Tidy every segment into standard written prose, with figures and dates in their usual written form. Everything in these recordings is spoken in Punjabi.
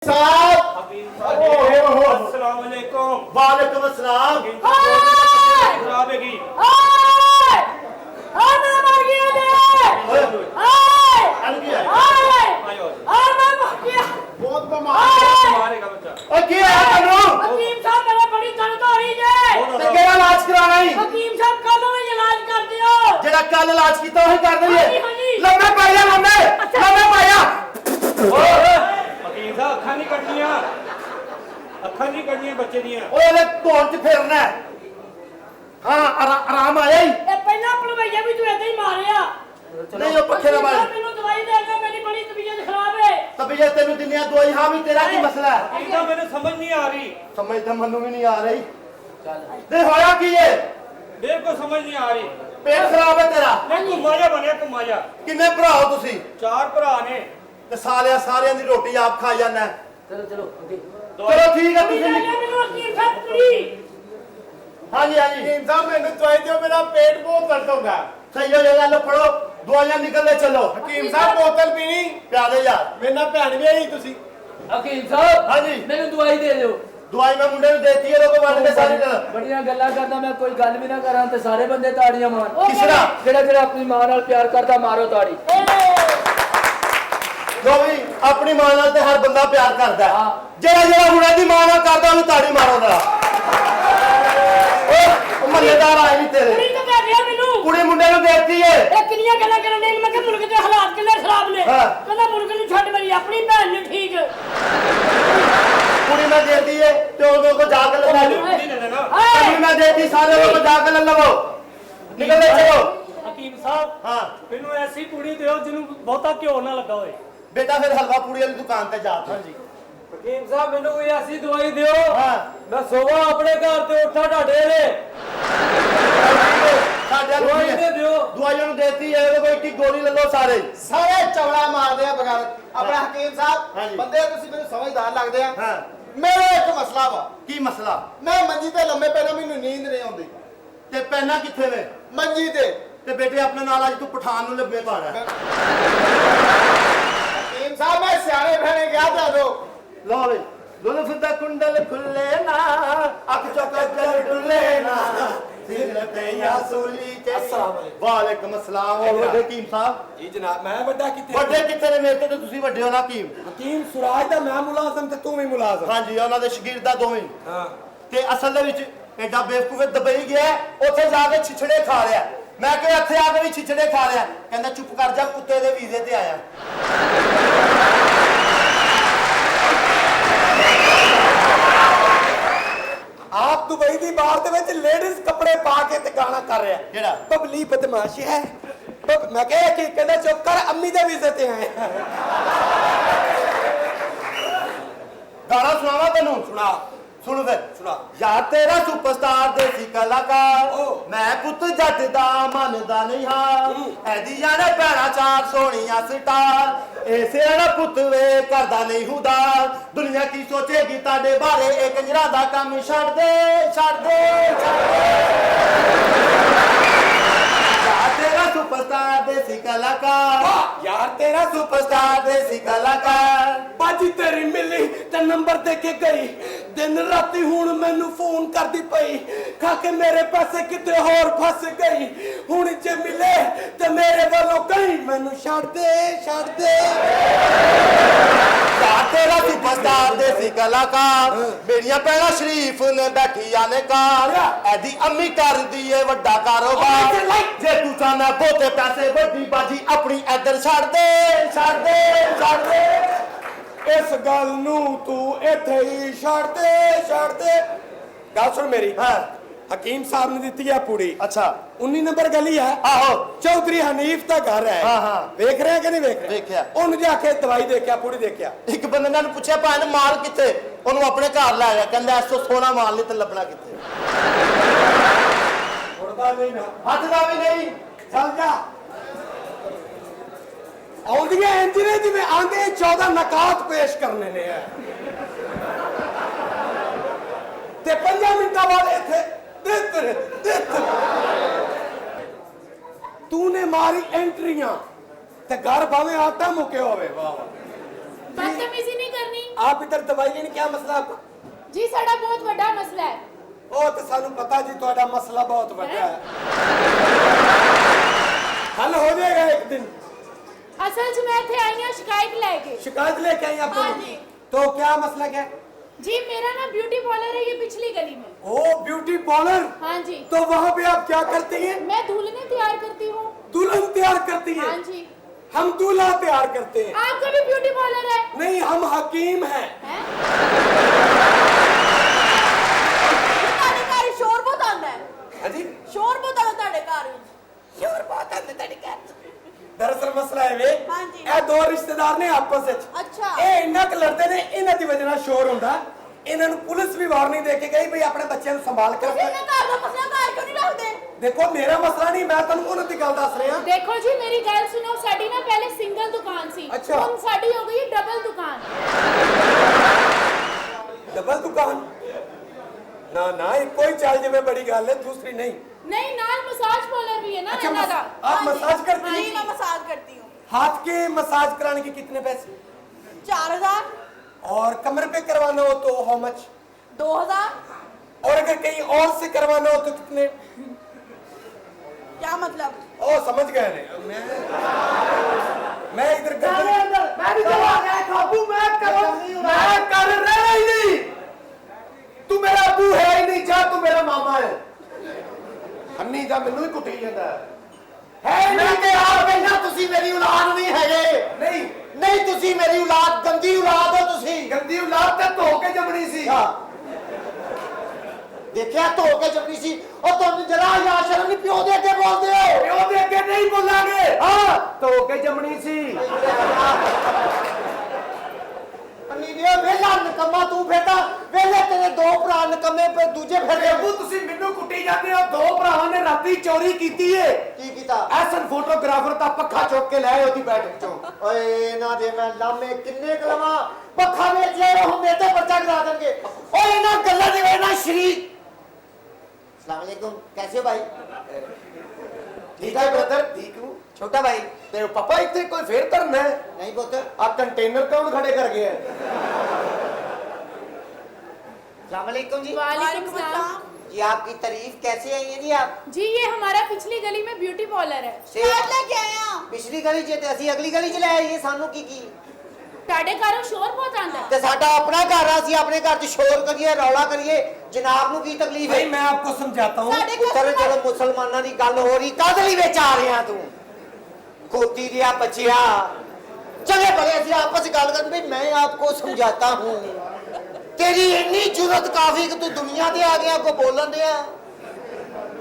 अस्सलाम वालेकुम। वालेकुम अस्सलाम। खराब है की बहुत मारेगा बच्चा। और क्या है तन्नू? हकीम साहब मेरे बड़ी दर्द हो रही है। ते केड़ा इलाज कराना है? हकीम साहब कल इलाज कर दियो। जेड़ा कल इलाज कीता ओही कर दईए। हाँ जी। लम्बे पाया लम्बे पाया। हकीम साहब अखां नहीं कटनियां, अखां नहीं कटनियां बच्चे दियां। ओए ले धोन च फिरना है। हां आराम आया ही। ए पहला भलवैया भी तू ऐसे ही मारिया। नहीं ओ पक्खे ना मार। मैनू दवाई दे दे, मेरी बड़ी तबीयत खराब है। तबीयत तेनू दिनिया दवाई हां भी तेरा की मसला है? हकीम साहब मैंने समझ नहीं आ रही। समझ तो मनु भी नहीं आ रही। ते होया की है? मेरे को समझ नहीं आ रही। पेट खराब है तेरा? नहीं कुमाया बनया कुमाया। किन्ने भरा हो तुसी? 4 भरा ने। ते सारियां दी रोटी आप खा जाना है। चलो चलो ठीक है तुसी। मैनू हकीम साहब कुड़ी। हां जी हकीम साहब मैंने दवाई दियो, मेरा पेट बहुत दर्द होता है। सही हो जाएगा। लो फड़ो दवाइयां निकल ले चलो। हकीम साहब बोतल पीनी प्यादे यार। मेरे नाल भैन भी आई तुसी। हकीम साहब हाँ जी। मैंने दवाई दे दो। दवाई मैं मुंडे ਨੂੰ ਦੇਤੀ ਹੈ ਲੋਕੋ ਵੰਡ ਕੇ ਸਾਰੀ ਤਰ੍ਹਾਂ। ਬੜੀਆਂ ਗੱਲਾਂ ਕਰਦਾ ਮੈਂ ਕੋਈ ਗੱਲ ਵੀ ਨਾ ਕਰਾਂ ਤੇ ਸਾਰੇ ਬੰਦੇ ਤਾੜੀਆਂ ਮਾਰ। ਕਿਸਰਾ ਜਿਹੜਾ ਆਪਣੀ ਮਾਂ ਨਾਲ ਪਿਆਰ ਕਰਦਾ ਮਾਰੋ ਤਾੜੀ। ਜੋ ਵੀ ਆਪਣੀ ਮਾਂ ਨਾਲ ਤੇ ਹਰ ਬੰਦਾ ਪਿਆਰ ਕਰਦਾ ਹੈ। ਹਾਂ। ਜਿਹੜਾ ਮੁੰਡਾ ਦੀ ਮਾਂ ਨਾਲ ਕਰਦਾ ਉਹਨੂੰ ਤਾੜੀ ਮਾਰੋ ਜਰਾ। ਉਹ ਮੱਲੇਦਾਰ ਆਏ ਨਹੀਂ ਤੇਰੇ। ਕੁੜੀ ਤਾਂ ਦੇ ਦਿਆ ਮੈਨੂੰ। ਕੁੜੀ ਮੁੰਡੇ ਨੂੰ ਦੇਤੀ ਹੈ। ਇਹ ਕਿੰਨੀਆਂ ਗੱਲਾਂ ਕਰਨ ਦੇ ਮੈਂ ਕਿ ਮੁਲਕ ਦੇ ਹਾਲਾਤ ਕਿੰਨੇ ਖਰਾਬ ਨੇ। ਹਾਂ। ਕਹਿੰਦਾ ਮੁਲਕ ਨੂੰ ਛੱਡ ਮੇਰੀ ਆਪਣੀ ਭੈਣ ਨੂੰ ਠੀਕ। ਕੁੜੀ ਮੈਂ ਦੇਤੀ ਹੈ ਤੇ ਉਹਦੇ ਕੋ ਜਾ ਕੇ ਲੈ ਲਓ। नहीं लेना। ਕੁੜੀ ਮੈਂ ਦੇਤੀ ਸਾਰੇ ਲੋਕ ਜਾ ਕੇ ਲੈ ਲਵੋ। ਨਿਕਲ ਲੈ ਚਲੋ। ਹਕੀਮ ਸਾਹਿਬ ਹਾਂ ਮੈਨੂੰ ਐਸੀ ਕੁੜੀ ਦਿਓ ਜਿਹਨੂੰ ਬਹੁਤਾ ਘਿਓ ਨਾ ਲੱਗਾ ਹੋਏ। ਬੇਟਾ ਫਿਰ ਹਲਵਾ ਪੂੜੀ ਵਾਲੀ ਦੁਕਾਨ ਤੇ ਜਾ। ਹਾਂਜੀ ਹਕੀਮ ਸਾਹਿਬ ਮੈਨੂੰ ਕੋਈ ਐਸੀ ਦਵਾਈ ਦਿਓ ਹਾਂ ਮੈਂ ਸੋਵਾਂ ਆਪਣੇ ਘਰ ਤੇ ਉੱਠਾ ਢਾਡੇ ਨੇ। ਸਾਡੇ ਦਵਾਈ ਦੇ ਦਿਓ। ਦਵਾਈਆਂ ਨੂੰ ਦੇਤੀ ਹੈ ਉਹਦੇ ਕੋਈ ਇੱਕ ਗੋਲੀ ਲੈ ਲਓ ਸਾਰੇ। ਸਾਰੇ ਚਵੜਾ ਮਾਰਦੇ ਆ ਬਗੈਰ ਆਪਣਾ। ਹਕੀਮ हाँ ਸਾਹਿਬ जी। ਬੰਦੇ ਤੁਸੀਂ ਮੈਨੂੰ ਸਮਝਦਾਰ ਲੱਗਦੇ ਆ। ਹਾਂ ਮੇਰਾ ਇੱਕ ਮਸਲਾ ਵਾ, ਕੀ ਮਸਲਾ? ਮੈਂ ਮੰਜੀ ਤੇ ਲੰਮੇ ਪੈਣਾ, ਮੈਨੂੰ ਨੀਂਦ ਨਹੀਂ ਆਉਂਦੀ। ਤੇ ਪੈਨਾ ਕਿੱਥੇ ਵੇ? ਮੰਜੀ ਤੇ ਤੇ ਬੇਟੇ ਆਪਣੇ ਨਾਲ ਅੱਜ ਤੂੰ ਪਠਾਨ ਨੂੰ ਲੱਭੇ ਪਾਣਾ। ਹਕੀਮ ਸਾਹਿਬ ਮੈਂ ਸਿਆਣੇ ਭੈਣੇ ਗਿਆ ਤੇ ਦੋ ਲਓ ਵੇ ਜ਼ੁਲਫ ਦਾ ਕੁੰਡਲ ਖੁੱਲੇ ਨਾ ਅੱਖ ਚੋਕਾ ਜਲ ਡੁੱਲੇ ਨਾ ਸਿਰ ਤੇ ਯਾ ਸੂਲੀ ਤੇ। ਵਾਲੇਕੁਮ ਅਸਲਾਮ। ਹੋਰ ਵੱਡੇ ਹਕੀਮ ਸਾਹਿਬ? ਜੀ ਜਨਾਬ। ਮੈਂ ਵੱਡਾ ਕਿੱਥੇ? ਵੱਡੇ ਕਿੱਥੇ ਨੇ? ਮੇਰੇ ਤੋਂ ਤੇ ਤੁਸੀਂ ਵੱਡੇ ਹੋ ਨਾ ਹਕੀਮ। ਹਕੀਮ ਸੁਰਾਜ ਦਾ ਮੈਂ ਮੁਲਾਜ਼ਮ ਤੇ ਤੂੰ ਵੀ ਮੁਲਾਜ਼ਮ। ਹਾਂਜੀ ਉਹਨਾਂ ਦੇ ਸ਼ਾਗਿਰਦਾ ਦੋਵੇਂ। ਹਾਂ ਤੇ ਅਸਲ ਦੇ ਵਿੱਚ ਐਡਾ ਬੇਵਕੂਫ ਦੁਬਈ ਗਿਆ ਉੱਥੇ ਜਾ ਕੇ ਛਿਛੜੇ ਖਾ ਰਿਹਾ। ਮੈਂ ਕਿਹਾ ਇੱਥੇ ਆ ਕੇ ਵੀ ਛਿਛੜੇ ਖਾ ਰਿਹਾ। ਕਹਿੰਦਾ ਚੁੱਪ ਕਰ ਜਾ ਕੁੱਤੇ ਦੇ ਵੀਜ਼ੇ ਤੇ ਆਇਆ। ਆਪ ਦੁਬਈ ਦੀ ਬਾਹਰ ਦੇ ਵਿੱਚ ਲੇਡੀਜ਼ ਕੱਪੜੇ ਪਾ ਕੇ ਤੇ ਗਾਣਾ ਕਰ ਰਿਹਾ। ਕਿਹੜਾ? ਪਬਲੀ ਬਦਮਾਸ਼ ਹੈ। ਮੈਂ ਕਿਹਾ ਕਿ ਕਹਿੰਦਾ ਚੁੱਪ ਕਰ, ਅੰਮੀ ਦੇ ਵੀਜ਼ੇ ਤੇ ਆਏ। ਗਾਣਾ ਸੁਣਾਵਾ ਤੈਨੂੰ? ਸੁਣਾ ਸੁਣ ਫਿਰ। ਸੁਣਾ। ਯਾਰ ਤੇਰਾ ਸੁਪਰਸਟਾਰ ਦੇਸੀ ਕਲਾਕਾਰ ਮੈਂ ਪੁੱਤ ਜੱਟ ਦਾ ਮੰਨਦਾ ਨਹੀਂ ਹਾਂ। ਐਦੀ ਜਾਣੇ ਭੈਣਾ ਚਾਰ ਸੋਹਣੀਆਂ ਸਟਾਰ ਐਸੇ ਨਾ ਪੁੱਤ ਵੇ ਕਰਦਾ ਨਹੀਂ ਹੁਦਾਰ। ਦੁਨੀਆ ਕੀ ਸੋਚੇਗੀ ਤੁਹਾਡੇ ਬਾਰੇ ਇਹ ਕੰਜਰਾਂ ਦਾ ਕੰਮ ਛੱਡ ਦੇ ਛੱਡ ਦੇ ਛੱਡ ਦੇ। ਯਾਰ ਤੇਰਾ ਸੁਪਰਸਟਾਰ ਦੇਸੀ ਕਲਾਕਾਰ ਯਾਰ ਤੇਰਾ ਸੁਪਰਸਟਾਰ ਦੇਸੀ ਕਲਾਕਾਰ। ਬਾਜੀ ਤੇਰੀ ਮਿਲੀ ਤੇ ਨੰਬਰ ਦੇ ਕੇ ਗਈ, ਦਿਨ ਰਾਤੀ ਹੁਣ ਮੈਨੂੰ ਫੋਨ ਕਰਦੀ ਪਈ, ਖਾ ਕੇ ਮੇਰੇ ਪੈਸੇ ਕਿਤੇ ਹੋਰ ਫਸ ਗਈ। ਹੁਣ ਜੇ ਮਿਲੇ ਤੇ ਮੇਰੇ ਵੱਲੋਂ ਕਹੀਂ ਮੈਨੂੰ ਛੱਡ ਦੇ ਛੱਡ ਦੇ। ਯਾਰ ਤੇਰਾ ਸੁਪਰਸਟਾਰ ਦੇਸੀ ਕਲਾਕਾਰ ਮੇਰੀਆਂ ਭੈਣਾਂ ਸ਼ਰੀਫ ਨੇ ਬੈਠੀਆਂ ਨੇ ਕਾਰ। ਐਦੀ ਅੰਮੀ ਕਰਦੀ ਏ ਵੱਡਾ ਕਾਰੋਬਾਰ। ਜੇ ਤੂੰ ਚਾਹਨਾ ਬਹੁਤੇ ਪੈਸੇ ਵੱਡੀ ਬਾਜੀ ਆਪਣੀ ਇੱਧਰ ਛੱਡ ਦੇ ਛੱਡ ਦੇ ਛੱਡ ਦੇ। ਇਸ ਗੱਲ ਨੂੰ ਤੂੰ ਇੱਥੇ ਹੀ ਛੱਡ ਦੇ ਛੱਡ ਦੇ। ਗੱਲ ਸੁਣ ਮੇਰੀ। ਹਾਂ ਹਕੀਮ ਸਾਹਿਬ ਨੇ ਦਿੱਤੀ ਹੈ ਪੂੜੀ। ਅੱਛਾ 19 ਨੰਬਰ ਗਲੀ ਹੈ। ਆਹੋ ਚੌਧਰੀ ਹਨੀਫ ਦਾ ਘਰ ਹੈ। ਹਾਂ, ਹਾਂ। ਵੇਖ ਰਿਹਾ ਕਿ ਨਹੀਂ ਵੇਖ ਰਿਹਾ? ਵੇਖਿਆ। ਉਹਨੂੰ ਜਾ ਕੇ ਦਵਾਈ ਦੇਖਿਆ, ਪੂੜੀ ਦੇਖਿਆ। ਇੱਕ ਬੰਦੇ ਨੇ ਪੁੱਛਿਆ ਭਾਣ ਮਾਲ ਕਿੱਥੇ? ਉਹਨੂੰ ਆਪਣੇ ਘਰ ਲੈ ਗਿਆ। ਕਹਿੰਦਾ ਐਸੋ ਸੋਨਾ ਮਾਲ ਨਹੀਂ ਤੇ ਲੱਭਣਾ ਕਿੱਥੇ? ਉੜਦਾ ਨਹੀਂ ਨਾ, ਹੱਥ ਦਾ ਵੀ ਨਹੀਂ। ਚੱਲ ਜਾ। ਆਉਂਦੀਆਂ ਇੰਜ ਨੇ ਜਿਵੇਂ ਆਂਦੇ 14 ਨਕਾਤ ਪੇਸ਼ ਕਰਨੇ ਨੇ ਤੇ 5 ਮਿੰਟਾਂ ਬਾਅਦ ਇੱਥੇ ਤੂੰ ਨੇ ਮਾਰੀ ਐਂਟਰੀਆਂ ਤੇ ਘਰ ਭਾਵੇਂ ਆਟਾ ਮੁੱਕੇ ਹੋਵੇ। ਵਾਹ बदतमीजी नहीं करनी आप इधर दवाई लेने, क्या मसला आपका? जी साड़ा बहुत बड़ा मसला है ਉਹ ਤੇ ਸਾਨੂੰ ਪਤਾ ਜੀ ਤੁਹਾਡਾ ਮਸਲਾ ਬਹੁਤ ਵੱਡਾ ਹੈ। हल हो जाएगा एक दिन। असल च मैं थे आई हूं शिकायत लेके। शिकायत लेके आई आप? हाँ जी। तो क्या मसला क्या है? जी मेरा ना ब्यूटी पार्लर है ये पिछली गली में। ओ ब्यूटी पार्लर। हाँ जी। तो वहाँ पे आप क्या करती हैं? मैं दुल्हने तैयार करती हूँ। दुल्हन तैयार करती है? हाँ जी। हम दूल्हा तैयार करते हैं। आपका भी ब्यूटी पार्लर है? नहीं, हम हकीम हैं। शोर बहुत आता है। हाँ जी, शोर बहुत आता है घर शोर बहुत आते तेरे घर। दरअसल मसला है वे हाँ जी। ਇਹ ਦੋ ਰਿਸ਼ਤੇਦਾਰ ਨੇ ਆਪਸ ਵਿੱਚ। अच्छा। ਇਹ ਇੰਨਾ ਕੁ ਲੜਦੇ ਨੇ, ਇਹਨਾਂ ਦੀ ਵਜ੍ਹਾ ਨਾਲ ਸ਼ੋਰ ਹੁੰਦਾ। ਇਹਨਾਂ ਨੂੰ ਪੁਲਿਸ ਵੀ ਵਾਰਨਿੰਗ ਦੇ ਕੇ ਗਈ ਵੀ ਆਪਣੇ ਬੱਚਿਆਂ ਨੂੰ ਸੰਭਾਲ ਕੇ ਤੁਸੀਂ ਰੱਖੋ। ਇਹਨਾਂ ਘਰ ਦਾ ਮਸਲਾ ਘਰ ਕਿਉਂ ਨਹੀਂ ਰੱਖਦੇ? ਦੇਖੋ ਮੇਰਾ ਮਸਲਾ ਨਹੀਂ, ਮੈਂ ਤੁਹਾਨੂੰ ਉਹਨਾਂ ਦੀ ਗੱਲ ਦੱਸ ਰਿਹਾ। देखो जी मेरी गल सुनो, साडी ना पहले सिंगल दुकान सी, अच्छा। हुन साडी हो गई डबल दुकान। डबल दुकान? ना ना, ये कोई चल जावे बड़ी गल है, दूसरी नहीं। नहीं नाल मसाज पार्लर भी है ना अच्छा, इनका। आप मसाज करती हैं? हैं? जी मैं मसाज करती हूँ। हाथ के मसाज कराने के कितने पैसे? 4000, और कमर पे करवाना हो तो हाउ मच? 2000। और अगर कहीं और से करवाना हो तो कितने? क्या मतलब? ओ समझ गए ने। मैं इधर मैं कर रहा ही नहीं। तू मेरा अबू है ही नहीं, जा तू मेरा मामा है। अन्नी जा मैनू ही कुटी जाता है नहीं ते आप कहना तुसी मेरी औलाद नहीं है। नहीं नहीं तुसी मेरी औलाद गंदी औलाद हो। तुसी गंदी औलाद ते धो के जमनी सी। हाँ। देखिया धो के जमनी सी। और तुम जरा या शर्म नहीं, प्यो दे के बोलते हो। प्यो दे के नहीं बोलांगे। हाँ धो के जमनी सी। अन्नी दे वेला नकम्मा तू फिरदा, वेले तेरे दो भरा नकम्मे पे दूजे फिरदे। अबू तुसी मेनू कुटी जाते हो। दो भरावां ने राती चोरी कीती है। की कीता? ਐਸਨ ਫੋਟੋਗ੍ਰਾਫਰ ਦਾ ਪੱਖਾ ਚੁੱਕ ਕੇ ਲੈ ਆਏ ਉਹਦੀ ਬੈਠਕ ਚੋਂ। ਓਏ ਨਾ ਦੇ ਮੈਂ ਲਾਮੇ ਕਿੰਨੇ ਕਲਵਾ ਪੱਖਾ ਵੇਚ ਲੈ ਉਹ ਮੇਰੇ ਤੇ ਪਰਚਾ ਕਰਾ ਦੇਣਗੇ। ਓਏ ਇਹਨਾਂ ਗੱਲਾਂ ਦੇ ਵੇ ਨਾ ਸ਼ਰੀਕ। अस्सलाम वालेकुम, कैसे हो भाई? ठीक है ब्रदर, ठीक हूँ। छोटा भाई तेरे पापा इतने कोई फेर करना है? नहीं पुत्र। आप कंटेनर कौन खड़े कर गए हैं? अस्सलाम वालेकुम जी। वालेकुम सलाम। जी आपकी तारीफ कैसे आई है जी आप? जी ये हमारा पिछली गली में ब्यूटी पार्लर है। शिकायत लेके आए हैं। पिछली गली च ते ਅਸੀਂ ਅਗਲੀ ਗਲੀ ਚ ਲੈ ਆਈਏ। ਸਾਨੂੰ ਕੀ ਤੁਹਾਡੇ ਘਰੋਂ ਸ਼ੋਰ ਬਹੁਤ ਆਉਂਦਾ ਹੈ। ਤੇ ਸਾਡਾ ਆਪਣਾ ਘਰ ਆ, ਅਸੀਂ ਆਪਣੇ ਘਰ ਚ ਸ਼ੋਰ ਕਰੀਏ, ਰੌਲਾ ਕਰੀਏ, ਜਨਾਬ ਨੂੰ ਕੀ ਤਕਲੀਫ ਹੈ? भाई मैं आपको समझाता हूँ। ਪੁੱਤਰ ਜਦੋਂ ਮੁਸਲਮਾਨਾਂ ਦੀ ਗੱਲ ਹੋ ਰਹੀ ਕਾਹਦੇ ਲਈ ਵਿੱਚ ਆ ਰਿਹਾ ਤੂੰ? ਖੋਤੀ ਦਿਆ ਬੱਚਿਆ, ਚਲੇ ਭਲੇ ਅਸੀਂ ਆਪਸ ਵਿੱਚ ਗੱਲ ਕਰਦੇ ਵੀ मैं आपको समझाता हूँ। तेरी इतनी जुर्रत काफी कि तू दुनिया ते आ गया को बोलन दिया।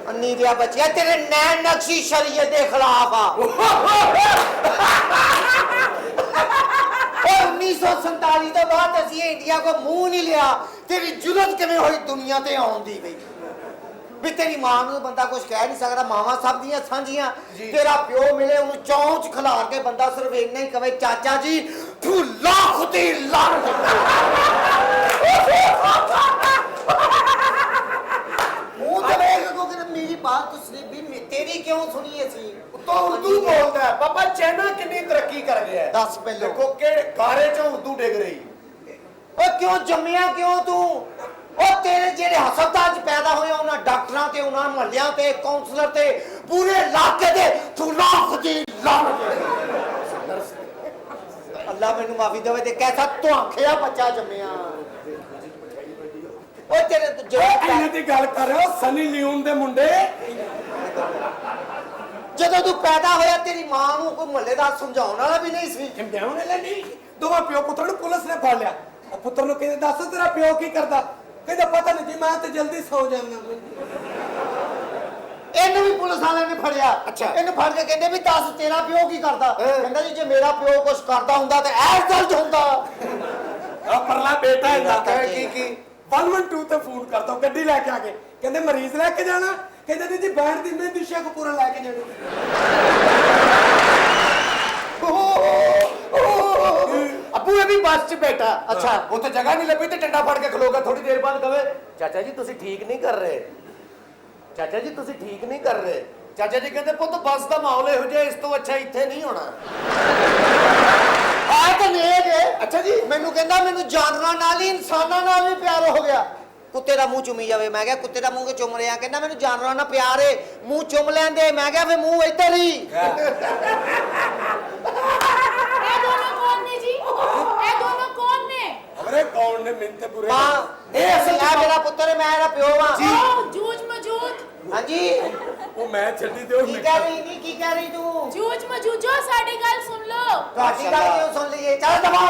अन्नी दिया बच्चिया तेरे नैन नक्शी शरीयत के खिलाफ आ। 1947 ਤੋਂ ਬਾਅਦ ਅਸੀਂ ਇੰਡੀਆ ਕੋ ਮੂੰਹ ਨਹੀਂ ਲਿਆ। ਤੇਰੀ ਜੁਰਤ ਕਿਵੇਂ ਹੋਈ ਦੁਨੀਆ ਤੇ ਆਉਣ ਦੀ ਬਈ? ਵੀ ਤੇਰੀ ਮਾਂ ਨੂੰ ਬੰਦਾ ਕੁਝ ਕਹਿ ਨਹੀਂ ਸਕਦਾ, ਮਾਵਾਂ ਸਭ ਦੀਆਂ ਸਾਂਝੀਆਂ। ਤੇਰਾ ਪਿਓ ਮਿਲੇ ਉਹਨੂੰ ਚੌਂਚ ਖਿਲਾਰ ਕੇ ਬੰਦਾ ਸਿਰਫ ਇੰਨਾ ਹੀ ਕਵੇ ਚਾਚਾ ਜੀ ਤੂੰ ਲੱਖ ਦੀ ਲਾਨਤ। ਮੂੰਹ ਤੇ ਵੇਖ ਕੋ ਕਿ ਮੇਰੀ ਬਾਤ ਤੁਸੀਂ ਵੀ ਤੇਰੀ ਕਿਉਂ ਸੁਣੀ ਅਸੀਂ? तो उर्दू बोलता है। पापा चाइना कितनी तरक्की कर गया है। ਦੱਸ ਪਹਿਲੋਂ देखो के गारे चो उर्दू डिग रही। ਓ ਕਿਉਂ ਜੰਮਿਆ ਕਿਉਂ ਤੂੰ? ਉਹ ਤੇਰੇ ਜਿਹੜੇ ਹਸਪਤਾਲ 'ਚ ਪੈਦਾ ਹੋਏ ਉਹਨਾਂ ਡਾਕਟਰਾਂ ਤੇ ਉਹਨਾਂ ਮੁਹੱਲਿਆਂ ਤੇ ਕਾਉਂਸਲਰ ਤੇ ਪੂਰੇ ਇਲਾਕੇ ਦੇ ਤੂੰ ਲੱਖ ਦੀ ਲਾਨਤ। ਅੱਲਾ ਮੈਨੂੰ ਮਾਫੀ ਦੇਵੇ ਤੇ ਕੈਸਾ ਧੁਆਂਖਿਆ ਬੱਚਾ ਜੰਮਿਆ। ਓ ਤੇਰੇ ਇਹਨਾਂ ਦੀ ਗੱਲ ਕਰ ਰਹੇ ਹੋ ਸਨੀ ਲਿਓਨ ਦੇ ਮੁੰਡੇ। ਜਦੋਂ ਤੂੰ ਪੈਦਾ ਹੋਇਆ ਤੇਰੀ ਮਾਂ ਨੂੰ ਕੋਈ ਮੁਹੱਲੇ ਦਾ ਸਮਝਾਉਣ ਵਾਲਾ ਵੀ ਨਹੀਂ ਸੀ। ਸਮਝਾਉਣ ਵਾਲਾ ਨਹੀਂ। ਦੋਵਾਂ ਪਿਓ ਪੁੱਤਰ ਨੂੰ ਪੁਲਿਸ ਨੇ ਫੜ ਲਿਆ। ਉਹ ਪੁੱਤਰ ਨੂੰ ਕਹਿੰਦੇ ਦੱਸ ਤੇਰਾ ਪਿਓ ਕੀ ਕਰਦਾ? ਕਹਿੰਦਾ ਪਤਾ ਨਹੀਂ ਜੀ, ਮੈਂ ਤੇ ਜਲਦੀ ਸੌ ਜਾਂਦਾ। ਇਹਨੂੰ ਵੀ ਪੁਲਿਸ ਵਾਲਿਆਂ ਨੇ ਫੜਿਆ। ਅੱਛਾ। ਇਹਨੂੰ ਫੜ ਕੇ ਕਹਿੰਦੇ ਵੀ ਦੱਸ ਤੇਰਾ ਪਿਓ ਕੀ ਕਰਦਾ? ਕਹਿੰਦਾ ਜੀ ਜੇ ਮੇਰਾ ਪਿਓ ਕੁਝ ਕਰਦਾ ਹੁੰਦਾ ਤਾਂ ਐਸ ਦਰਜ ਹੁੰਦਾ। ਆ ਪਰਲਾ ਬੇਟਾ ਇਹਦਾ ਕੀ ਕੀ 112 ਤੇ ਫੋਨ ਕਰਦਾ, ਗੱਡੀ ਲੈ ਕੇ ਆ ਕੇ ਕਹਿੰਦੇ ਮਰੀਜ਼ ਲੈ ਕੇ ਜਾਣਾ। ਕਹਿੰਦੇ ਜੀ ਬੈਠ ਦੀ ਮਹਿੰਦੀ ਸ਼ੇਖ ਪੂਰਾ ਲੈ ਕੇ ਜਾਣਾ। अबू अभी बस च बैठा। अच्छा ਉੱਥੇ ਜਗ੍ਹਾ ਨਹੀਂ ਲੱਭੀ ਤੇ ਡੰਡਾ ਫੜ ਕੇ ਖਲੋਗਾ। ਥੋੜੀ ਦੇਰ ਬਾਅਦ ਕਹੇ ਚਾਚਾ ਜੀ ਤੁਸੀਂ ਠੀਕ ਨਹੀਂ ਕਰ ਰਹੇ, ਚਾਚਾ ਜੀ ਤੁਸੀਂ ਠੀਕ ਨਹੀਂ ਕਰ ਰਹੇ। ਚਾਚਾ ਜੀ ਕਹਿੰਦੇ ਪੁੱਤ ਬੱਸ ਦਾ ਮਾਹੌਲ ਇਹੋ ਜਿਹਾ, ਇਸ ਤੋਂ ਅੱਛਾ ਇੱਥੇ ਨਹੀਂ ਹੋਣਾ। ਆ ਤਾਂ ਨੇਕ ਹੈ। ਅੱਛਾ ਜੀ। ਮੈਨੂੰ ਕਹਿੰਦਾ ਮੈਨੂੰ ਜਾਨਵਰਾਂ ਨਾਲ ਹੀ ਇਨਸਾਨਾਂ ਨਾਲ ਵੀ ਪਿਆਰ ਹੋ ਗਿਆ। ਕੁੱਤੇ ਦਾ ਮੂੰਹ ਚੁੰਮੀ ਜਾਵੇ। ਮੈਂ ਕਿਹਾ ਕੁੱਤੇ ਦਾ ਮੂੰਹ ਕਿਉਂ ਚੁੰਮ ਰਿਹਾ? ਕਹਿੰਦਾ ਮੈਨੂੰ ਜਾਨਵਰਾਂ ਨਾਲ ਪਿਆਰ ਏ, ਮੂੰਹ ਚੁੰਮ ਲੈਂਦੇ। ਮੈਂ ਕਿਹਾ ਫੇ ਮੂੰਹ ਇੱਧਰ ਹੀ। ਇਹ ਦੋਨੋਂ ਕੌਣ ਨੇ ਜੀ? ਇਹ ਦੋਨੋਂ ਕੌਣ ਨੇ? ਅਰੇ ਕੌਣ ਨੇ ਮਿੰਤੇ ਪੂਰੇ ਮਾਂ ਇਹ ਅਸਲ ਆ ਮੇਰਾ ਪੁੱਤਰ ਹੈ, ਮੈਂ ਇਹਦਾ ਪਿਓ ਵਾਂ। ਉਹ ਜੂਝ ਮਜੂਦ। ਹਾਂਜੀ ਉਹ ਮੈਂ ਛੱਡੀ ਤੇ ਉਹ ਕੀ ਕਹਿ ਰਹੀ ਨਹੀਂ? ਕੀ ਕਹਿ ਰਹੀ ਤੂੰ? ਜੂਝ ਮਜੂਜੋ ਸਾਡੀ ਗੱਲ ਸੁਣ ਲਓ। ਤੁਹਾਡੀ ਗੱਲ ਕਿਉਂ ਸੁਣ ਲਈਏ? ਚੱਲ ਦਬਾਓ।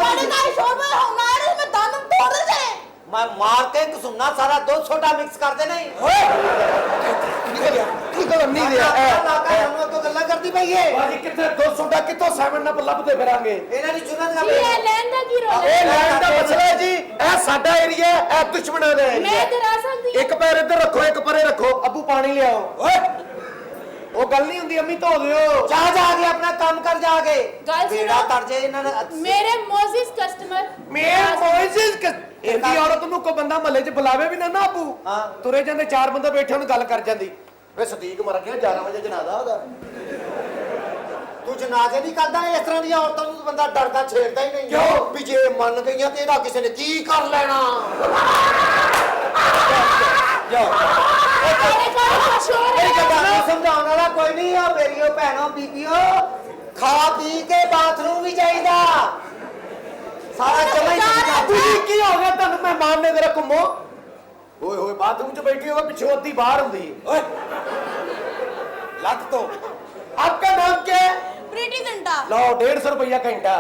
ਮੈਂ ਮਾਰ ਕੇ ਕਸੁੰਨਾ ਸਾਰਾ ਦੁੱਧ ਸੋਡਾ ਮਿਕਸ ਕਰਦੇ ਨਹੀਂ। ਕੀ ਗੱਲ ਨਹੀਂ ਰਿਹਾ ਸਾਨੂੰ ਤੋਂ ਗੱਲਾਂ ਕਰਦੀ ਪਈ ਏ। ਬਾਜੀ ਕਿੱਥੇ 200 ਕਿੱਥੋਂ 7 ਅਪ ਲੱਭਦੇ ਫਿਰਾਂਗੇ। ਇਹਨਾਂ ਦੀ ਚੁਣਨ ਦਾ ਜੀ ਇਹ ਲੈਣ ਦਾ ਕੀ ਰੋਲ ਇਹ ਹੈ? ਲੈਣ ਦਾ ਮਸਲਾ ਹੈ ਜੀ। ਇਹ ਸਾਡਾ ਏਰੀਆ, ਇਹ ਦੁਸ਼ਮਣਾਂ ਦਾ ਏਰੀਆ। ਮੈਂ ਡਰਾ ਸਕਦੀ ਇੱਕ ਪੈਰ ਇੱਧਰ ਰੱਖੋ, ਇੱਕ ਪਰੇ ਰੱਖੋ। ਅੱਬੂ ਪਾਣੀ ਲਿਆਓ। ਓਏ ਉਹ ਗੱਲ ਨਹੀਂ ਹੁੰਦੀ, ਅੰਮੀ ਧੋ ਦਿਓ। ਜਾ ਕੇ ਆਪਣਾ ਕੰਮ ਕਰ ਜਾ ਕੇ। ਗੱਲ ਸੁਣੋ। ਬੇੜਾ ਤਰ ਜੇ ਇਹਨਾਂ ਨੇ। ਮੇਰੇ ਮੋਜ਼ਿਸ ਕਸਟਮਰ ਮੇਰ ਮੋਇਸਿਸ ਇਹਦੀ ਔਰਤ ਨੂੰ ਕੋਈ ਬੰਦਾ ਮਹੱਲੇ 'ਚ ਬੁਲਾਵੇ ਵੀ ਨਾ ਅੱਬੂ। ਹਾਂ। ਤੁਰੇ ਜਾਂਦੇ 4 ਬੰਦੇ ਬੈਠੇ ਉਹਨੂੰ ਗੱਲ ਕਰ ਜਾਂਦੀ। ਵੇ ਸਦੀਕ ਮਰ ਗਿਆ, 11 ਵਜੇ ਜਨਾਜ਼ਾ ਉਹਦਾ। ਤੂੰ ਜਨਾਜ਼ੇ ਨਹੀਂ ਕਰਦਾ? ਇਸ ਤਰ੍ਹਾਂ ਦੀਆਂ ਔਰਤਾਂ ਨੂੰ ਬੰਦਾ ਡਰਦਾ ਛੇੜਦਾ ਹੀ ਨਹੀਂ। ਕਿਉਂ? ਵੀ ਜੇ ਮੰਨ ਗਈਆਂ ਤੇ ਇਹਦਾ ਕਿਸੇ ਨੇ ਕੀ ਕਰ ਲੈਣਾ। ਸਮਝਾਉਣ ਵਾਲਾ ਕੋਈ ਨਹੀਂ ਆ। ਮੇਰੀਓ ਭੈਣੋ ਬੀਬੀਓ, ਖਾ ਪੀ ਕੇ ਬਾਥਰੂਮ ਵੀ ਜਾਈਦਾ। ਸਾਰਾ ਜਮਾ ਹੀ ਤੁਸੀਂ ਕੀ ਹੋ ਗਿਆ ਤੁਹਾਨੂੰ? ਮਹਿਮਾਨ ਨੇ ਤੇਰਾ ਘੁੰਮੋ। ਓਏ ਹੋਏ ਬਾਥਰੂਮ 'ਚ ਬੈਠੀ ਹੋਵੇ, ਪਿੱਛੋਂ ਅੱਧੀ ਬਾਹਰ ਹੁੰਦੀ ਹੈ। ਓਏ ਲੱਖ ਤੋਂ। ਆਪਕਾ ਨਾਮ क्या है? प्रीति जिंटा। लो 150 रुपया घंटा।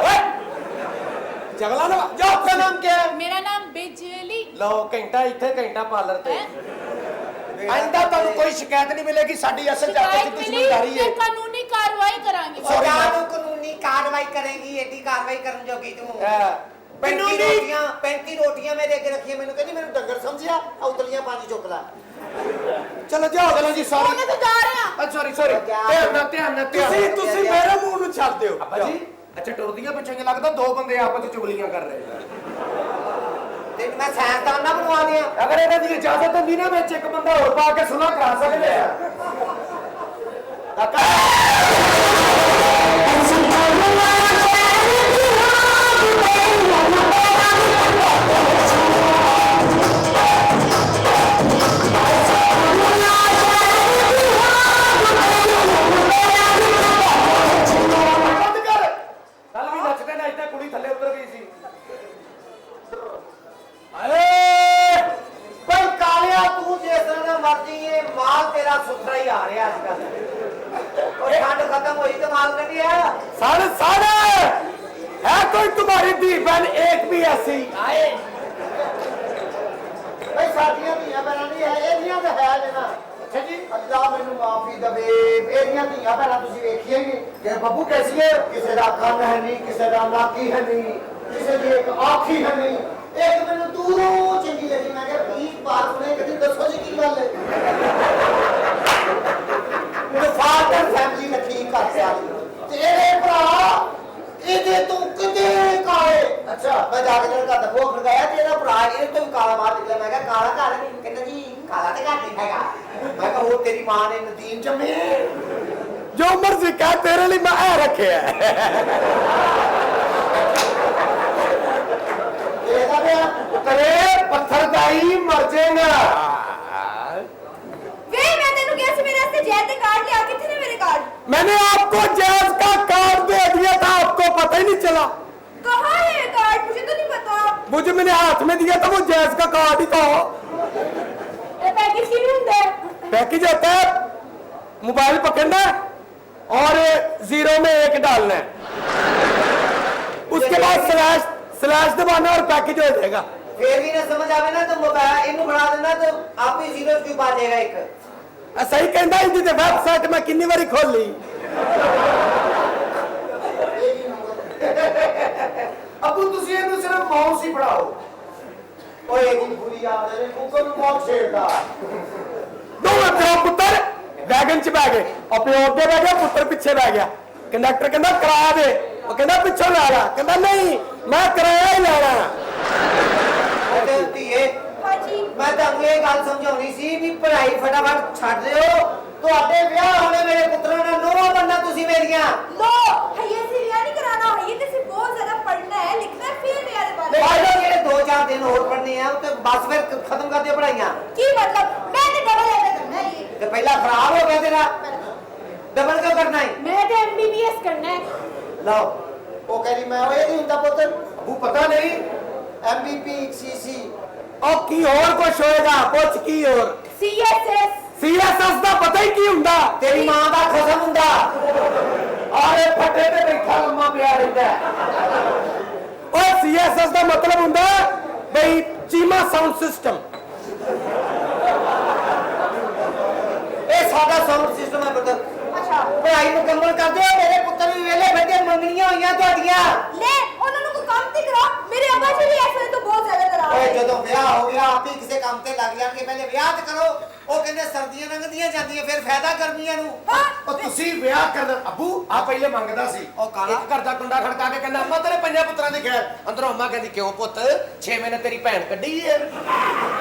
जगला ना जो। आपका नाम क्या है? मेरा नाम बिजली। लो घंटा इथे, घंटा पार्लर ते। है? आइंदा ਤੁਹਾਨੂੰ ਕੋਈ ਸ਼ਿਕਾਇਤ ਨਹੀਂ ਮਿਲੇਗੀ। ਸਾਡੀ ਅਸਲ ਚ ਆਪਸ ਵਿੱਚ ਦੁਸ਼ਮਣਦਾਰੀ ਹੈ। कानूनी कार्रवाई करांगे। सरकार ਨੂੰ ਕਾਨੂੰਨੀ ਕਾਰਵਾਈ ਕਰੇਗੀ। ਐਡੀ ਕਾਰਵਾਈ ਕਰਨ ਜੋਗੀ ਤੂੰ। 35 ਰੋਟੀਆਂ ਮੇਰੇ ਅੱਗੇ ਰੱਖੀਆਂ। ਮੈਨੂੰ ਕਹਿੰਦੀ ਮੈਨੂੰ ਡੰਗਰ ਸਮਝਿਆ, ਉਤਲੀਆਂ 5 ਚੁੱਕ ਲੈ। ਚਲੋ ਜਾਓ ਚਲੋ ਜੀ। ਸੌਰੀ ਉਹਨੇ ਤਾਂ ਜਾ ਰਿਹਾ। ਸੌਰੀ ਧਿਆਨ ਨਾਲ ਤੁਸੀਂ ਮੇਰੇ ਮੂੰਹ ਨੂੰ ਛੱਡ ਦਿਓ। ਅੱਬਾ ਜੀ ਅੱਛਾ ਟੁਰਦੀਆਂ ਪਿੱਛੇ ਲੱਗਦਾ 2 ਬੰਦੇ ਆਪਸ ਵਿੱਚ ਚੁਗਲੀਆਂ ਕਰ ਰਹੇ। ਤੇ ਮੈਂ ਸਾਇੰਸਦਾਨ ਨਾ ਬਣਵਾ ਦਿਆਂ। ਅਗਰ ਇਹਨਾਂ ਦੀ ਇਜਾਜ਼ਤ ਹੁੰਦੀ ਨਾ ਵਿੱਚ ਇੱਕ ਬੰਦਾ ਹੋਰ ਪਾ ਕੇ ਸੁਲਾ ਕਰਾ ਸਕਦੇ ਆ। ਕੱਲ ਵੀ ਨੱਚਦੇ ਨੱਚਦੇ ਕੁੜੀ ਥੱਲੇ ਉਤਰ ਗਈ ਸੀ। ਭਾਈ ਕਾਲਿਆ ਤੂੰ ਜਿਸ ਤਰ੍ਹਾਂ ਦਾ ਮਰਜੀ ਏ, ਮਾਲ ਤੇਰਾ ਸੁਥਰਾ ਹੀ ਆ ਰਿਹਾ ਅੱਜ ਕੱਲ। ਉਹ ਠੰਡ ਖਤਮ ਹੋਈ ਤੇ ਮਾਲ ਕੱਢਿਆ। साढ़े साढ़े है कोई तुम्हारी दी बहन एक भी ऐसी आए। ਭਾਈ ਸਾਡੀਆਂ ਧੀਆਂ ਭੈਣਾਂ ਨਹੀਂ ਹੈ, ਇਹਦੀਆਂ ਤਾਂ ਹੈ ਜੇ ਨਾ। ਅੱਛਾ ਜੀ ਅੱਲਾ ਮੈਨੂੰ ਮਾਫੀ ਦੇਵੇ। ਇਹਦੀਆਂ ਧੀਆਂ ਭੈਣਾਂ ਤੁਸੀਂ ਵੇਖੀਆਂ ਹੀ ਕਿ ਬੱਬੂ ਕੈਸੀ ਹੈ? ਕਿਸੇ ਦਾ ਕੰਨ ਹੈ ਨਹੀਂ, ਕਿਸੇ ਦਾ ਨਾਕੀ ਹੈ ਨਹੀਂ, ਕਿਸੇ ਦੀ ਇੱਕ ਆਖੀ ਹੈ ਨਹੀਂ। ਇੱਕ ਮੈਨੂੰ ਦੂਰੋਂ ਚੰਗੀ ਲੱਗੀ। ਮੈਂ ਕਿਹਾ ਪਲੀਜ਼ ਪਾਰਕ ਨੇ ਕਦੀ ਦੱਸੋ ਜੀ ਕੀ ਗੱਲ ਹੈ। ਫਾਦਰ ਫੈਮਿਲੀ ਦਾ ਠੀਕ ਕਰ ਸਾਰੀ। ਤੇਰੇ ਭਰਾ ਇਹਦੇ ਤੋਂ ਕਿਤੇ ਕਾਲੇ। ਅੱਛਾ ਮੈਂ ਜਾ ਕੇ ਜਿਹੜਾ ਘਰ ਦਾ ਖੜਕਾਇਆ ਤੇ ਇਹਦਾ ਭਰਾ ਇਹਦੇ ਤੋਂ ਵੀ ਕਾਲਾ ਬਾਹਰ ਨਿਕਲਿਆ। ਮੈਂ ਕਿਹਾ ਕਾਲਾ ਘਰ ਨਹੀਂ? ਕਹਿੰਦਾ ਜੀ ਕਾਲਾ ਤੇ ਘਰ ਨਹੀਂ ਹੈਗਾ। ਮੈਂ ਕਿਹਾ ਹੋਰ ਤੇਰੀ ਮਾਂ ਨੇ ਨਦੀਨ ਜੰਮੇ। जो मर्जी कह तेरे लिए मैं ऐ रखे है। ਇਹਦਾ ਪਿਆ तेरे पत्थर का ही मर जाएगा। ਵੇ ਮੈਂ ਤੈਨੂੰ ਕਿਹਾ ਸੀ ਮੇਰੇ ਵਾਸਤੇ ਜੈਦ ਦੇ ਕਾਰਡ ਲਿਆ। ਕਿੱਥੇ ਨੇ ਮੇਰੇ ਕਾਰਡ? मैंने आपको जैज का कार्ड दे दिया था, आपको पता ही नहीं चला। कहाँ है ये कार्ड? मुझे तो नहीं पता। मुझे मैंने हाथ में दिया था वो जैज का कार्ड ही था। ये पैकेज क्यों नहीं होता है? पैकेज होता है मोबाइल पकड़ना और 0 में 1 डालना है, उसके बाद स्लैश दबाना और पैकेज हो जाएगा। ਫੇਰ ਵੀ ਨਾ ਸਮਝ ਆਵੇ ਨਾ ਤਾਂ ਮੋਬਾਈਲ ਇਹਨੂੰ ਬਣਾ ਦੇਣਾ ਤਾਂ ਆਪ ਹੀ ਜ਼ੀਰੋ ਕਿਉਂ ਪਾ ਜਾਏਗਾ ਇੱਕ। सही कहना हिंदी ते वेबसाइट मैं कितनी बारी खोल ली। ਅਬੂ ਤੁਸੀਂ ਇਹਨੂੰ ਸਿਰਫ ਮਾਊਸ ਹੀ ਪੜਾਓ। ਓਏ ਇਹਦੀ ਬੁਰੀ ਯਾਦ ਹੈ ਗੂਗਲ ਨੂੰ ਬਹੁਤ ਛੇੜਦਾ। दोवें प्यो पुत्र वैगन च बह गए और प्यो अगे बह गया, पुत्र पिछे बह गया। कंडक्टर कहना किराया दे, वो कहना पिछों ला ला, कहना नहीं मैं किराया ही लेना। ਤੇ ਧੀਏ हाँ जी। ਮੈਂ ਤੁਹਾਨੂੰ ਇਹ ਗੱਲ ਸਮਝਾਉਣੀ ਸੀ ਵੀ ਪੜ੍ਹਾਈ ਫਟਾਫਟ ਛੱਡ ਦਿਓ। ਤੁਹਾਡੇ ਵਿਆਹ ਹੋਣੇ ਮੇਰੇ ਪੁੱਤਰਾਂ ਨਾਲ ਨੋਹਾਂ ਬਣਨਾ ਤੁਸੀਂ ਮੇਰੀਆਂ। लो, हये से रिया नहीं कराना। हये तो सिर्फ बहुत ज्यादा ਪਹਿਲਾਂ ਜਿਹੜੇ 2-4 ਦਿਨ ਹੋਰ ਪੜ੍ਹਨੇ ਆ ਤੇ ਬਸ ਫਿਰ ਖਤਮ ਕਰ ਦਿਓ ਪੜ੍ਹਾਈਆਂ। ਕੀ ਮਤਲਬ ਮੈਂ ਤੇ ਡਬਲ ਐਡ ਕਰਨਾ ਹੈ ਇਹ। ਤੇ ਪਹਿਲਾਂ ਖਰਾਬ ਹੋ ਗਿਆ ਤੇਰਾ, ਡਬਲ ਕਿਉਂ ਕਰਨਾ ਹੈ? ਮੈਂ ਤੇ MBBS ਕਰਨਾ ਹੈ। ਲਓ ਉਹ ਕਹਿੰਦੀ ਮੈਂ ਉਹ ਇਹ ਨਹੀਂ ਹੁੰਦਾ ਪੁੱਤ, ਉਹ ਪਤਾ ਨਹੀਂ MBP CC ਉਹ ਕੀ ਹੋਰ ਕੁਛ ਹੋਏਗਾ, ਪੁੱਛ ਕੀ ਹੋਰ? CSS CSS ਦਾ ਪਤਾ ਹੀ ਕੀ ਹੁੰਦਾ? ਤੇਰੀ ਮਾਂ ਦਾ ਖਸਮ ਹੁੰਦਾ, ਆਰੇ ਫੱਟੇ ਤੇ ਬੈਠਾ ਲੰਮਾ ਪਿਆ ਰਹਿੰਦਾ। ਓਏ CSS ਦਾ ਮਤਲਬ ਹੁੰਦਾ ਬਈ ਚੀਮਾ ਸਾਊਂਡ ਸਿਸਟਮ। ਇਹ ਸਾਡਾ ਸਾਊਂਡ ਸਿਸਟਮ ਹੈ ਪੁੱਤ। ਅੱਛਾ ਪੜ੍ਹਾਈ ਮੁਕੰਮਲ ਕਰਦੇ ਹੋ, ਮੇਰੇ ਪੁੱਤਰ ਵੀ ਵੇਲੇ ਬੈਠੇ ਮੰਗਣੀਆਂ ਹੋਈਆਂ ਤੁਹਾਡੀਆਂ। ਲੈ ਉਹਨਾਂ ਨੂੰ ਕੋਈ ਕੰਮ ਤੇ ਕਰਾਓ, ਮੇਰੇ ਅੱਬਾ ਜੀ ਵੀ ਐਸੇ ਤੋਂ ਬਹੁਤ ਜ਼ਿਆਦਾ ਕਰਾ ਓਏ ਰਹੇ। ਜਦੋਂ ਵਿਆਹ ਹੋ ਗਿਆ ਆਪ ਹੀ ਕਿਸੇ ਕੰਮ ਤੇ ਲੱਗ ਜਾਣਗੇ, ਪਹਿਲੇ ਵਿਆਹ ਤੇ ਕਰੋ। ਉਹ ਕਹਿੰਦੇ ਸਰਦੀਆਂ ਲੰਘਦੀਆਂ ਜਾਂਦੀਆਂ, ਫਿਰ ਫਾਇਦਾ ਗਰਮੀਆਂ ਨੂੰ। ਉਹ ਤੁਸੀਂ ਵਿਆਹ ਕਰਨ ਅੱਬੂ ਆ ਪਹਿਲੇ ਮੰਗਦਾ ਸੀ ਉਹ ਕਾਲਾ। ਇੱਕ ਘਰ ਦਾ ਕੁੰਡਾ ਖੜਕਾ ਕੇ ਕਹਿੰਦਾ ਅੰਮਾ ਤੇਰੇ ਪੰਜਾਂ ਪੁੱਤਰਾਂ ਦੀ ਖੈਰ। ਅੰਦਰੋਂ ਅੰਮਾ ਕਹਿੰਦੀ ਕਿਉਂ ਪੁੱਤ 6 ਮਹੀਨੇ ਤੇਰੀ ਭੈਣ ਕੱਢੀ ਏ।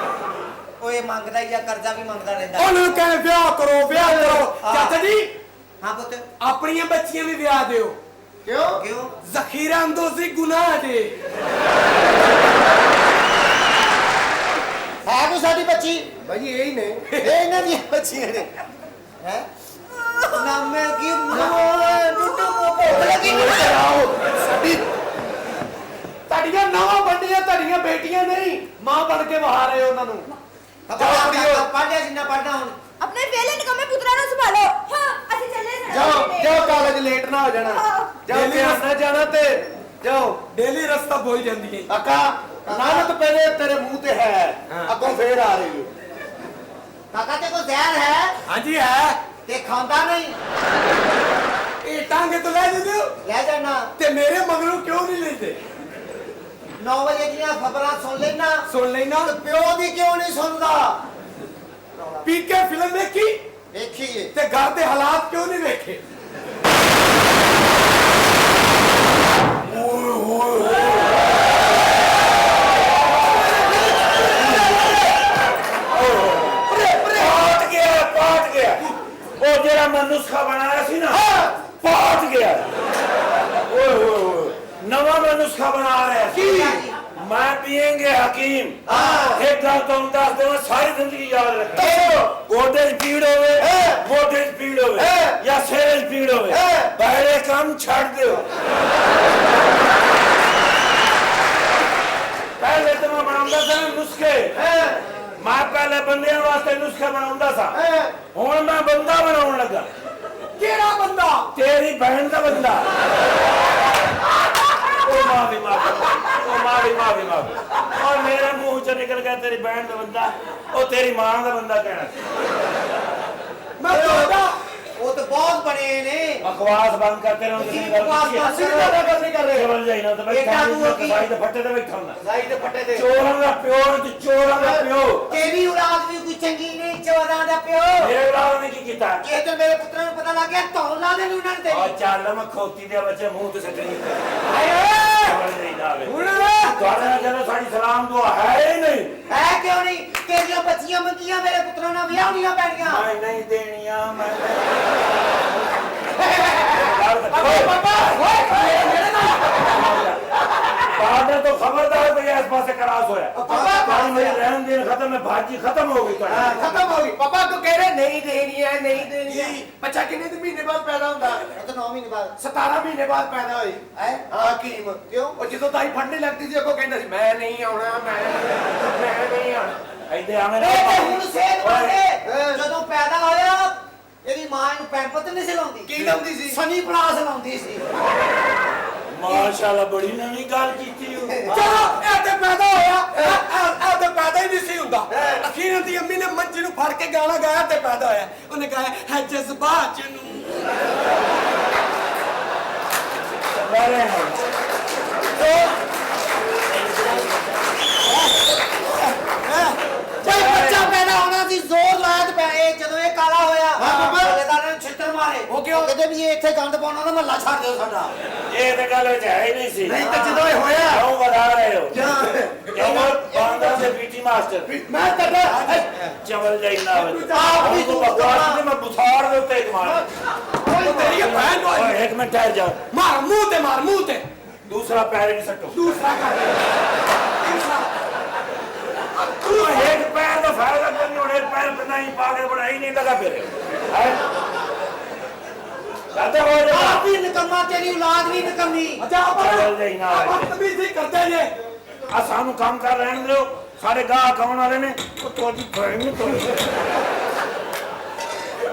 ਓਏ ਮੰਗਦਾ ਹੀ ਆ, ਕਰਜ਼ਾ ਵੀ ਮੰਗਦਾ ਰਹਿੰਦਾ। ਉਹਨੂੰ ਕਹਿੰਦੇ ਵਿਆਹ ਕਰੋ ਵਿਆਹ ਕਰੋ। ਚਾਚਾ ਜੀ ਹਾਂ ਪੁੱਤ ਆਪਣੀਆਂ ਬੱਚੀਆਂ ਵੀ ਵਿਆਹ ਦਿਓ। ਕਿਉਂ? ਕਿਉਂ? ਜ਼ਖੀਰਾ ਅੰਦੋਜ਼ੀ ਗੁਨਾਹ ਜੇ। ਹੈ ਕੋਈ ਸਾਡੀ ਬੱਚੀ? ਭਾਈ ਇਹ ਹੀ ਨੇ। ਇਹ ਇਹਨਾਂ ਦੀਆਂ ਬੱਚੀਆਂ ਨੇ। ਹੈ ਨਾਮੇ ਕੀ ਟੁੱਟੂ ਭੁੱਖ ਲੱਗੀ ਸਾਡੀ ਤੁਹਾਡੀਆਂ ਨਵਾਂ ਬੰਡੀਆਂ ਤੁਹਾਡੀਆਂ ਬੇਟੀਆਂ ਨਹੀਂ, ਮਾਂ ਬਣ ਕੇ ਵਹਾ ਰਹੇ ਹੋ ਉਹਨਾਂ ਨੂੰ। ਪੜ੍ਹਿਆ ਜਿੰਨਾ ਪੜ੍ਹਨਾ ਹੁਣ। ਆਪਣੇ ਵੇਲੇ ਨਿਕਮੇ ਪੁੱਤਰਾਂ ਨੂੰ ਸੰਭਾਲੋ। ਹਾਂ ਅਸੀਂ ਚੱਲੇ ਜਾਓ ਕਾਲਜ ਲੇਟ ਨਾ ਹੋ ਜਾਣਾ। ਜਾਓ ਧਿਆਨ ਨਾਲ ਜਾਣਾ ਤੇ ਜਾਓ। ਡੇਲੀ ਰਸਤਾ ਬੋਈ ਜਾਂਦੀ ਹੈ। ਕਾਕਾ ਲਾਨਤ ਪਹਿਲੇ ਤੇਰੇ ਮੂੰਹ ਤੇ ਹੈ, ਅੱਗੋਂ ਫੇਰ ਆ ਰਹੀ ਹੈ। ਕਾਕਾ ਤੇ ਕੋਈ ਜ਼ਹਿਰ ਹੈ ਹਾਂਜੀ ਹੈ। ਤੇ ਖਾਂਦਾ ਨਹੀਂ? ਇਹ ਟਾਂਗੇ ਤੋਂ ਲੈ ਦਿਓ ਲੈ ਜਾਣਾ। ਤੇ ਮੇਰੇ ਮਗਰੋਂ ਕਿਉਂ ਨਹੀਂ ਲੈਂਦੇ? 9 ਵਜੇ ਦੀਆਂ ਖਬਰਾਂ ਸੁਣ ਲੈਣਾ, ਸੁਣ ਲੈਣਾ। ਤੇ ਪਿਓ ਦੀ ਕਿਉਂ ਨਹੀਂ ਸੁਣਦਾ? ਪੀ ਕੇ ਫਿਲਮ ਵੇਖੀ ਵੇਖੀਏ ਤੇ ਘਰ ਦੇ ਹਾਲਾਤ ਕਿਉਂ ਨਹੀਂ ਵੇਖੇ? ਪਾਟ ਗਿਆ ਉਹ ਜਿਹੜਾ ਮੈਂ ਨੁਸਖਾ ਬਣਾਇਆ ਸੀ ਨਾ, ਪਾਟ ਗਿਆ। ਓਏ ਹੋਏ ਹੋਏ ਨਵਾਂ ਮੈਂ ਨੁਸਖਾ ਬਣਾ ਰਿਹਾ ਸੀ। ਮੈਂ ਪੀਏਂਗੇ ਹਕੀਮ। ਇੱਕ ਗੱਲ ਤੁਹਾਨੂੰ ਦੱਸ ਦੇਵਾਂ, ਸਾਰੀ ਜ਼ਿੰਦਗੀ ਯਾਦ ਰੱਖਣਾ। ਗੋਡੇ 'ਚ ਪੀੜ ਹੋਵੇ, ਮੋਢੇ 'ਚ ਪੀੜ ਹੋਵੇ ਜਾਂ ਸਿਰ 'ਚ ਪੀੜ ਹੋਵੇ, ਪਹਿਲੇ ਕੰਮ ਛੱਡ ਦਿਓ। ਪਹਿਲੇ ਤਾਂ ਮੈਂ ਬਣਾਉਂਦਾ ਸੀ ਨੁਸਖੇ। ਮੈਂ ਪਹਿਲੇ ਬੰਦਿਆਂ ਵਾਸਤੇ ਨੁਸਖੇ ਬਣਾਉਂਦਾ ਸਾਂ, ਹੁਣ ਮੈਂ ਬੰਦਾ ਬਣਾਉਣ ਲੱਗਾ। ਕਿਹੜਾ ਬੰਦਾ? ਤੇਰੀ ਭੈਣ ਦਾ ਬੰਦਾ। ਉਹ ਮਾਫੀ ਔਰ ਮੇਰੇ ਮੂੰਹ ਚੋਂ ਨਿਕਲ ਗਿਆ ਤੇਰੀ ਭੈਣ ਦਾ ਬੰਦਾ। ਉਹ ਤੇਰੀ ਮਾਂ ਦਾ ਬੰਦਾ ਕਹਿਣਾ ਸੀ। ਮੈਂ ਤੁਹਾਡਾ ਉਹ ਤਾਂ ਬਹੁਤ ਬਣੇ ਨੇ। ਬਕਵਾਸ ਬੰਦ ਕਰਕੇ ਨਾ ਅਸੀਂ ਬਕਵਾਸ ਅਸੀਂ ਤਾਂ ਗੱਲ ਨਹੀਂ ਕਰ ਰਹੇ। ਚਵਲ ਜਾਈ ਨਾ ਤਾਂ ਬੇਟਾ ਤੂੰ ਕੀ- ਸਾਈ ਦੇ ਫੱਟੇ ਤੇ ਬੈਠਾ ਹੁੰਦਾ। ਸਾਈ ਦੇ ਫੱਟੇ ਤੇ ਚੋਰਾਂ ਦਾ ਪਿਓ ਤੇ ਚੋਰਾਂ ਦਾ ਪਿਓ। ਤੇਰੀ ਔਲਾਦ ਵੀ ਕੋਈ ਚੰਗੀ ਨਹੀਂ, ਚੋਰਾਂ ਦਾ ਪਿਓ। ਮੇਰੇ ਔਲਾਦ ਨੇ ਕੀ ਕੀਤਾ? ਇਹ ਤਾਂ ਮੇਰੇ ਪੁੱਤਰਾਂ ਨੂੰ ਪਤਾ ਲੱਗ ਗਿਆ, ਧੌਣ ਲਾ ਦੇਣੀ ਉਹਨਾਂ ਨੇ ਆ ਤੇਰੀ। ਚੱਲ ਮੈਂ ਖੋਤੀ ਦੇ ਬੱਚੇ ਮੂੰਹ ਤੇ ਸੱਟਣੀ। ਹਾਏ ਓਏ ਚਵਲ ਜਾਈ ਜਾਵੇ। ਹੁਣ ਤੁਹਾਡੇ ਨਾਲ ਜਦੋਂ ਸਾਡੀ ਸਲਾਮ ਦੁਆ ਹੈ ਹੀ ਨਹੀਂ। ਹੈ ਕਿਉਂ ਨਹੀਂ? ਤੇਰੀਆਂ ਬੱਚੀਆਂ ਮੰਗੀਆਂ ਮੇਰੇ ਪੁੱਤਰਾਂ ਨਾਲ ਵਿਆਹਣੀਆਂ ਪੈਣੀਆਂ। ਮੈਂ ਨਹੀਂ ਦੇਣੀਆਂ। ਮੈਂ ਬਾਹਰ ਤੋਂ ਖਬਰਦਾਰ ਭਈ ਇਸ ਪਾਸੇ ਕਰਾਸ ਹੋਇਆ। ਪਾਣੀ ਮੇਰੀ ਰਹਿਣ ਦੇਣ ਖਤਮ ਹੈ, ਭਾਜੀ ਖਤਮ ਹੋ ਗਈ ਤੁਹਾਡੀ। ਖਤਮ ਹੋ ਗਈ। ਪਾਪਾ ਕੋ ਕਹਿ ਰਹੇ ਨਹੀਂ ਦੇਣੀ ਹੈ, ਨਹੀਂ ਦੇਣੀ ਹੈ। ਬੱਚਾ ਕਿੰਨੇ ਦਿਨ ਮਹੀਨੇ ਬਾਅਦ ਪੈਦਾ ਹੁੰਦਾ? ਇਹ ਤਾਂ 9 ਮਹੀਨੇ ਬਾਅਦ। 17 ਮਹੀਨੇ ਬਾਅਦ ਪੈਦਾ ਹੋਈ। ਹੈ ਹਾਂ ਕੀਮ ਕਿਉਂ? ਉਹ ਜਦੋਂ ਤਾਈ ਫੜਨੇ ਲੱਗਦੀ ਸੀ ਅੱਗੋਂ ਕਹਿੰਦਾ ਸੀ ਮੈਂ ਨਹੀਂ ਆਉਣਾ, ਮੈਂ ਨਹੀਂ ਆਉਣਾ। ਇੱਥੇ ਆਵੇਂ ਇਹ ਤਾਂ ਹੁਣ ਨਾ ਸੇਧ ਬਣੇ। ਜਦੋਂ ਪੈਦਾ ਹੋਇਆ ਇਹਦੀ ਮਾਂ ਇਹਨੂੰ ਪੈਂਪਤ ਨਹੀਂ ਸੀ ਲਾਉਂਦੀ। ਕੀ ਲਾਉਂਦੀ ਸੀ? ਸਨੀ ਪਲਾਸ ਲਾਉਂਦੀ ਸੀ। ਮਾਸ਼ਾਅੱਲਾ ਬੜੀ ਨਵੀਂ ਗੱਲ ਕੀਤੀ ਹੋ। ਚਲੋ ਇਹ ਤੇ ਪੈਦਾ ਹੋਇਆ। ਇਹ ਤੇ ਪੈਦਾ ਹੀ ਨਹੀਂ ਸੀ ਹੁੰਦਾ। ਅਖੀਰ ਦੀ ਅੰਮੀ ਨੇ ਮੰਜੀ ਨੂੰ ਫੜ ਕੇ ਗਾਣਾ ਗਾਇਆ ਤੇ ਪੈਦਾ ਹੋਇਆ। ਉਹਨੇ ਗਾਇਆ ਹੈ ਜਜ਼ਬਾਤ ਨੂੰ। ਜਦ ਬੱਚਾ ਪੈਦਾ ਹੋਣਾ ਸੀ ਜ਼ੋਰ ਲਾਇਆ ਤੇ ਪੈ ਜਦੋਂ ਇਹ ਕਾਲਾ ਹੋਇਆ ਮਹੱਲੇਦਾਰਾਂ ਨੇ ਛਿੱਤਰ ਮਾਰੇ। ਉਹ ਕਿਉਂ? ਕਹਿੰਦੇ ਵੀ ਇਹ ਇੱਥੇ ਗੰਦ ਪਾਉਣਾ ਤਾਂ ਮਹੱਲਾ ਛੱਡ ਦਿਓ ਸਾਡਾ। ਇਹ ਤੇ ਗੱਲ ਵਿੱਚ ਹੈ ਹੀ ਨਹੀਂ ਸੀ। ਨਹੀਂ ਤਾਂ ਜਦੋਂ ਇਹ ਹੋਇਆ ਕਿਉਂ ਵਧਾ ਰਹੇ ਹੋ? ਕਿਉਂ ਬਾਂਦਰ ਦੇ ਪੀਟੀ ਮਾਸਟਰ ਮੈਂ ਕਰਦਾ ਚਵਲ ਜਾਈ ਨਾ ਆਪ ਵੀ ਤੂੰ ਤੂੰ ਬਕਵਾਸ ਮੈਂ ਬੁਥਾਰ ਦੇ ਉੱਤੇ ਮਾਰ। ਉਹ ਤੇਰੀ ਭੈਣ ਨੂੰ ਓਏ ਇੱਕ ਮਿੰਟ ਠਹਿਰ ਜਾ। ਮਾਰ ਮੂੰਹ ਤੇ ਮਾਰ ਮੂੰਹ ਤੇ। दूसरा पैर भी सटो दूसरा कर तीसरा तू एक पैर तो फायदा करनी और एक पैर पे नहीं पागे बड़ा ही नहीं लगा फिर है जाते हो जा आप भी निकम्मा तेरी औलाद भी निकम्मी अच्छा चल जाई ना बदतमीजी करते जे आ सानू काम कर रहने दो सारे गाह कौन वाले ने वो तोड़ी भैन नु तोड़ी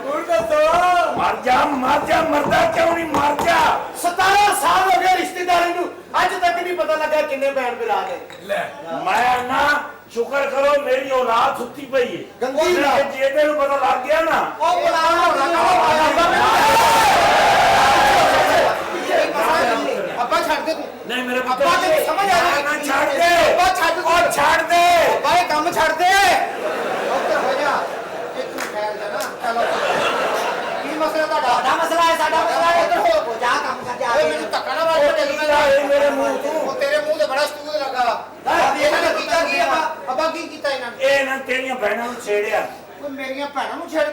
ਹੁਣ ਦੱਸੋ मर जा मरदा क्यों नहीं मर जा 17 ਸਾਲ ਹੋ ਗਏ ਰਿਸ਼ਤੇਦਾਰੀ ਨੂੰ ਅੱਜ ਤੱਕ ਨਹੀਂ ਪਤਾ ਲੱਗਾ ਕਿੰਨੇ ਭੈਣ ਭਰਾ ਨੇ ਲੈ मैं ना शुक्र करो मेरी औलाद सुती पई है गंदी मेरे औलाद। जेदे नु पता लग गया ना ਉਹ ਬੁਲਾਣਾ ਅੱਬਾ ਛੱਡ ਦੇ ਤੂੰ नहीं मेरे ਅੱਬਾ ਤੈਨੂੰ ਸਮਝ ਆ ਰਹੀ ना छाड़ दे ਅੱਬਾ ਛੱਡ ਦੇ और छाड़ दे ਅੱਬਾ ਇਹ ਕੰਮ ਛੱਡ ਦੇ ਉੱਧਰ ਹੋ ਜਾ ਇੱਕ ਨੂੰ ਠਹਿਰ ਜਾ ਨਾ ਚਲੋ ਕੀ ਮਸਲਾ ਤੁਹਾਡਾ ਮਸਲਾ ਹੈ ਸਾਡਾ ਮਸਲਾ ਹੈ ਉੱਧਰ ਹੋ ਜਾ ਕੰਮ ਕਰ ਜਾ ਓਏ ਮੈਨੂੰ ਧੱਕਾ ਨਾ ਮਾਰ ਉਹ ਟਿਕਦਾ ਹੈ ਮੇਰੇ ਮੂੰਹ ਤੋਂ ਉਹ ਤੇਰੇ ਮੂੰਹ ਤੇ ਬੜਾ ਸਟੂਲ ਲੱਗਾ ਇਹਨਾਂ ਨੇ ਕੀਤਾ ਕੀ ਅੱਬਾ ਕੀ ਕੀਤਾ ਇਹਨਾਂ ਨੇ ਇਹ ਨਾ ਤੇਰੀਆਂ ਭੈਣਾਂ ਨੂੰ ਛੇੜਿਆ ਉਹ ਮੇਰੀਆਂ ਭੈਣਾਂ ਨੂੰ ਛੇੜ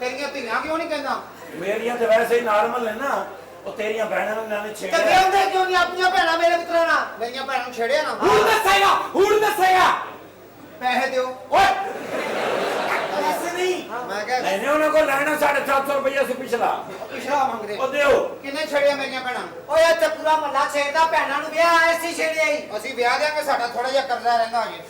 ਤੇਰੀਆਂ ਧੀਆਂ ਕਿਉਂ ਨਹੀਂ ਕਹਿੰਦਾ ਮੇਰੀਆਂ ਤੇ ਵੈਸੇ ਹੀ ਨਾਰਮਲ ਨੇ ਨਾ ਉਹ ਤੇਰੀਆਂ ਭੈਣਾਂ ਨੂੰ ਇਹਨਾਂ ਨੇ ਤੇ ਛੇੜਿਆ ਕਹਿੰਦੇ ਕਿਉਂ ਨਹੀਂ ਆਪਣੀਆਂ ਭੈਣਾਂ ਮੇਰੇ ਪੁੱਤਰਾਂ ਨਾਲ ਮੇਰੀਆਂ ਭੈਣਾਂ ਨੂੰ ਛੇੜਿਆ ਨਾ ਹੁਣ ਦੱਸੇਗਾ ਪੈਸੇ ਦਿਓ ਓਏ ਪੈਸੇ ਨਹੀਂ ਮੈਂ ਕਿਹਾ ਇਹਨੇ ਉਹਨਾਂ ਕੋਲ ਲੈਣਾ 750 ਰੁਪਏ ਸੀ ਪਿਛਲਾ ਪਿਛਲਾ ਮੰਗਦੇ ਉਹ ਦਿਓ ਕਿੰਨੇ ਛੇੜਿਆ ਮੇਰੀਆਂ ਭੈਣਾਂ ਨੂੰ? ਓਏ ਇੱਥੇ ਪੂਰਾ ਮਹੱਲਾ ਛੇੜਦਾ ਭੈਣਾਂ ਨੂੰ ਵਿਆਹ ਆਇਆ ਸੀ ਛੇੜਿਆ ਹੀ ਅਸੀਂ ਵਿਆਹ ਦਿਆਂਗੇ ਸਾਡਾ ਥੋੜਾ ਜਿਹਾ ਕਰਜ਼ਾ ਰਹਿੰਦਾ ਅਜੇ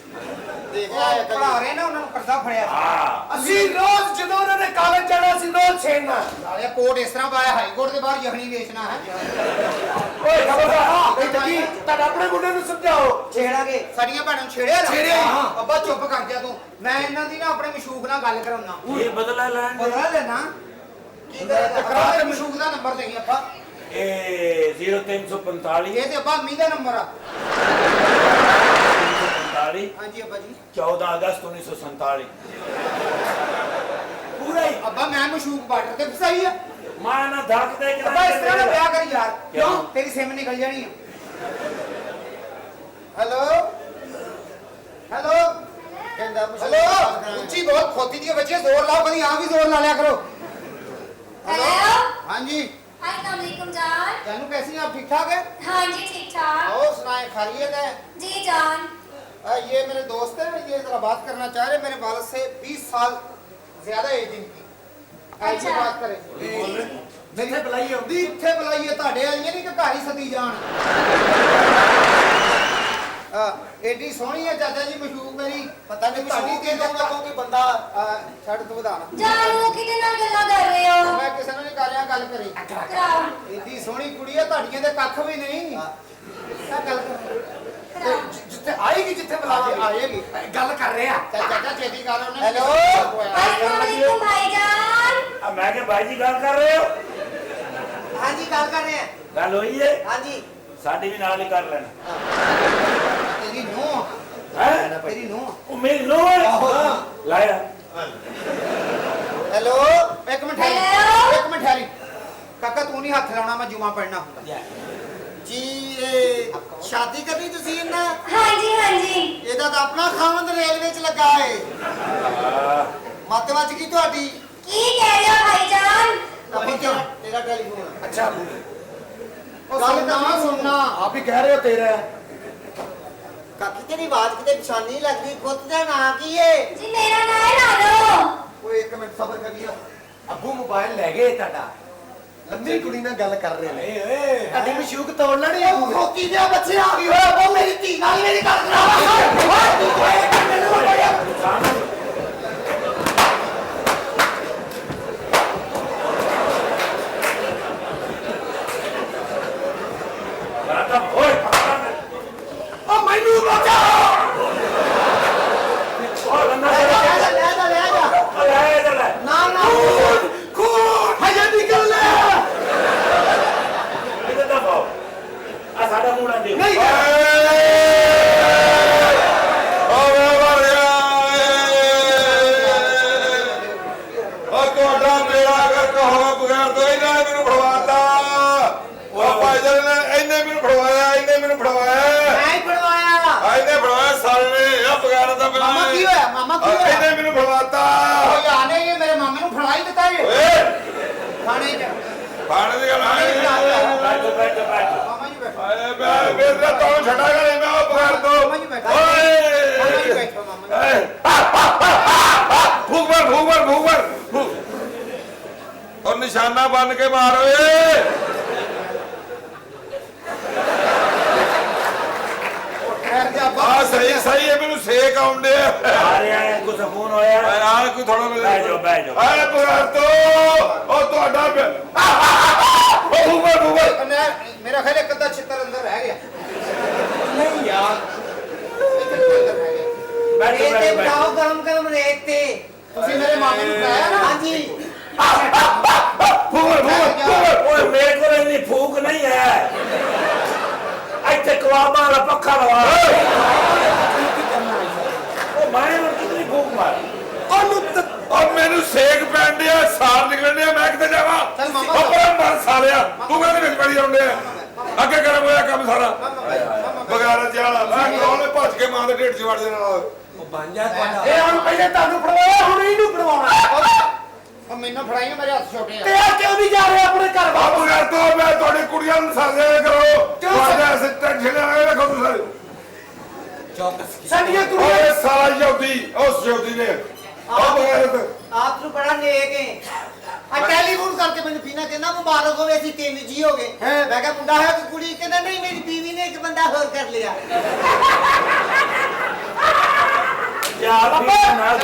ਦੇਖ ਲੈ ਪੜਾ ਰਹੇ ਨਾ ਉਹਨਾਂ ਨੂੰ ਕਰਜ਼ਾ ਫੜਿਆ ਹਾਂ ਅਸੀਂ ਰੋਜ਼ ਜਦੋਂ ਉਹਨਾਂ ਨੇ ਕਾਲਜ ਜਾਣਾ ਸੀ ਰੋਜ਼ ਛੇੜਨਾ ਸਾਲਿਆ ਕੋਟ ਇਸ ਤਰ੍ਹਾਂ ਪਾਇਆ ਹਾਈ ਕੋਰਟ ਦੇ ਬਾਹਰ ਯਖਣੀ ਵੇਚਣਾ ਹੈ ਓਏ ਖਬਰਦਾਰ ਜੀ ਤੁਹਾਡਾ ਆਪਣੇ ਮੁੰਡੇ ਨੂੰ ਸਮਝਾਓ ਛੇੜਾਂਗੇ ਸਾਡੀਆਂ ਭੈਣਾਂ ਨੂੰ ਛੇੜਿਆ ਨਾ ਛੇੜਿਆ ਹੀ। ਹਾਂ। ਅੱਬਾ ਚੁੱਪ ਕਰ ਜਾ ਤੂੰ ਮੈਂ ਇਹਨਾਂ ਦੀ ਨਾ ਆਪਣੇ ਮਸ਼ੂਕ ਨਾਲ ਗੱਲ ਕਰਾਉਣਾ ਇਹ ਬਦਲਾ ਲੈਣ ਦੇ। ਬਦਲਾ ਲੈਣਾ ਕੀ ਕਰਾਂ ਤੇ ਮਸ਼ੂਕ ਦਾ ਨੰਬਰ ਦੇਈ ਅੱਬਾ ਇਹ 0345 ਇਹ ਤੇ ਅੱਬਾ ਮੀ ਦਾ ਨੰਬਰ ਆ 45 ਹਾਂਜੀ ਅੱਬਾ ਜੀ 14 ਅਗਸਤ 1947 ਪੂਰਾ ਹੀ ਅੱਬਾ ਮੈਂ ਮਸ਼ੂਕ ਬਾਰਡਰ ਤੇ ਫਸਾਈ ਆ ਮੈਂ ਨਾ ਧੱਕ ਦੇ ਕੇ ਅੱਬਾ ਇਸ ਤਰ੍ਹਾਂ ਦਾ ਵਿਆਹ ਕਰੀ ਯਾਰ ਕਿਉਂ? ਤੇਰੀ ਸਿਮ ਨਿਕਲ ਜਾਣੀ ਆ ਹੈਲੋ ਹੈਲੋ ਕਹਿੰਦਾ ਹੈਲੋ ਉੱਚੀ ਬਹੁਤ ਖੋਤੀ ਦੀ ਬੱਚੇ ਜ਼ੋਰ ਲਾਓ ਕਦੀ ਆ ਵੀ ਜ਼ੋਰ ਲਾ ਲਿਆ ਕਰੋ हेलो ਹਾਂਜੀ अस्सलामुअलैकुम जान जानू कैसी हैं आप ठीक ठाक है हाँ जी ठीक ठाक और सुनाए खैरियत है जी जान ये मेरे दोस्त हैं ये जरा बात करना चाह रहे हैं मेरे वालिद से 20 साल ज्यादा एज इनकी ये अच्छा। बात करें जिथे बुलाइए होंदी इथे बुलाइए ਤੁਹਾਡੇ ਵਾਲੀਆਂ ਨਹੀਂ ਕਿ ਘਰ ਹੀ ਸਦੀ ਜਾਣ एडी सोहनी है चाचा जी मशहूर मेरी पता नहीं ਤੁਹਾਡੀ ਤੇ ਦਊਗਾ ਕੋਈ ਬੰਦਾ ਛੱਡ ਤੂੰ ਵਧਾ जानू किदे नाल गल्लां कर रहे हो ਮੈਂ ਕਿਸੇ ਨਾਲ ਨਹੀਂ ਕਰ ਰਿਹਾ ਗੱਲ ਕਰੀ कराओ ਏਡੀ ਸੋਹਣੀ ਕੁੜੀ ਹੈ ਤੁਹਾਡੀਆਂ ਦੇ ਕੱਖ ਵੀ ਨਹੀਂ ਆ ਗੱਲ ਕਰ ਜਿੱਥੇ ਆਏਗੀ ਜਿੱਥੇ ਬੁਲਾਵਾਂਗੇ ਆਏਗੀ ਗੱਲ ਕਰ ਰਿਹਾ ਚਾਚਾ ਛੇਤੀ ਕਰ ਉਹਨੇ ਹੈਲੋ। अस्सलामुअलैकुम भाईजान ਆ ਮੈਂ ਕਿ ਭਾਈ ਜੀ ਗੱਲ ਕਰ ਰਹੇ ਹੋ हाँ जी गल कर रहे हैं ਗੱਲ ਹੋਈ ਹੈ हाँ जी ਸਾਡੀ ਵੀ ਨਾਲ ਹੀ ਕਰ ਲੈਣਾ ਤੇਰੀ ਨੂੰਹ ਹੈ ਤੇਰੀ ਨੂੰਹ ਉਹ ਮੇਰੀ ਨੋ ਹੈ ਲਾਇਆ ਹੈਲੋ ਇੱਕ ਮਿੰਟ ਠਹਿਰੀ ਹੈਲੋ। ਇੱਕ ਮਿੰਟ ਠਹਿਰੀ ਕਾਕਾ ਤੂੰ ਨਹੀਂ ਹੱਥ ਲਾਉਣਾ ਮੈਂ ਜੁਮਾ ਪੜਨਾ ਹੁੰਦਾ जी शादी करनी तुसी इन्ना हाँ जी ਇਹਦਾ ਤਾਂ ਆਪਣਾ ਖਾਵੰਦ ਰੇਲਵੇ ਚ ਲੱਗਾ ਏ ਮੱਤ ਵੱਜ ਗਈ ਤੁਹਾਡੀ की कह रहे हो भाईजान ਆਪਾਂ ਤੇਰਾ ਟੈਲੀਫੋਨ ਅੱਛਾ ਉਹ ਗੱਲ ਨਾ ਸੁਣਨਾ ਆਪ ਹੀ ਕਹਿ ਰਹੇ ਹੋ ਤੇਰਾ ਕਾਕੀ ਤੇਰੀ ਆਵਾਜ਼ ਕਿਤੇ ਪਛਾਣੀ ਲੱਗਦੀ ਪੁੱਤ ਦਾ ਨਾਂ ਕੀ ਏ जी मेरा नाम है लालो ਓਏ ਇੱਕ ਮਿੰਟ ਸਬਰ ਕਰੀਏ ਅੱਬੂ ਮੋਬਾਈਲ ਲੈ ਗਏ ਤੁਹਾਡਾ ਲੰਮੀ ਕੁੜੀ ਨਾਲ ਗੱਲ ਕਰ ਰਹੇ ਨੇ ਤੁਹਾਡੀ ਮਸ਼ੂਕ ਤੋੜ ਲੈਣੀ ਉਹ ਖੋਤੀ ਦੇ ਬੱਚੇ ਆ ਗਈ ਓਏ ਉਹ ਮੇਰੀ ਧੀ ਨਾਲ ਮੇਰੀ ਗੱਲ ਬਰਾਤਾ ਓਏ ਪਕੜਾ ਮੈਂ ਉਹ ਮੈਨੂੰ ਬਚਾ ਉਹ ਲੰਨਾ ਲੈ ਜਾ ਉਹ ਲੈ ਇਧਰ ਲੈ ਨਾ ਨਾ ਖੂਨ ਹਜੇ ਨਿਕਲ ਲੈ ਇਧਰ ਦਾ ਪਾਓ ਆ ਸਾਡਾ ਮੂੜਾ ਦੇ ਨਹੀਂ ਛੱਡਾ ਕਰੇ ਮੈਂ ਉਹ ਬਗੈਰ ਤੋਂ ਮਾਮਾ ਜੀ ਬੈਠੋ ਮਾਮਾ ਜੀ ਫੂਕ ਮਾਰ ਔਰ ਨਿਸ਼ਾਨਾ ਬੰਨ ਕੇ ਮਾਰ ਓਏ ਆ ਸਹੀ ਹੈ ਮੈਨੂੰ ਸੇਕ ਆਉਂਦੇ ਆ ਆ ਕੁਝ ਫੋਨ ਹੋਇਆ ਆ ਕੋਈ ਥੋੜਾ ਬਹਿ ਜਾਓ ਆਏ ਬਗੈਰ ਤੋਂ ਉਹ ਤੁਹਾਡਾ ਉਹ ਮੇਰਾ ਖਿਆਲ ਇੱਕ ਅੱਧਾ ਛਿੱਤਰ ਅੰਦਰ ਰਹਿ ਗਿਆ ਨਹੀਂ ਯਾਰ ਬੈਠੋ ਬਤਾਓ ਗਰਮ ਰੇਤ ਤੇ ਤੁਸੀਂ ਮੇਰੇ ਮਾਮੇ ਨੂੰ ਕਹਾਇਆ ਨਾ ਹਾਂਜੀ ਓਏ ਮੇਰੇ ਕੋਲ ਇੰਨੀ ਫੂਕ ਨਹੀਂ ਹੈ ਇੱਥੇ ਕਵਾਬਾਂ ਵਾਲਾ ਪੱਖਾ ਲਵਾ ਉਹ ਮੈਂ ਨੂੰ ਕਿੰਨੀ ਫੂਕ ਮਾਰ ਉਹ ਮੈਨੂੰ ਸੇਕ ਪੈਣ ਡਿਆ ਸਾਰ ਨਿਕਲਣ ਡਿਆ ਮੈਂ ਕਿੱਥੇ ਜਾਵਾਂ ਚੱਲ ਮਾਮਾ ਉਹ ਬੜਾ ਮਰ ਸਾਲਿਆ ਤੂੰ ਕਹਿੰਦੇ ਵਿੱਚ ਪੜੀ ਆਉਂਦੇ ਆ ਅੱਗੇ ਗਰਮ ਹੋਇਆ ਕੰਮ ਸਾਰਾ ਬਗਾਰਾ ਜਾਲਾ ਮੈਂ ਕੋਲੇ ਭੱਜ ਕੇ ਮਾਂ ਦੇ ਢਿੱਡ 'ਚ ਵੜ ਦੇਣਾ ਇਹ ਹੁਣ ਪਹਿਲੇ ਤੁਹਾਨੂੰ ਫੜਵਾਇਆ ਹੁਣ ਇਹਨੂੰ ਫੜਵਾਉਣਾ ਉਹ ਮੈਨੂੰ ਫੜਾਈਆਂ ਮੇਰੇ ਹੱਥ ਛੋਟੇ ਆ ਤੇ ਆ ਕਿਉਂ ਨਹੀਂ ਜਾ ਰਿਹਾ ਆਪਣੇ ਘਰ ਬਾਬੂ ਯਾਰ ਤੋਂ ਮੈਂ ਤੁਹਾਡੀ ਕੁੜੀਆਂ ਨੂੰ ਸਾਜ਼ੇ ਕਰੋ ਤੁਹਾਡੇ ਐਸੇ ਟੈਨਸ਼ਨ ਨਾ ਰੱਖੋ ਤੁਸੀਂ ਸਾਡੀਆਂ ਓਏ ਸਾਲਾ ਯਹੂਦੀ ਉਸ ਯਹੂਦੀ ਨੇ ਉਹ ਬਗੈਰ ਆਪ ਨੂੰ ਬੜਾ ਨੇਕ ਹੈ ਆ ਟੈਲੀਫੋਨ ਕਰਕੇ ਮੈਨੂੰ ਪੀਣਾ ਕਹਿੰਦਾ ਮੁਬਾਰਕ ਹੋਵੇ ਅਸੀਂ 3 ਜੀ ਹੋ ਗਏ ਮੈਂ ਕਿਹਾ ਮੁੰਡਾ ਹੈ ਕਿ ਕੁੜੀ ਕਹਿੰਦਾ ਨਹੀਂ ਮੇਰੀ ਬੀਵੀ ਨੇ ਇੱਕ ਬੰਦਾ ਹੋਰ ਕਰ ਲਿਆ ਯਾਰ ਨਾਲ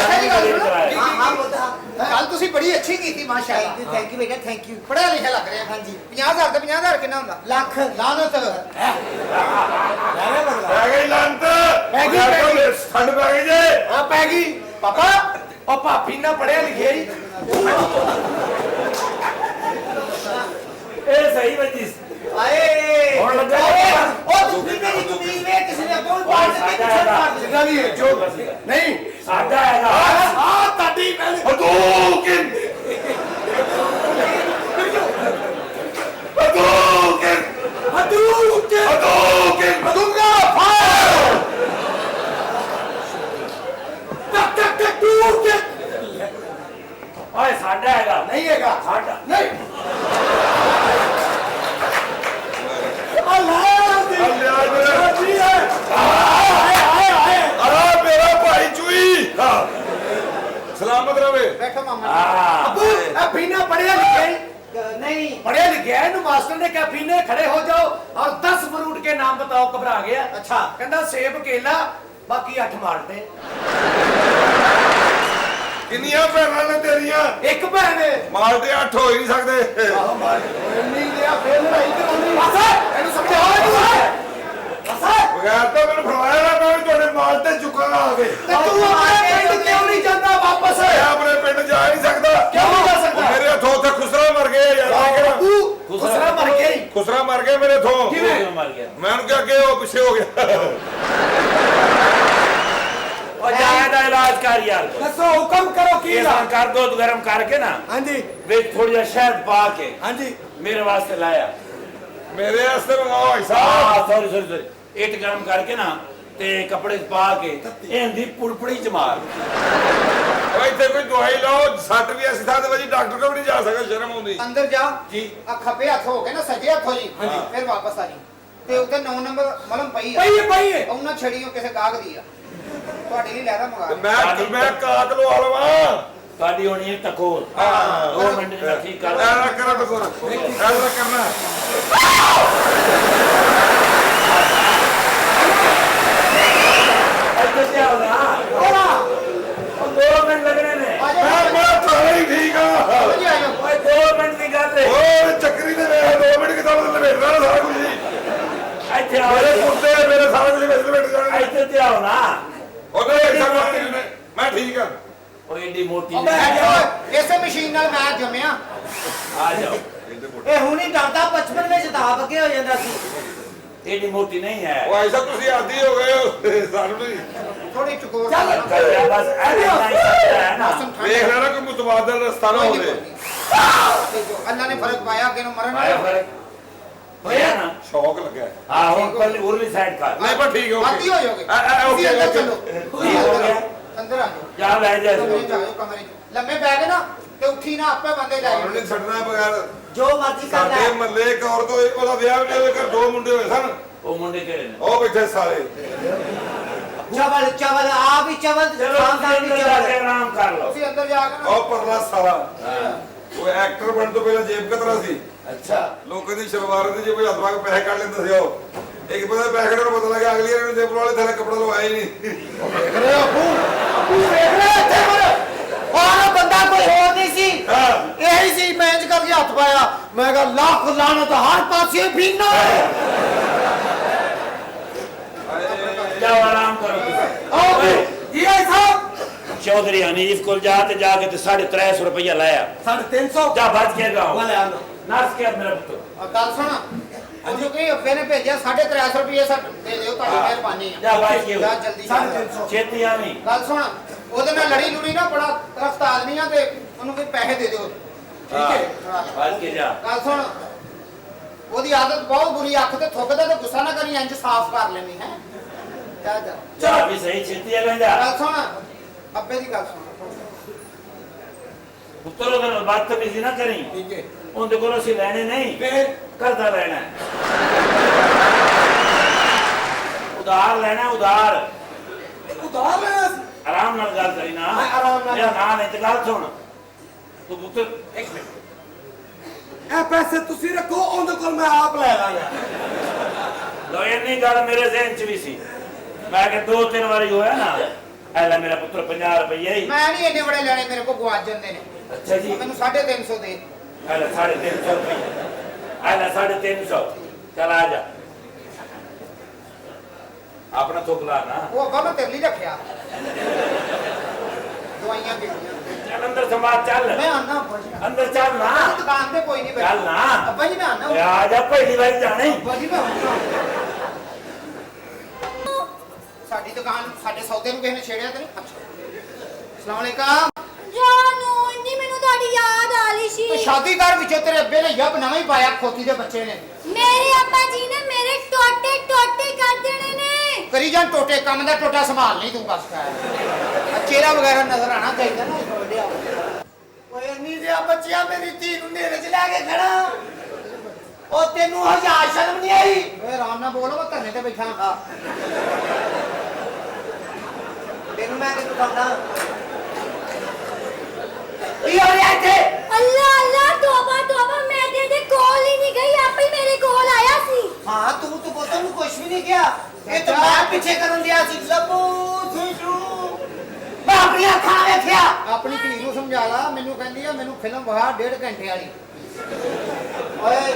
ਹਾਂ ਬੋਲਦਾ ਕੱਲ ਤੁਸੀਂ ਬੜੀ ਅੱਛੀ ਕੀਤੀ ਮਾਸ਼ਾਅੱਲਾ ਥੈਂਕ ਯੂ ਬੇਟਾ ਥੈਂਕ ਯੂ ਪੜਿਆ ਲਿਖਿਆ ਲੱਗ ਰਿਹਾ ਹਾਂਜੀ 50000 ਤੇ 50000 ਕਿੰਨਾ ਹੁੰਦਾ ਲੱਖ ਲਾਨਤ ਪੈ ਗਈ ਲੰਤ ਪੈ ਗਈ ਠੰਡ ਪੈ ਗਈ ਜੇ ਆ ਪੈ ਗਈ ਪਾਪਾ ਉਹ ਭਾਪੀ ਨਾ ਪੜਿਆ ਲਿਖਿਆ ਹੀ ਇਹ ਸਹੀ ਬੱਚੀ ਆਏ ਹੁਣ ਲੱਗਾ ਉਹ ਤੁਸੀਂ ਮੇਰੀ ਜ਼ਮੀਨ ਵੇ ਕਿਸੇ ਨੇ ਕੋਈ ਬਾਤ ਨਹੀਂ ਕਿਹਾ ਵੀ ਹੈ ਜੋ ਨਹੀਂ ਸਾਡਾ ਹੈਗਾ ਆ ਤੁਹਾਡੀ ਪਹਿਲੇ ਹਦੂਕਿਨ ਹਦੂਗਾ ਫਾਇਰ ਟਕ ਟੂਰ ਕੇ ਓਏ ਸਾਡਾ ਹੈਗਾ ਨਹੀਂ ਹੈਗਾ ਸਾਡਾ ਨਹੀਂ ਅੱਲਾਹ ਦੀ ਜੀ ਹੈ ਅਰੇ ਮੇਰਾ ਭਾਈ ਚੂਈ ਸਲਾਮਤ ਰਵੇ ਬੈਠੋ ਮਾਮਾ ਹਾਂ ਅਬੂ ਇਹ ਪੀਨਾ ਪੜਿਆ ਲਿਖਿਆ नहीं पढ़े लिखे है मास्टर ने क्या पीने खड़े हो जाओ और 10 फ्रूट के नाम बताओ घबरा गया अच्छा कहना सेब केला बाकी 8 माल्टे ਕਿੰਨੀਆਂ ਭੈਣਾਂ ਨੇ ਤੇਰੀਆਂ एक भैन है ਮਾਲਟੇ 8 ਹੋ ਹੀ ਨਹੀਂ ਸਕਦੇ आहो माल नहीं लिया फिर लड़ाई करानी बस ਇਹਨੂੰ ਸਮਝਾਓ ਇਹਨੂੰ ਬਸ ਬਗੈਰ ਤਾਂ ਮੈਨੂੰ ਫੜਵਾਇਆ ਨਾ ਮੈਂ ਵੀ ਤੁਹਾਡੇ ਮਾਲਟੇ ਚੁੱਕਾਂਗਾ ਆ ਕੇ ਤੇ ਤੂੰ ਆਪਣੇ ਪਿੰਡ ਕਿਉਂ ਨਹੀਂ ਜਾਂਦਾ ਵਾਪਸ ਮੈਂ ਆਪਣੇ ਪਿੰਡ ਜਾ ਨਹੀਂ ਸਕਦਾ ਕਿਉਂ ਨਹੀਂ ਜਾ ਸਕਦਾ ਮੇਰੇ ਹੱਥੋਂ ਉੱਥੇ ਖੁਸਰਾ ਮਰ ਗਏ ਯਾਰ ਖੁਸਰਾ ਮਰ ਗਿਆ ਹੀ ਖੁਸਰਾ ਮਰ ਗਏ ਮੇਰੇ ਹੱਥੋਂ ਕਿਵੇਂ ਮਰ ਗਿਆ ਮੈਂ ਉਹਨੂੰ ਕਿਹਾ ਕਿ ਉਹ ਪਿੱਛੇ ਹੋ ਗਿਆ ਉਹ ਜਾਇਦਾ ਇਲਾਜ ਕਰ ਯਾਰ ਦੱਸੋ ਹੁਕਮ ਕਰੋ ਕੀ ਇਹ ਕਰ ਦੋ ਗਰਮ ਕਰਕੇ ਨਾ ਹਾਂਜੀ ਵਿੱਚ ਥੋੜੀ ਜਿਹੀ ਸ਼ਹਿਦ ਪਾ ਕੇ ਹਾਂਜੀ ਮੇਰੇ ਵਾਸਤੇ ਲਾਇਆ ਮੇਰੇ ਵਾਸਤੇ ਮੰਗਾਓ ਭਾਈ ਸਾਹਿਬ ਹਾਂ ਸੌਰੀ ਇਹ ਗਰਮ ਕਰਕੇ ਨਾ ਤੇ ਕੱਪੜੇ 'ਚ ਪਾ ਕੇ ਇਹਦੀ ਪੁੜਪੜੀ 'ਚ ਮਾਰ ਉਹ ਇੱਥੇ ਕੋਈ ਦਵਾਈ ਲਓ ਸੱਟ ਵੀ ਅਸੀਂ ਥਾਂ ਤੇ ਵਜੀ ਡਾਕਟਰ ਕੋਲ ਨਹੀਂ ਜਾ ਸਕਦਾ ਸ਼ਰਮ ਆਉਂਦੀ ਅੰਦਰ ਜਾ ਜੀ ਆ ਖੱਬੇ ਹੱਥ ਹੋ ਕੇ ਨਾ ਸੱਜੇ ਹੱਥ ਹੋ ਜੀ ਫਿਰ ਵਾਪਸ ਆ ਜੀ ਤੇ ਉੱਤੇ 9 ਨੰਬਰ ਮਲਮ ਪਈ ਆ ਪਈ ਹੈ ਉਹਨਾਂ ਛੜੀਓ ਕਿਸੇ ਗਾਹਕ ਦੀ ਆ ਤੁਹਾਡੇ ਲਈ ਲੈਦਾ ਮੰਗਾ ਮੈਂ ਕਾਤ ਲਵਾ ਲਵਾਂ ਤੁਹਾਡੀ ਹੋਣੀ ਹੈ ਟਕੋਰ ਹਾਂ 2 ਮਿੰਟ ਦਾ ਠੀਕ ਕਰ ਐਨਾ ਕਰਾ ਟਕੋਰ ਐਨਾ ਕਰਨਾ ਇੱਥੇ ਤੇ ਆਉਣਾ ਉਹ 2 ਮਿੰਟ ਲੱਗਣੇ ਨੇ ਮੈਂ ਤਾਂ ਠੀਕ ਆ ਓਏ 2 ਮਿੰਟ ਦੀ ਗੱਲ ਹੈ ਓਏ ਚੱਕਰੀ ਦੇ ਵੇਖ 2 ਮਿੰਟ ਕਿਤਾ ਮਤਲਬ ਵੇਖਣਾ ਸਾਰਾ ਕੁਝ ਇੱਥੇ ਆਓ ਮੇਰੇ ਕੁੱਤੇ ਮੇਰੇ ਸਾਰਾ ਕੁਝ ਵੇਖ ਜਾਣਾ ਇੱਥੇ ਤੇ ਆਉਣਾ ਉਹਦੇ ਮੈਂ ਠੀਕ ਆ ਉਹ ਏਡੀ ਮੋਟੀ ਇਸੇ ਮਸ਼ੀਨ ਨਾਲ ਮੈਂ ਜੰਮਿਆ ਆ ਜਾਓ ਇਹ ਹੁਣੀ ਡਰਦਾ ਬਚਪਨ ਵਿੱਚ ਦਾਬ ਅੱਗੇ ਹੋ ਜਾਂਦਾ ਸੀ ਏਡੀ ਮੋਟੀ ਨਹੀਂ ਹੈ ਉਹ ਐਸਾ ਤੁਸੀਂ ਆਦੀ ਹੋ ਗਏ ਹੋ ਸਾਨੂੰ ਨਹੀਂ ਥੋੜੀ ਚੁਕੋਰ ਬਸ ਐਨਾ ਹੀ ਹੈ ਨਾ ਵੇਖ ਲੈਣਾ ਕੋਈ ਮੁਤਬਾਦਲ ਰਸਤਾ ਨਾ ਹੋਵੇ ਅੱਲਾ ਨੇ ਫਰਕ ਪਾਇਆ ਅੱਗੇ ਨੂੰ ਮਰਨ ਆਇਆ ਫਰਕ ਹੋਇਆ ਨਾ ਸ਼ੌਕ ਲੱਗਾ ਹਾਂ ਹੁਣ ਪਹਿਲੇ ਉਰਲੀ ਸਾਈਡ ਕਰ ਨਹੀਂ ਪਰ ਠੀਕ ਹੋ ਆਦੀ ਹੋ ਜਾਓਗੇ ਓਕੇ ਅੰਦਰ ਚਲੋ ਠੀਕ ਹੋ ਗਿਆ ਅੰਦਰ ਆ ਜਾਓ ਜਾ ਲੈ ਜਾ ਕਮਰੇ ਚ ਆਓ ਕਮਰੇ ਚ ਲੰਮੇ ਪੈ ਗਏ ਨਾ ਤੇ ਉੱਠੀ ਨਾ ਆਪੇ ਬੰਦੇ ਲੈ ਉਹਨੇ ਜਾਓ ਛੱਡਣਾ ਬਗੈਰ ਜੋ ਮਰਜ਼ੀ ਕਰ ਸਾਡੇ ਲੈ ਮੱਲੇ ਇੱਕ ਔਰਤ ਉਹਦਾ ਵਿਆਹ ਵੀ ਨਹੀਂ ਹੋਇਆ ਕਰ 2 ਮੁੰਡੇ ਹੋਏ ਸਨ ਉਹ ਮੁੰਡੇ ਕਿਹੜੇ ਨੇ ਉਹ ਬੈਠੇ ਸਾਰੇ ਚਵਲ ਚਵਲ ਆ ਵੀ ਚਵਲ ਚਲੋ ਖਾਨਦਾਨ ਦੀ ਅੰਦਰ ਜਾ ਕੇ ਚਵਲ ਆਰਾਮ ਕਰ ਲਓ ਤੁਸੀਂ ਅੰਦਰ ਜਾ ਕੇ ਨਾ ਉਹ ਪਰਲਾ ਸਾਲਾ ਉਹ ਐਕਟਰ ਬਣ ਤੋਂ ਪਹਿਲਾਂ ਜੇਬ ਕਤਰਾ ਸੀ ਅੱਛਾ ਲੋਕਾਂ ਦੀ ਸ਼ਲਵਾਰ ਦੇ ਜੇਬ ਹੱਥ ਪਾ ਕੇ ਪੈਸੇ ਕੱਢ ਲੈਂਦਾ ਸੀ ਉਹ ਇੱਕ ਬੰਦਾ ਪੈਸੇ ਕੱਢਣ ਨੂੰ ਪਤਾ ਲੱਗਾ ਅਗਲੀ ਵਾਰ ਇਹਨੂੰ ਜੇਬ ਵਾਲੇ ਥੱਲੇ ਕੱਪੜਾ ਲਵਾਇਆ ਹੀ ਨਹੀਂ ਦੇਖ ਰਹੇ ਹੋ ਤੂੰ ਦੇਖ ਰਿਹਾ ਇੱਥੇ ਪਰ ਔਰ ਬੰਦਾ ਕੋਈ ਹੋਰ ਨਹੀਂ ਸੀ ਇਹੀ ਸੀ ਮੈਂ ਇੰਜ ਕਰਕੇ ਹੱਥ ਪਾਇਆ ਮੈਂ ਕਿਹਾ ਲੱਖ ਲਾਨਤ ਹਰ ਪਾਸੇ ਭੀਨਾ ਜਾਓ ਆਰਾਮ ਕਰੋ ਤੁਸੀਂ ਓਏ ਜੀ ਆਈ ਸਾਹਿਬ ਚੌਧਰੀ ਹਨੀਫ ਕੋਲ ਜਾ ਤੇ ਜਾ ਕੇ ਤੇ 350 ਰੁਪਇਆ ਲਾਇਆ 350 ਜਾ ਭੱਜ ਕੇ ਗਾਓ ਵਾਲੇ ਆਂਦਾ ਨਰਸ ਕੇ ਮੇਰਾ ਪੁੱਤ ਗੱਲ ਸੁਣ ਉਹਨੂੰ ਕੀ ਅੱਬੇ ਨੇ ਭੇਜਿਆ 350 ਰੁਪਏ ਦੇ ਦਿਓ ਤੁਹਾਡੀ ਮਿਹਰਬਾਨੀ ਆ ਜਾ ਭੱਜ ਕੇ ਜਾ ਜਲਦੀ 350 ਛੇਤੀ ਆਵੀਂ ਗੱਲ ਸੁਣ ਉਹਦੇ ਨਾਲ ਲੜੀ ਲੁੜੀ ਨਾ ਬੜਾ ਤਰਫਤ ਆਦਮੀ ਆ ਤੇ ਉਹਨੂੰ ਕੋਈ ਪੈਸੇ ਦੇ ਦਿਓ ਠੀਕ ਹੈ ਭੱਜ ਕੇ ਜਾ ਗੱਲ ਸੁਣ ਉਹਦੀ ਆਦਤ ਬਹੁਤ ਬੁਰੀ ਅੱਖ ਤੇ ਥੁੱਕਦਾ ਤੇ ਗੁੱਸਾ ਨਾ ਕਰੀ ਇੰਜ ਸਾਫ਼ ਕਰ ਲੈਣੀ ਹੈ ਜਾ ਜਾ ਜਾ ਵੀ ਸਹੀ ਛੇਤੀ ਆ ਲੈਂਦਾ ਗੱਲ ਸੁਣ ਅੱਬੇ ਦੀ ਗੱਲ ਸੁਣ ਪੁੱਤਰ ਉਹਦੇ ਨਾਲ ਬਦਤਮੀਜ਼ੀ ਨਾ ਕਰੀ ਠੀਕ ਹੈ ਉਹਦੇ ਕੋਲ ਅਸੀਂ ਲੈਣੇ ਨਹੀਂ ਫਿਰ ਕਰਦਾ ਲੈਣਾ ਹੈ। ਉਧਾਰ ਲੈਣਾ ਹੈ, ਉਧਾਰ ਉਧਾਰ ਲੈਣਾ ਸੀ। ਆਰਾਮ ਨਾਲ ਗੱਲ ਕਰੀ ਨਾ ਮੈਂ ਆਰਾਮ ਨਾਲ- ਮੇਰਾ ਨਾਂ ਨਹੀਂ ਤੇ ਗੱਲ ਸੁਣ ਤੂੰ ਪੁੱਤਰ ਇੱਕ ਮਿੰਟ ਇਹ ਪੈਸੇ ਤੁਸੀਂ ਰੱਖੋ ਉਹਦੇ ਕੋਲ ਮੈਂ ਆਪ ਲੈ ਲਾਂਗਾ ਲੋ ਇੰਨੀ ਗੱਲ ਮੇਰੇ ਜ਼ਿਹਨ ਚ ਵੀ ਸੀ ਮੈਂ ਕਿ 2-3 ਵਾਰੀ ਹੋਇਆ ਨਾ ਐ ਲੈ ਮੇਰਾ ਪੁੱਤਰ 50 ਰੁਪਏ ਹੀ ਮੈਂ ਨਹੀਂ ਇੰਨੇ ਬੜੇ ਲੈਣੇ ਮੇਰੇ ਕੋਲ ਗਵਾਚ ਜਾਂਦੇ ਨੇ ਅੱਛਾ ਜੀ ਮੈਨੂੰ 350 ਦੇ ਐ ਲੈ 350 ਰੁਪਏ ਐ ਲੈ 350 ਚਲ ਆ ਜਾ ਆਪਣਾ ਥੋਕ ਲਾ ਨਾ ਉਹ ਅੱਬਾ ਮੈਂ ਤੇਰੇ ਲਈ ਰੱਖਿਆ ਦਵਾਈਆਂ ਕਿਹੜੀਆਂ ਚੱਲ ਅੰਦਰ ਸੰਭਾਲ ਚੱਲ ਮੈਂ ਆਨਾ ਅੰਦਰ ਚੱਲ ਨਾ ਦੁਕਾਨ ਤੇ ਕੋਈ ਨਹੀਂ ਬੈਠਾ ਚੱਲ ਨਾ ਅੱਬਾ ਜੀ ਮੈਂ ਆਨਾ ਆ ਜਾ ਪਹਿਲੀ ਵਾਰੀ ਜਾਣਾ ਹੀ ਅੱਬਾ ਜੀ ਮੈਂ ਆਉਣਾ। ਸਾਡੀ ਦੁਕਾਨ ਸਾਡੇ ਸੌਦੇ ਨੂੰ ਕਿਸੇ ਨੇ ਛੇੜਿਆ ਤੇ ਨਹੀਂ ਅਸਲਾਮ ਅਲੈਕਮ ਜਾਨੂ ਇੰਨੀ ਮੈਨੂੰ ਤੁਹਾਡੀ ਯਾਦ ਆ ਰਹੀ ਸੀ ਤੇ ਸ਼ਾਦੀ ਘਰ ਵਿੱਚੋਂ ਤੇਰੇ ਅੱਬੇ ਨੇ ਯੱਬ ਨਵਾਂ ਹੀ ਪਾਇਆ ਖੋਤੀ ਦੇ ਬੱਚੇ ਨੇ ਮੇਰੇ ਅੱਬਾ ਜੀ ਨੇ ਮੇਰੇ ਟੋਟੇ ਟੋਟੇ ਕਰ ਦੇਣੇ ਨੇ ਕਰੀ ਜਾਂ ਟੋਟੇ ਕੰਮ ਦਾ ਟੋਟਾ ਸੰਭਾਲ ਨਹੀਂ ਤੂੰ ਬਸ ਕਰ ਚਿਹਰਾ ਵਗੈਰਾ ਨਜ਼ਰ ਆਣਾ ਚਾਹੀਦਾ ਨਾ ਛੋੜਿਆ ਓਏ ਇੰਨੀ ਜਿਹਾ ਬੱਚਿਆ ਮੇਰੀ ਧੀ ਨੂੰ ਨੇੜੇ ਚ ਲੈ ਕੇ ਖੜਾ ਉਹ ਤੈਨੂੰ ਹਜ਼ਾਰ ਸ਼ਰਮ ਨਹੀਂ ਆਈ ਓਏ ਆਰਾਮ ਨਾਲ ਬੋਲ ਮੈਂ ਧਰਨੇ ਤੇ ਬੈਠਾ ਹਾਂ ਤੈਨੂੰ ਮੈਂ ਕਿਹਨੂੰ ਕਹਦਾ ਕੀ ਹੋ ਰਿਹਾ ਇੱਥੇ ਅੱਲਾ ਅੱਲਾ ਤੋਬਾ ਤੋਬਾ ਮੈਂ ਤੇ ਕੋਲ ਹੀ ਨਹੀਂ ਗਈ ਆਪੇ ਹੀ ਮੇਰੇ ਕੋਲ ਆਇਆ ਸੀ ਹਾਂ ਤੂੰ ਬੋਤਲ ਨੂੰ ਕੁਝ ਵੀ ਨਹੀਂ ਕਿਹਾ ਇਹ ਤਾਂ ਮੈਂ ਪਿੱਛੇ ਕਰਨ ਦਿਆ ਸੀ ਲੱਭੂ ਸੁਸ਼ੂ ਮੈਂ ਆਪਣੀਆਂ ਅੱਖਾਂ ਵੇਖਿਆ ਆਪਣੀ ਧੀ ਨੂੰ ਸਮਝਾ ਲਾ ਮੈਨੂੰ ਕਹਿੰਦੀ ਆ ਮੈਨੂੰ ਫਿਲਮ ਵਹਾ 1.5 ਘੰਟੇ ਵਾਲੀ ਓਏ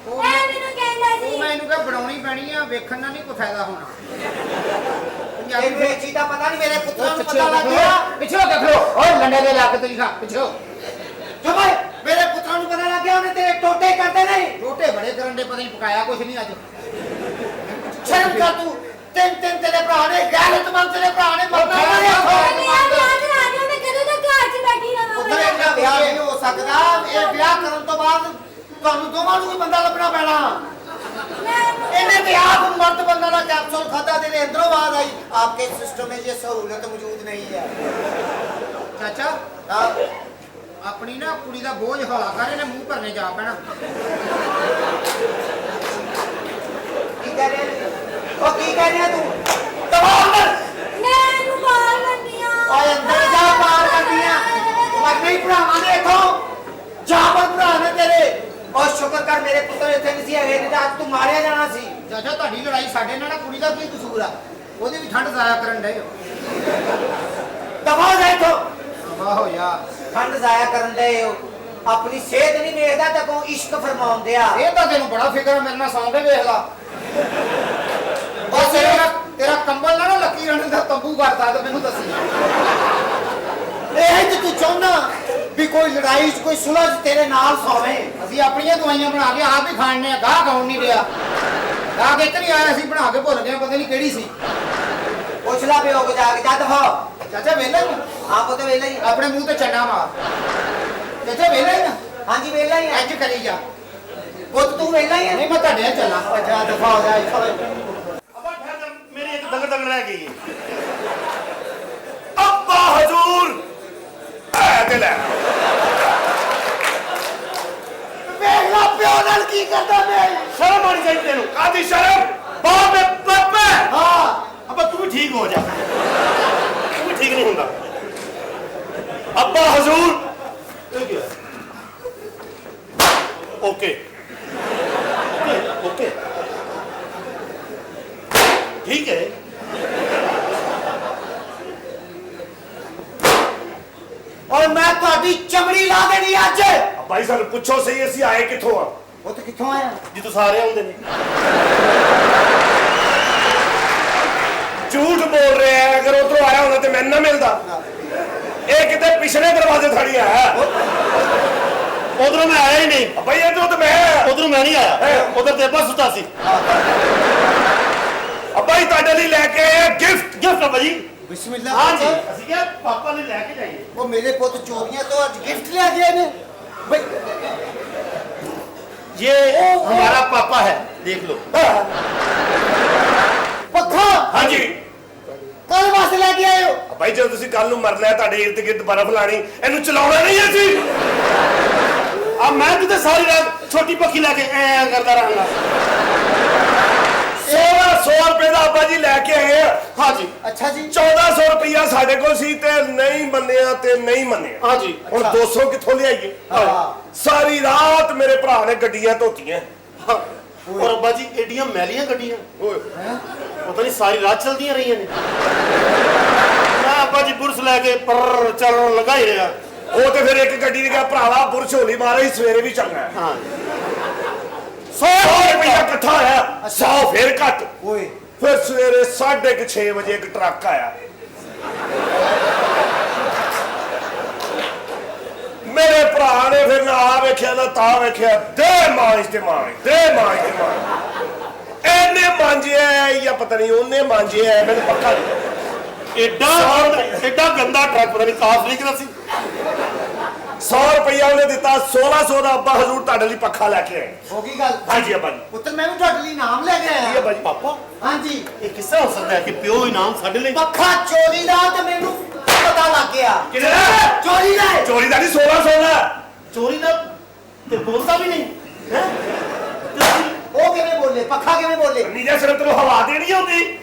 ਉਹ ਐ ਮੈਨੂੰ ਕਹਿੰਦਾ ਉਹ ਸੀ ਮੈਂ ਇਹਨੂੰ ਕਿਹਾ ਬਣਾਉਣੀ ਪੈਣੀ ਆ ਵੇਖਣ ਨਾਲ ਨਹੀਂ ਕੋਈ ਫਾਇਦਾ ਹੋਣਾ ਇਹ ਵੇਚੀ ਦਾ ਪਤਾ ਨਹੀਂ ਮੇਰੇ ਪੁੱਤਰਾਂ ਨੂੰ ਪਤਾ ਲੱਗ ਗਿਆ ਪਿੱਛੇ ਹੋ ਕੇ ਖਲੋ ਓਏ ਲੰਡੇ ਦੇ ਲੱਕ ਤੇ ਖਾ ਪਿੱਛੇ ਹੋ ਜੋ ਭਾਈ ਮੇਰੇ ਪੁੱਤਰਾਂ ਨੂੰ ਪਤਾ ਲੱਗ ਗਿਆ ਉਹਨੇ ਤੇਰੇ ਟੋਟੇ ਕਰਦੇ ਨੇ ਟੋਟੇ ਬੜੇ ਕਰਨ ਦੇ ਪਤਾ ਨਹੀਂ ਪਕਾਇਆ ਕੁਛ ਨਹੀਂ ਅੱਜ ਸ਼ਰਮ ਕਰ ਤੂੰ ਤਿੰਨ ਤੇਰੇ ਭਰਾ ਨੇ ਗੈਰਤਮੰਦ ਤੇਰੇ ਭਰਾ ਨੇ ਮਰਨਾ ਮੈਂ ਕਦੋਂ ਤੱਕ ਘਰ 'ਚ ਬੈਠੀ ਉਧਰ ਰਵਾਂ ਇਹਦਾ ਵਿਆਹ ਨਹੀਂ ਹੋ ਸਕਦਾ ਇਹ ਵਿਆਹ ਕਰਨ ਤੋਂ ਬਾਅਦ ਤੁਹਾਨੂੰ ਦੋਵਾਂ ਨੂੰ ਵੀ ਬੰਦਾ ਲੱਭਣਾ ਪੈਣਾ ਇਹਨੇ ਤੇ ਆਪ ਮਰਦ ਬੰਦਾ ਦਾ ਕੈਪਸੂਲ ਖਾਦਾ ਤੇਰੇ ਅੰਦਰੋਂ ਆਵਾਜ਼ ਆਈ आपके सिस्टम में ये सहूलत मौजूद नहीं है चाचा ਆਪਣੀ ਨਾ ਕੁੜੀ ਦਾ ਬੋਝ ਹੌਲਾ ਕਰ ਇਹਨੇ ਮੂੰਹ ਭਰਨੇ ਜਾ ਪੈਣਾ ਕੀ ਕਰ ਰਿਹਾ ਤੂੰ ਤਬਾਹ ਕਰ ਮੈਂ ਇਹਨੂੰ ਬਾਹਰ ਕਰਨੀ ਆ ਓਏ ਅੰਦਰ ਜਾ ਬਾਹਰ ਕਰਦੀਆਂ ਮਰਨੇ ਹੀ ਭਰਾਵਾਂ ਨੇ ਇਥੋਂ ਜਾਬਰ ਭਰਾ ਨੇ ਤੇਰੇ ਔਰ ਸ਼ੁਕਰ ਕਰ ਮੇਰੇ ਪੁੱਤਰ ਇੱਥੇ ਨਹੀਂ ਸੀ ਹੈਗੇ ਨਹੀਂ ਤਾਂ ਅੱਜ ਤੂੰ ਮਾਰਿਆ ਜਾਣਾ ਸੀ ਚਾਚਾ ਤੁਹਾਡੀ ਲੜਾਈ ਸਾਡੇ ਨਾਲ ਕੁੜੀ ਦਾ ਕੀ ਕਸੂਰ ਆ ਉਹਦੀ ਵੀ ਠੰਡ ਜ਼ਾਇਆ ਕਰਨ ਡਏ ਦਫਾ ਜਾ ਇਥੋਂ ਦਫਾ ਹੋ ਜਾ ਠੰਡ ਜ਼ਾਇਆ ਕਰਨ ਡਏ ਹੋ ਆਪਣੀ ਸਿਹਤ ਨਹੀਂ ਵੇਖਦਾ ਤਾਂ ਕੋ ਇਸ਼ਕ ਫਰਮਾਉਂਦੇ ਆ ਇਹ ਤਾਂ ਤੈਨੂੰ ਬੜਾ ਫਿਕਰ ਮੇਰੇ ਨਾਲ ਸੌਂ ਕੇ ਵੇਖ ਲਾ ਬਸ ਤੇਰਾ ਕੰਬਲ ਨਾ ਲੱਕੀ ਰਣ ਦਾ ਤੰਬੂ ਕਰਦਾ ਤੇ ਮੈਨੂੰ ਦੱਸੀ ਇਹ ਤੇ ਤੂੰ ਚਾਹੁੰਦਾ ਵੀ ਕੋਈ ਲੜਾਈ 'ਚ ਕੋਈ ਸੁਲਝ ਤੇਰੇ ਨਾਲ ਸੌਵੇ ਅਸੀਂ ਆਪਣੀਆਂ ਦਵਾਈਆਂ ਬਣਾ ਕੇ ਆਪ ਹੀ ਖਾਣਨੇ ਆ ਗਾਹ ਗਾਉਣ ਨਹੀਂ ਰਿਹਾ ਗਾਹ ਕੇ ਨਹੀਂ ਆਇਆ ਸੀ ਬਣਾ ਕੇ ਭੁੱਲ ਗਏ ਪਤਾ ਨਹੀਂ ਕਿਹੜੀ ਸੀ ਪੁੱਛ ਲਾ ਪਿਓ ਕੋ ਜਾ ਕੇ ਜਦ ਹੋ ਚਾਚਾ ਵੇਲਾ ਹੀ ਆਪ ਤੇ ਵੇਲਾ ਹੀ ਆਪਣੇ ਮੂੰਹ ਤੇ ਚੰਡਾ ਮਾਰ ਚਾਚਾ ਵੇਲਾ ਹੀ ਨਾ ਹਾਂਜੀ ਵੇਲਾ ਹੀ ਇੰਜ ਕਰੀ ਜਾ ਪੁੱਤ ਤੂੰ ਵੇਲਾ ਹੀ ਨਹੀਂ ਮੈਂ ਤੁਹਾਡੇ ਨਾਲ ਚੱਲਾਂ ਅੱਛਾ ਦਫਾ ਹੋ ਜਾ ਇੱਥੋਂ ਮੇਰੀ ਇੱਕ ਦੰਗ ਰਹਿ ਗਈ ਅੱਬਾ ਹਜ਼ੂਰ ਐ ਤੇ ਲੈ ਵੇਖ ਲਾ ਪਿਓ ਨਾਲ ਕੀ ਕਰਦਾ ਮੈਂ? ਸ਼ਰਮ ਆਣੀ ਚਾਹੀਦੀ ਤੈਨੂੰ। ਕਾਦੀ ਸ਼ਰਮ? ਬਾਪ ਦੇ ਪਾਪਾ। ਹਾਂ ਅੱਬਾ ਤੂੰ ਵੀ ਠੀਕ ਹੋ ਜਾ। ਤੂੰ ਵੀ ਠੀਕ ਨਹੀਂ ਹੁੰਦਾ। ਅੱਬਾ ਹਜ਼ੂਰ ਇਹ ਕੀ ਹੈ? ਓਕੇ ਓਕੇ ਠੀਕ ਹੈ। ਔਰ ਮੈਂ ਤੁਹਾਡੀ ਚਮੜੀ ਲਾ ਦੇਣੀ ਅੱਜ। ਭਾਈ ਸਾਨੂੰ ਪੁੱਛੋ ਸਹੀ ਅਸੀਂ ਆਏ ਕਿੱਥੋਂ ਆ? ਉਹ ਤੇ ਕਿੱਥੋਂ ਆਇਆ? ਜਿੱਦੋਂ ਸਾਰੇ ਆਉਂਦੇ ਨੇ। ਝੂਠ ਬੋਲ ਰਿਹਾ ਹੈ। ਅਗਰ ਉਧਰੋਂ ਆਇਆ ਹੁੰਦਾ ਤੇ ਮੈਨੂੰ ਨਾ ਮਿਲਦਾ। ਇਹ ਕਿਤੇ ਪਿਛਲੇ ਦਰਵਾਜ਼ੇ ਥੜੀ ਆਇਆ। ਉਧਰੋਂ ਮੈਂ ਆਇਆ ਹੀ ਨਹੀਂ। ਭਾਈ ਇਧਰੋਂ ਤਾਂ ਮੈਂ ਆਇਆ। ਉਧਰੋਂ ਮੈਂ ਨਹੀਂ ਆਇਆ। ਉਧਰ ਤੇ ਅੱਬਾ ਸੁੱਤਾ ਸੀ। ਭਾਈ ਤੁਹਾਡੇ ਲਈ ਲੈ ਕੇ ਆਏ ਗਿਫਟ। ਗਿਫਟ ਅੱਬਾ ਜੀ। ਬਿਸਮਿਲ੍ਲਾ। हाँ जी ਅਸੀਂ ਕਿਹਾ ਪਾਪਾ ਨੇ ਲੈ ਕੇ ਜਾਈਏ। ਉਹ ਮੇਰੇ ਪੁੱਤ ਚੋਰੀਆਂ ਤੋਂ ਅੱਜ ਗਿਫਟ ਲੈ ਗਏ ਨੇ ਬਈ। ये हमारा पापा है देख लो। ਪੱਖਾ हाँ जी ਕੱਲ ਵਾਸਤੇ ਲੈ ਕੇ ਆਏ ਹੋ? ਭਾਈ ਜਦੋਂ ਤੁਸੀਂ ਕੱਲ ਨੂੰ ਮਰਨਾ ਹੈ ਤੁਹਾਡੇ ਇਰਦ ਗਿਰਦ ਬਰਫ਼ ਲਾਣੀ ਇਹਨੂੰ ਚਲਾਉਣਾ ਨਹੀਂ ਅਸੀਂ। अब मैं तो सारी रात छोटी पक्षी लेके ऐ करता रहूंगा। 1600 ਰੁਪਏ ਦਾ ਅੱਬਾ ਜੀ ਲੈ ਕੇ ਆਏ ਆ। हाँ जी ਅੱਛਾ ਜੀ। 1400 ਰੁਪਇਆ ਸਾਡੇ ਕੋਲ ਸੀ ਤੇ ਨਹੀਂ ਮੰਨਿਆ ਤੇ ਨਹੀਂ ਮੰਨਿਆ। हाँ जी ਹੁਣ 200 ਕਿੱਥੋਂ ਲਿਆਈਏ? ਹਾਂ। ਸਾਰੀ ਰਾਤ ਮੇਰੇ ਭਰਾ ਨੇ ਗੱਡੀਆਂ ਧੋਤੀਆਂ। हाँ। और अब्बा जी एडियां मैलियां गड्डियां पता नहीं सारी रात चलदियां रही ने। मैं अब्बा जी बुरस लेके पर चल लगा ही रहा। ਉਹ ਤੇ ਫਿਰ ਇੱਕ ਗੱਡੀ ਨੇ ਕਿਹਾ ਭਰਾਵਾ ਬੁਰਸ਼ ਹੋਲੀ ਮਾਰਾ ਹੀ ਸਵੇਰੇ ਵੀ ਚੱਲਣਾ ਹੈ। हाँ 100 ਰੁਪਇਆ ਇਕੱਠਾ ਹੋਇਆ 100 ਫਿਰ ਘੱਟ। ਓਏ ਫਿਰ ਸਵੇਰੇ 6:30 ਵਜੇ ਇੱਕ ਟਰੱਕ ਆਇਆ। ਮੇਰੇ ਭਰਾ ਨੇ ਫਿਰ ਨਾ ਆ ਵੇਖਿਆ ਨਾ ਤਾਂ ਵੇਖਿਆ ਦੇ ਮਾਂਜ ਤੇ ਮਾਂਜ ਦੇ ਮਾਂਜ ਤੇ ਮਾਂਜ। ਇਹਨੇ ਮਾਂਜਿਆ ਜਾਂ ਪਤਾ ਨਹੀਂ ਉਹਨੇ ਮਾਂਜਿਆ ਮੈਨੂੰ ਪੱਕਾ ਨਹੀਂ। एडा गंदा ट्रक पता नहीं काफ नहीं किया सी। 100 ਰੁਪਇਆ ਉਹਨੇ ਦਿੱਤਾ 1600 ਦਾ ਅੱਬਾ ਹਜ਼ੂਰ ਤੁਹਾਡੇ ਲਈ ਪੱਖਾ ਲੈ ਕੇ ਆਏ। ਹੋ ਗਈ ਗੱਲ? ਹਾਂਜੀ ਅੱਬਾ ਜੀ। ਪੁੱਤਰ ਮੈਂ ਵੀ ਤੁਹਾਡੇ ਲਈ ਨਾਮ ਲੈ ਕੇ ਕੀ ਆਇਆ। ਅੱਬਾ ਜੀ? पापा ਹਾਂਜੀ। ये किस तरह हो सकता है कि प्यो इनाम साडे लिए? ਪੱਖਾ ਚੋਰੀ ਦਾ ਤੇ ਮੈਨੂੰ ਪਤਾ ਲੱਗ ਗਿਆ। ਕਿਹਦੇ ਦਾ? ਚੋਰੀ ਦਾ ਹੈ। ਚੋਰੀ ਦਾ ਨਹੀਂ 1600 ਦਾ। चोरी ना ते बोलता भी नहीं है। ਉਹ ਕਿਵੇਂ ਬੋਲੇ? ਪੱਖਾ ਕਿਵੇਂ ਬੋਲੇ? ਨੀਜਾ ਸਿਰ ਤੈਨੂੰ ਹਵਾ ਦੇਣੀ ਹੁੰਦੀ।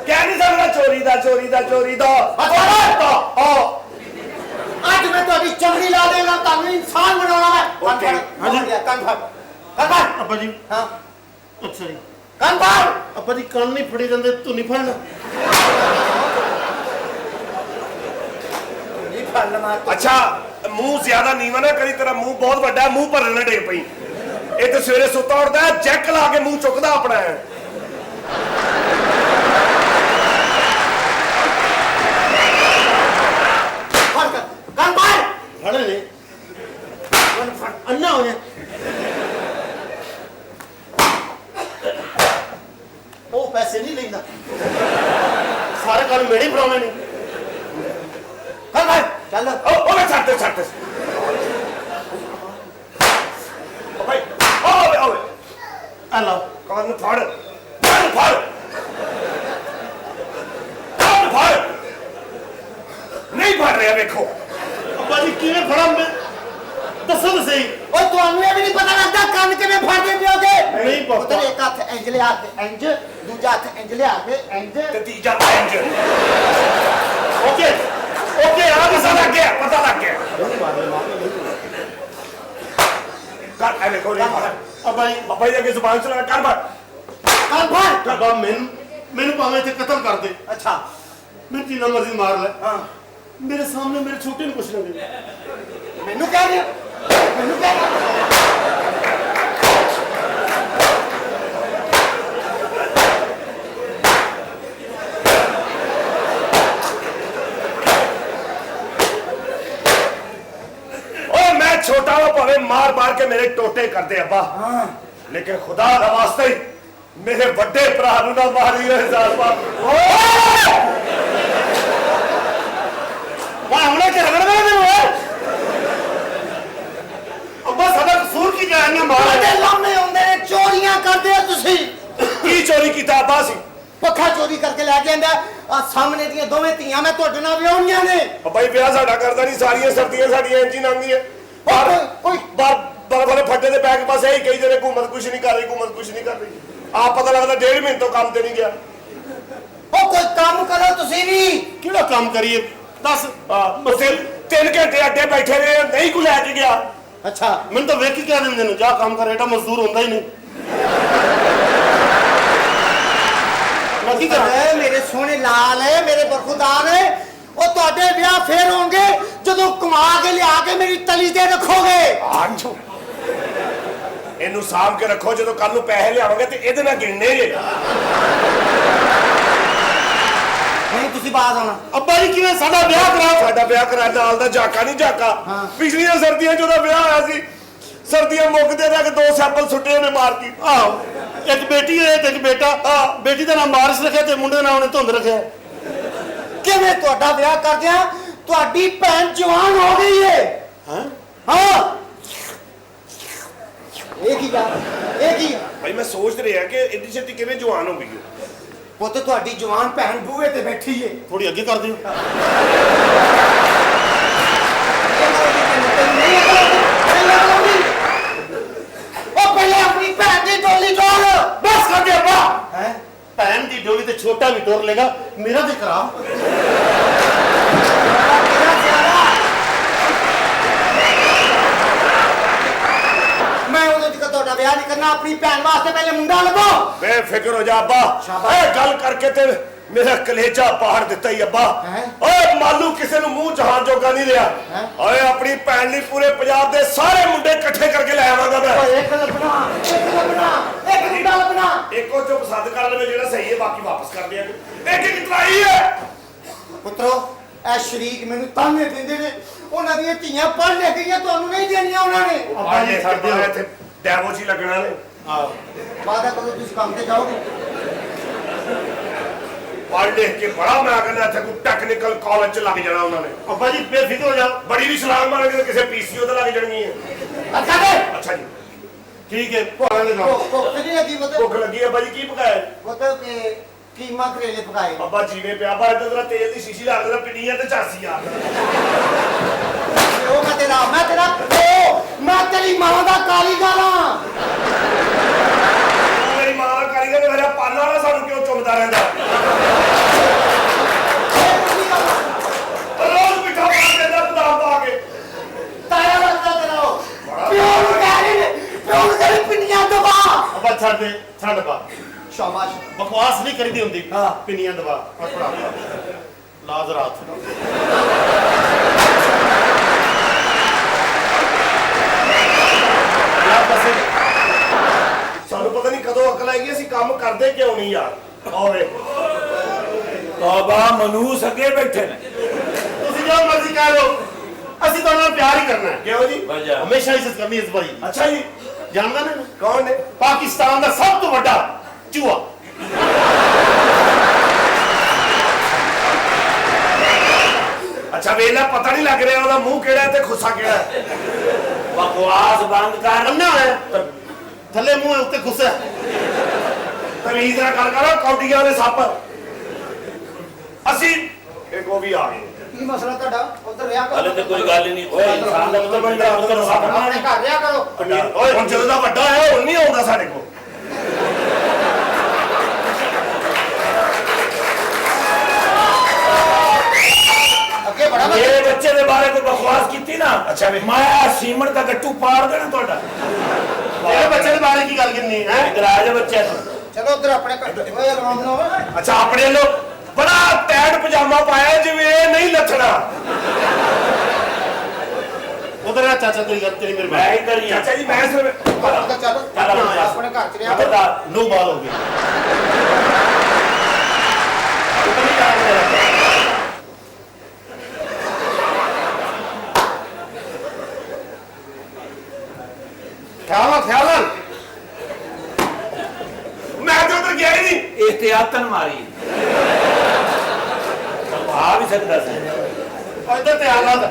ਕਹਿ ਨਹੀਂ ਸਕਦਾ ਚੋਰੀ ਦਾ ਚੋਰੀ ਦਾ ਚੋਰੀ ਦਾ। ਅੱਜ ਮੈਂ ਤੁਹਾਡੀ ਚਮੜੀ ਲਾ ਦੇਗਾ ਤੁਹਾਨੂੰ ਇਨਸਾਨ ਬਣਾਉਣਾ ਹੈ। ਕੰਨ ਫੜ। हाँ जी। ਕੰਨ ਫੜ। ਕੰਨ ਫੜ। अब्बा जी ਹਾਂ अच्छा जी। ਕੰਨ ਫੜ। अब्बा जी कान नहीं फड़ी जाते तू नहीं फड़ना। ਨਹੀਂ ਫੜਨਾ ਮਾਰ। ਅੱਛਾ ਮੂੰਹ ਜ਼ਿਆਦਾ ਨੀਵਾਂ ਨਾ ਕਰੀ ਤੇਰਾ ਮੂੰਹ ਬਹੁਤ ਵੱਡਾ ਹੈ ਮੂੰਹ ਭਰਨ ਡੇ ਪਈ। ਇਹ ਤੇ ਸਵੇਰੇ ਸੁੱਤਾ ਉੱਠਦਾ ਹੈ ਜੈਕ ਲਾ ਕੇ ਮੂੰਹ ਚੁੱਕਦਾ ਆਪਣਾ ਹੈ। ਕੰਨ ਫੜ। फड़े ने अन्ना हो गया। वो पैसे नहीं लेंदा सारे काम मेरे ही फड़ाने ने। ਕੰਨ ਫੜ। ਚੱਲ। ਉਹ ਮੈਂ ਛੱਡ ਭਾਈ ਓਏ हेलो ਕੰਨ ਫੜ ਕੰਨ ਫੜ ਨਹੀਂ ਫੜ ਰਿਹਾ ਵੇਖੋ। अब्बा जी किवें फड़ा मैं दसो तो सही। ਓਏ ਤੁਹਾਨੂੰ ਇਹ ਵੀ ਨਹੀਂ ਪਤਾ ਲੱਗਦਾ ਕੰਨ ਕਿਵੇਂ ਫੜਦੇ ਪਿਓਗੇ? नहीं ਪੁੱਤਰ पापा ਇੱਕ ਹੱਥ ਇੰਜ ਲਿਆ ਕੇ ਇੰਜ ਦੂਜਾ ਹੱਥ ਇੰਜ ਲਿਆ ਕੇ ਇੰਜ। ਤੇ ਤੀਜਾ ਇੰਜ। ओके ਓਕੇ ਆ ਪਤਾ ਲੱਗ ਗਿਆ ਪਤਾ ਲੱਗ ਗਿਆ। ਕਰ ਐਵੇਂ ਕੋਈ ਨਹੀਂ ਫੜ। अब्बा जी ਬਾਬਾ ਜੀ ਅੱਗੇ ਜ਼ੁਬਾਨ ਚਲਾ ਕਰ ਫੜ। ਕੰਨ ਫੜ। अब्बा मैनू भावें इत्थे कत्ल कर दे। ਅੱਛਾ मैं जिन्ना मर्जी मार ले। ਹਾਂ मेरे सामने मेरे छोटे ने कुछ ना दे। ਮੈਨੂੰ ਕਹਿ ਰਿਹਾ ਮੈਨੂੰ ਕਹਿ ਰਿਹਾ। ਓਏ ਮੈਂ ਛੋਟਾ ਵਾ ਭਾਵੇਂ ਮਾਰ ਕੇ ਮੇਰੇ ਟੋਟੇ ਕਰਦੇ ਅੱਬਾ। ਲੇਕਿਨ ਖੁਦਾ ਦਾ ਵਾਸਤਾ ਹੀ ਮੇਰੇ ਵੱਡੇ ਭਰਾ ਨੂੰ ਨਾ ਮਾਰੀ ਓਏ ਜ਼ਾਲਮਾ। वाह हमने क्या रगड़ रहे हो? अब्बा सादा कसूर की जाएंगे मार। ਤੁਹਾਡੇ ਲਾਮੇ ਆਉਂਦੇ ਨੇ ਚੋਰੀਆਂ ਕਰਦੇ ਹੋ ਤੁਸੀਂ। ਕੀ ਚੋਰੀ ਕੀਤਾ ਅੱਬਾ ਸੀ? ਪੱਖਾ ਚੋਰੀ ਕਰਕੇ ਲੈ ਕੇ ਆਂਦਾ। ਆ ਸਾਹਮਣੇ ਦੀਆਂ ਦੋਵੇਂ ਧੀਆਂ ਮੈਂ ਤੁਹਾਡੇ ਨਾਲ ਵਿਆਹੁਣੀਆਂ ਨੇ। ਅੱਬਾ ਜੀ ਵਿਆਹ ਸਾਡਾ ਕਰਦਾ ਨਹੀਂ ਸਾਰੀਆਂ ਸਰਦੀਆਂ ਸਾਡੀਆਂ ਇੰਜ ਹੀ ਲੰਘਦੀਆਂ। ਓਏ ਬਾਹਰ ਵਾਲੇ ਫੱਟੇ ਦੇ ਬੈਗ ਬਸ ਇਹੀ ਕਹੀ ਜਿਹੜੇ ਹਕੂਮਤ ਕੁਛ ਨਹੀਂ ਕਰ ਰਹੀ, ਹਕੂਮਤ ਕੁਛ ਨਹੀਂ ਕਰ ਰਹੀ। ਆਪ ਪਤਾ ਲੱਗਦਾ 1.5 ਮਹੀਨੇ ਤੋਂ ਕੰਮ ਤੇ ਨਹੀਂ ਗਿਆ। ਉਹ ਕੋਈ ਕੰਮ ਕਰੋ ਤੁਸੀਂ ਵੀ। ਕਿਹੜਾ ਕੰਮ ਕਰੀਏ ਦੱਸ? ਬਸ 3 ਘੰਟੇ ਅੱਡੇ ਬੈਠੇ ਰਹੇ, ਨਹੀਂ ਕੋਈ ਲੈ ਕੇ ਗਿਆ। ਅੱਛਾ ਮੈਨੂੰ ਤਾਂ ਵੇਖ ਕੇ ਕਹਿ ਦਿੰਦੇ ਨੇ ਜਾ ਕੰਮ ਕਰ, ਇਹਦਾ ਮਜ਼ਦੂਰ ਹੁੰਦਾ ਹੀ ਨਹੀਂ। ਮੈਂ ਕੀ ਕਰਾਂ? ਅਰੇ ਮੇਰੇ ਸੋਹਣੇ ਲਾਲ ਹੈ, ਮੇਰੇ ਬਰਖੁਦਾਰ ਹੈ, ਉਹ ਤੁਹਾਡੇ ਵਿਆਹ ਫੇਰ ਹੋਣਗੇ ਜਦੋਂ ਕਮਾ ਕੇ ਲਿਆ ਕੇ ਮੇਰੀ ਤਲੀ ਤੇ ਰੱਖੋਗੇ। ਆਛੋ ਇਹਨੂੰ ਸਾਂਭ ਕੇ ਰੱਖੋ, ਜਦੋਂ ਕੱਲ ਨੂੰ ਪੈਸੇ ਲਿਆਵਾਂਗੇ ਤੇ ਇਹਦੇ ਨਾਲ ਗਿਣਨੇ ਜੇ। ਨਹੀਂ ਤੁਸੀਂ ਬਾਜ਼ ਆਉਣਾ। ਅੱਬਾ ਜੀ ਕਿਵੇਂ ਸਾਡਾ ਵਿਆਹ ਕਰਾਓ? ਸਾਡਾ ਵਿਆਹ ਕਰਾ ਨਾਲ ਦਾ ਜਾਕਾ ਨਹੀਂ ਜਾਕਾ। ਪਿਛਲੀਆਂ ਸਰਦੀਆਂ ਚ ਉਹਦਾ ਵਿਆਹ ਹੋਇਆ ਸੀ, ਸਰਦੀਆਂ ਮੁੱਕਦੇ ਤੱਕ 2 ਸੈਂਪਲ ਸੁੱਟੇ ਉਹਨੇ ਮਾਰਤੀ। ਆਹੋ ਇੱਕ ਬੇਟੀ ਹੈ ਤੇ ਇੱਕ ਬੇਟਾ। ਬੇਟੀ ਦਾ ਨਾਮ ਬਾਰਿਸ਼ ਰੱਖਿਆ ਤੇ ਮੁੰਡੇ ਦਾ ਨਾਮ ਉਹਨੇ ਧੁੰਦ ਰੱਖਿਆ। ਕਿਵੇਂ ਤੁਹਾਡਾ ਵਿਆਹ ਕਰਦਿਆਂ ਤੁਹਾਡੀ ਭੈਣ ਜਵਾਨ ਹੋ ਗਈ ਹੈ? ਹਾਂ ਇਹ ਕੀ ਗੱਲ? ਇਹ ਕੀ ਭਾਈ ਮੈਂ ਸੋਚ ਰਿਹਾ ਕਿ ਇੰਨੀ ਛੇਤੀ ਕਿਵੇਂ ਜਵਾਨ ਹੋ ਗਈ ਹੈ। ਪੁੱਤ ਤੁਹਾਡੀ ਜਵਾਨ ਭੈਣ ਬੂਹੇ ਤੇ ਬੈਠੀ ਏ। ਥੋੜੀ ਅੱਗੇ ਕਰ ਦਿਓ। ਉਹ ਪਹਿਲੇ ਆਪਣੀ ਭੈਣ ਦੀ ਡੋਲੀ ਟੋਲ। ਬਸ ਕਰ ਦੇ ਅੱਬਾ। ਹੈ ਭੈਣ ਦੀ ਡੋਲੀ ਤੇ ਛੋਟਾ ਵੀ ਟੋਰ ਲੇਗਾ, ਮੇਰਾ ਤੇ ਕਰਾ। ਮੈਂ ਉਹਦੇ ਤੱਕ ਤੁਹਾਡਾ ਵਿਆਹ ਨਹੀਂ ਕਰਨਾ, ਆਪਣੀ ਭੈਣ ਵਾਸਤੇ ਪਹਿਲੇ ਮੁੰਡਾ ਲੱਭੋ। ਬੇਫਿਕਰ ਹੋ ਜਾ ਅੱਬਾ। ਇਹ ਗੱਲ ਕਰਕੇ ਤੇ ਮੇਰਾ ਕਲੇਜਾ ਪਾੜ ਦਿੱਤਾ ਹੀ ਅੱਬਾ। ਓਏ ਮਾਲੂ ਕਿਸੇ ਨੂੰ ਮੂੰਹ ਜਹਾਨ ਜੋਗਾ ਨਹੀਂ ਰਿਹਾ। ਓਏ ਆਪਣੀ ਭੈਣ ਲਈ ਪੂਰੇ ਪੰਜਾਬ ਦੇ ਸਾਰੇ ਮੁੰਡੇ ਇਕੱਠੇ ਕਰਕੇ ਲੈ ਆਵਾਂਗਾ ਮੈਂ। ਇੱਕ ਲੱਭਣਾ, ਇੱਕ ਲੱਭਣਾ, ਇੱਕ ਮੁੰਡਾ ਲੱਭਣਾ। ਇੱਕੋ ਚੋਂ ਪਸੰਦ ਕਰ ਲਵੇ ਜਿਹੜਾ ਸਹੀ ਹੈ, ਬਾਕੀ ਵਾਪਸ ਕਰ ਦਿਆਂਗੇ। ਇੱਕ ਇੱਕ ਤਰਾਈ ਹੈ ਪੁੱਤਰੋ ਇਹ ਸ਼ਰੀਕ ਮੈਨੂੰ ਤਾਨੇ ਦਿੰਦੇ ਨੇ, ਉਹਨਾਂ ਦੀਆਂ ਧੀਆਂ ਪੜ੍ਹ ਲਿਖ ਗਈਆਂ, ਤੁਹਾਨੂੰ ਨਹੀਂ ਦੇਣੀਆਂ ਉਹਨਾਂ ਨੇ। ਅੱਬਾ ਜੀ ਸਾਡੇ ਇੱਥੇ ਡੈਵੋ ਜੀ ਲੱਗਣਾ ਨੇ। ਵਾਦਾ ਕਰੋ ਤੁਸੀਂ ਕੰਮ ਤੇ ਜਾਓਗੇ। ਪੜ੍ਹ ਲਿਖ ਕੇ ਬੜਾ ਮੈਂ ਕਹਿੰਦਾ ਇੱਥੇ ਕੋਈ ਟੈਕਨੀਕਲ ਕਾਲਜ ਚ ਲੱਗ ਜਾਣਾ ਉਹਨਾਂ ਨੇ। ਅੱਬਾ ਜੀ ਬੇਫਿਕਰ ਹੋ ਜਾ, ਬੜੀ ਵੀ ਸਲਾਮ ਮਾਰਾਂਗੇ ਕਿਸੇ ਪੀਸੀਓ ਤੇ ਲੱਗ ਜਾਣਗੀਆਂ। ਅੱਛਾ ਜੀ ਠੀਕ ਹੈ। ਭੁੱਖ ਨਹੀਂ ਲੱਗੀ ਭੁੱਖ ਲੱਗੀ ਅੱਬਾ ਜੀ, ਕੀ ਪਕਾਇਆ? ਮਤਲਬ ਕਿ ਕੀਮਾ ਕਰੇਲੇ ਪਕਾਏ। ਅੱਬਾ ਜੀਵੇ ਪਿਆ ਬਾ ਇੱਧਰ ਤੇਰਾ ਤੇਲ ਦੀ ਸ਼ੀਸ਼ੀ ਰੱਖ ਦੇਣਾ, ਪਿੰਨੀਆਂ ਤੇ ਚਾਸੀ ਆ। ਉਹ ਮੈਂ ਤੇਰੀ ਮਾਂ ਦਾ ਕਾਰੀਗਰ ਹਾਂ। ਮੇਰੀ ਮਾਂ ਦਾ ਕਾਰੀਗਰ ਤੇ ਮੇਰਾ ਪਾਲਾ ਵਾਲਾ ਸਾਨੂੰ ਕਿਉਂ ਚੁੰਮਦਾ ਰਹਿੰਦਾ? ਰੋਜ਼ ਮਿੱਠਾ ਪਾ ਦਿੰਦਾ ਬਦਾਮ ਪਾ ਕੇ। ਤਾਇਆ ਲੱਗਦਾ ਤੇਰਾ ਉਹ। ਪਿਓ ਨੂੰ ਕਹਿ ਰਹੀ ਪਿੰਨੀਆਂ ਦਬਾ। ਅੱਬਾ ਛੱਡ ਦੇ, ਛੱਡ ਪਾ। ਸ਼ਾਬਾਸ਼। ਬਕਵਾਸ ਨਹੀਂ ਕਰੀਦੀ ਹੁੰਦੀ। ਪਿੰਨੀਆਂ ਦਬਾ ਪੜਾ ਲਾਜ਼ ਰਾਤ। ਸਾਨੂੰ ਪਤਾ ਨਹੀਂ ਕਦੋਂ ਅਕਲ ਆਏਗੀ, ਅਸੀਂ ਕੰਮ ਕਰਦੇ ਕਿਉਂ ਨਹੀਂ ਯਾਰ। ਆਵੇ ਬਾਬਾ ਮਨੂਸ ਅੱਗੇ ਬੈਠੇ ਨੇ। ਤੁਸੀਂ ਜੋ ਮਰਜ਼ੀ ਕਹਿ ਲਓ, ਅਸੀਂ ਤੁਹਾਡੇ ਨਾਲ ਪਿਆਰ ਹੀ ਕਰਨਾ ਹੈ। ਕਿਉਂ ਜੀ? ਹਮੇਸ਼ਾ ਇੱਜ਼ਤ ਕਰਨੀ ਇਸ ਬਾਈ। ਅੱਛਾ ਜੀ ਜਾਣਦਾ ਨਾ ਕੌਣ ਨੇ? ਪਾਕਿਸਤਾਨ ਦਾ ਸਭ ਤੋਂ ਵੱਡਾ ਚੂਹਾ। ਅੱਛਾ ਵੇਲਾ ਪਤਾ ਨਹੀਂ ਲੱਗ ਰਿਹਾ ਉਹਦਾ ਮੂੰਹ ਕਿਹੜਾ ਤੇ ਖੁੱਸਾ ਕਿਹੜਾ। ਬਕਵਾਸ ਬੰਦ ਕਰ। ਅੰਨਾ ਹੈ ਥੱਲੇ ਮੂੰਹ ਹੈ ਉੱਤੇ ਖੁੱਸਾ। ਤਮੀਜ਼ ਨਾਲ ਗੱਲ ਕਰੋ, ਕੌਡੀਆਂ ਦੇ ਸੱਪ। ਅਸੀਂ ਇੱਕ ਉਹ ਵੀ ਆ ਗਏ। ਕੀ ਮਸਲਾ ਤੁਹਾਡਾ? ਉਧਰ ਰਿਹਾ ਕਰੋ। ਹਲੇ ਤੇ ਕੋਈ ਗੱਲ ਹੀ ਨਹੀਂ। ਓਏ ਇਨਸਾਨ ਦਾ ਮਤਲਬ ਬੰਦਾ ਉਧਰ ਸੱਪ ਆਪਣੇ ਘਰ ਰਿਹਾ ਕਰੋ। ਓਏ ਹੁਣ ਜਦੋਂ ਦਾ ਵੱਡਾ ਹੈ ਹੁਣ ਨਹੀਂ ਆਉਂਦਾ ਸਾਡੇ ਕੋਲ। ਅੱਗੇ ਬੜਾ ਮੇਰੇ ਬੱਚੇ ਦੇ ਬਾਰੇ ਕੋਈ ਬਕਵਾਸ ਕੀਤੀ ਨਾ, ਅੱਛਾ ਮੈਂ ਸੀਮਨ ਦਾ ਗੱਟੂ ਪਾੜ ਦੇਣਾ ਤੁਹਾਡਾ। ਤੇਰੇ ਬੱਚੇ ਦੇ ਬਾਰੇ ਕੀ ਗੱਲ ਕਰਨੀ ਹੈ? ਇਧਰ ਆ ਜਾ ਬੱਚੇ। ਚਲੋ ਉਧਰ ਆਪਣੇ ਘਰ। ਓਏ ਰਵਾਨ ਨਾ ਓਏ। ਅੱਛਾ ਆਪਣੇ ਲੋ ਬੜਾ ਟੈਟ ਪਜਾਮਾ ਪਾਇਆ ਜਿਵੇਂ ਇਹ ਨਹੀਂ ਲੱਥਣਾ। ਉਧਰ ਆ ਚਾਚਾ ਤੇਰੀ ਗੱਲ ਤੇਰੀ ਮੇਰੇ ਮੈਂ ਇੱਧਰ ਹੀ ਆ। ਚਾਚਾ ਜੀ ਮੈਂ ਸਿਰਫ ਚਲੋ ਆਪਣੇ ਘਰ ਚ ਰਿਹਾ ਕਰੋ। ਨੋ ਬਾਲ ਹੋ ਗਈ। ਖਿਆਲ ਮੈਂ ਤੇ ਉਧਰ ਗਿਆ ਹੀ ਨਹੀਂ। ਇhtiyatan ਮਾਰੀ ਆ ਵੀ ਸਕਦਾ ਸੀ। ਇੱਧਰ ਤੇ ਆ ਗੱਲ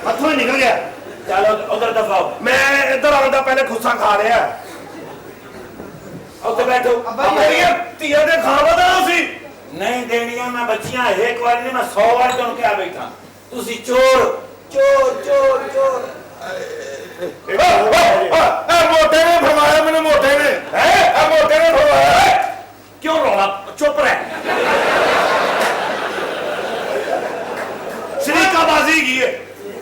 ਹੱਥੋਂ ਹੀ ਨਿਕਲ ਗਿਆ। ਚਲੋ ਉਧਰ ਦਫਾਓ। ਮੈਂ ਇੱਧਰ ਆਉਂਦਾ ਪਹਿਲੇ ਖੁੱਸਾ ਖਾ ਰਿਹਾ। ਉੱਥੇ ਬੈਠੋ। ਮੇਰੀਆਂ ਧੀਆਂ ਦੇ ਖਾਵਾ ਦਾ ਸੀ ਨਹੀਂ ਦੇਣੀਆਂ ਮੈਂ ਬੱਚੀਆਂ। ਇੱਕ ਵਾਰ ਨਹੀਂ ਮੈਂ 100 ਵਾਰ ਤੁਹਾਨੂੰ ਕਿਹਾ ਬੈਠਾ। ਤੁਸੀਂ ਚੋਰ ਚੋਰ ਚੋਰ ਚੋਰ ਇਹ ਮੋਟੇ ਨੇ ਫਰਮਾਇਆ ਮੈਨੂੰ, ਮੋਟੇ ਨੇ ਇਹ ਮੋਟੇ ਨੇ ਫਰਮਾਇਆ। ਕਿਉਂ ਰੌਲਾ? ਚੁੱਪ ਰਹਿ। ਸ਼ਰੀਕਾਬਾਜ਼ੀ ਕੀ ਹੈ?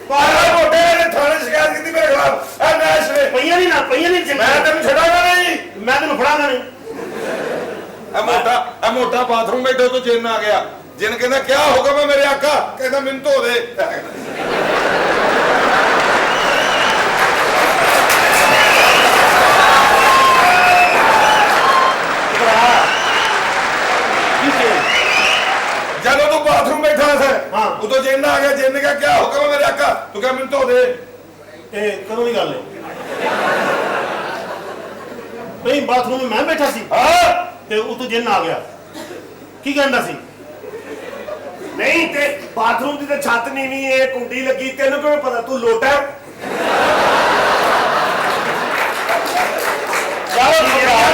ਪਾਇਆ ਮੋਟੇ ਨੇ ਥਾਣੇ ਸ਼ਿਕਾਇਤ ਕੀਤੀ ਮੇਰੇ ਖਿਲਾਫ। ਇਹ ਨੈਸ਼ ਨੇ ਪਈਆਂ ਨਹੀਂ ਨਾ, ਪਈਆਂ ਨਹੀਂ। ਮੈਂ ਤੈਨੂੰ ਛੱਡਾਂਗਾ ਨਹੀਂ, ਮੈਂ ਤੈਨੂੰ ਫੜਾਂਗਾ ਨਹੀਂ। ਇਹ ਮੋਟਾ ਬਾਥਰੂਮ ਬੈਠੇ ਤੋਂ ਜਿੰਨ ਆ ਗਿਆ। ਜਿੰਨ ਕਹਿੰਦਾ ਕਿਆ ਹੋਗਾ ਮੈਂ ਮੇਰੇ ਆਕਾ, ਕਹਿੰਦਾ ਮੈਨੂੰ ਧੋ ਦੇ। ਜਦੋਂ ਤੂੰ ਬਾਥਰੂਮ ਬੈਠਾ ਸੀ ਹਾਂ। ਉਦੋਂ ਜਿੰਨ ਆ ਗਿਆ। ਜਿੰਨ ਨੇ ਕਿਹਾ ਕਿਆ ਹੋਗਾ ਮੇਰੇ ਆਕਾ, ਤੂੰ ਕਿਹਾ ਮੈਨੂੰ ਧੋ ਦੇ। ਇਹ ਕਦੋਂ ਦੀ ਗੱਲ ਹੈ? ਨਹੀਂ, ਬਾਥਰੂਮ ਵਿੱਚ ਮੈਂ ਬੈਠਾ ਸੀ ਹਾਂ ਤੇ ਉਤੋਂ ਜਿੰਨ ਆ ਗਿਆ। ਕੀ ਕਹਿੰਦਾ ਸੀ? ਨਹੀਂ ਤੇ ਬਾਥਰੂਮ ਦੀ ਤਾਂ ਛੱਤ ਨੀਵੀਂ ਏ, ਕੁੰਡੀ ਲੱਗੀ, ਤੈਨੂੰ ਕਿਵੇਂ ਪਤਾ? ਤੂੰ ਲੋਟਾ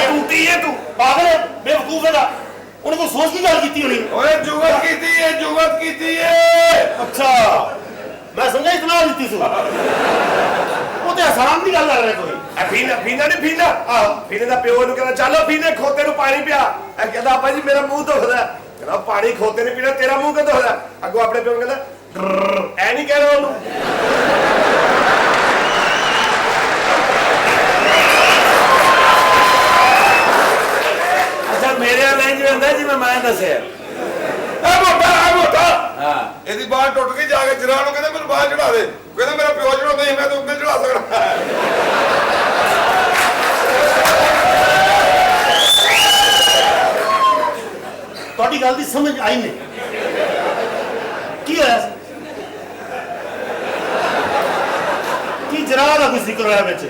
ਟੂਟੀ ਏ ਤੂੰ। ਪਾਗਲ ਬੇਵਕੂਫ ਹੈਗਾ। ਉਹਨੇ ਕੋਈ ਸੋਚ ਕੀ ਗੱਲ ਕੀਤੀ ਹੋਣੀ। ਓਏ ਜੁਗਤ ਕੀਤੀ ਏ, ਜੁਗਤ ਕੀਤੀ ਏ। ਅੱਛਾ, ਮੈਂ ਸਮਝਿਆ ਇਤਨਾ ਦਿੱਤੀ ਸੀ। ਉਹ ਤੇ ਆਸਾਨ ਦੀ ਗੱਲ ਕਰ ਰਿਹਾ ਕੋਈ। ਫੀਨਾ ਫੀਨਾ ਨਹੀਂ ਫੀਨਾ। ਆਹ ਫੀਨੇ ਦਾ ਪਿਓ ਨੂੰ ਕਹਿੰਦਾ ਚੱਲੋ ਫੀਨੇ ਖੋਤੇ ਨੂੰ ਪਾਣੀ ਪਿਆ। ਇਹ ਕਹਿੰਦਾ ਆਪਾ ਜੀ ਮੇਰਾ ਮੂੰਹ ਦੁਖਦਾ। ਕਹਿੰਦਾ ਪਾਣੀ ਖੋਤੇ ਨੇ ਪੀਣਾ, ਤੇਰਾ ਮੂੰਹ ਕਿਉਂ ਦੁਖਦਾ? ਅੱਗੋਂ ਆਪਣੇ ਪਿਓ ਨੂੰ ਕਹਿੰਦਾ ਐ ਨਹੀਂ ਕਹਿ ਰਿਹਾ ਉਹਨੂੰ। ਅੱਛਾ ਮੇਰੇ ਵਾਲੇ ਜਿਵੇਂ ਹੁੰਦਾ ਜਿਵੇਂ ਮੈਂ ਦੱਸਿਆ। ਇਹ ਮੋਟਾ ਹਾਂ ਇਹਦੀ ਬਾਹ ਟੁੱਟ ਗਈ। ਜਾ ਕੇ ਜਰਾ ਨੂੰ ਕਹਿੰਦਾ ਮੈਨੂੰ ਬਾਹ ਚੜਾ ਦੇ। ਕਹਿੰਦਾ ਮੇਰਾ ਪਿਓ ਚੜਾਉਂਦਾ ਸੀ, ਮੈਂ ਤਾਂ ਉਂਗਲ ਚੜਾ ਸਕਦਾ। ਤੁਹਾਡੀ ਗੱਲ ਦੀ ਸਮਝ ਆਈ ਨਹੀਂ। ਕੀ ਹੋਇਆ ਸੀ? ਕੀ ਜਰਾ ਦਾ ਕੁਝ ਜ਼ਿਕਰ ਹੋਇਆ ਵਿੱਚ?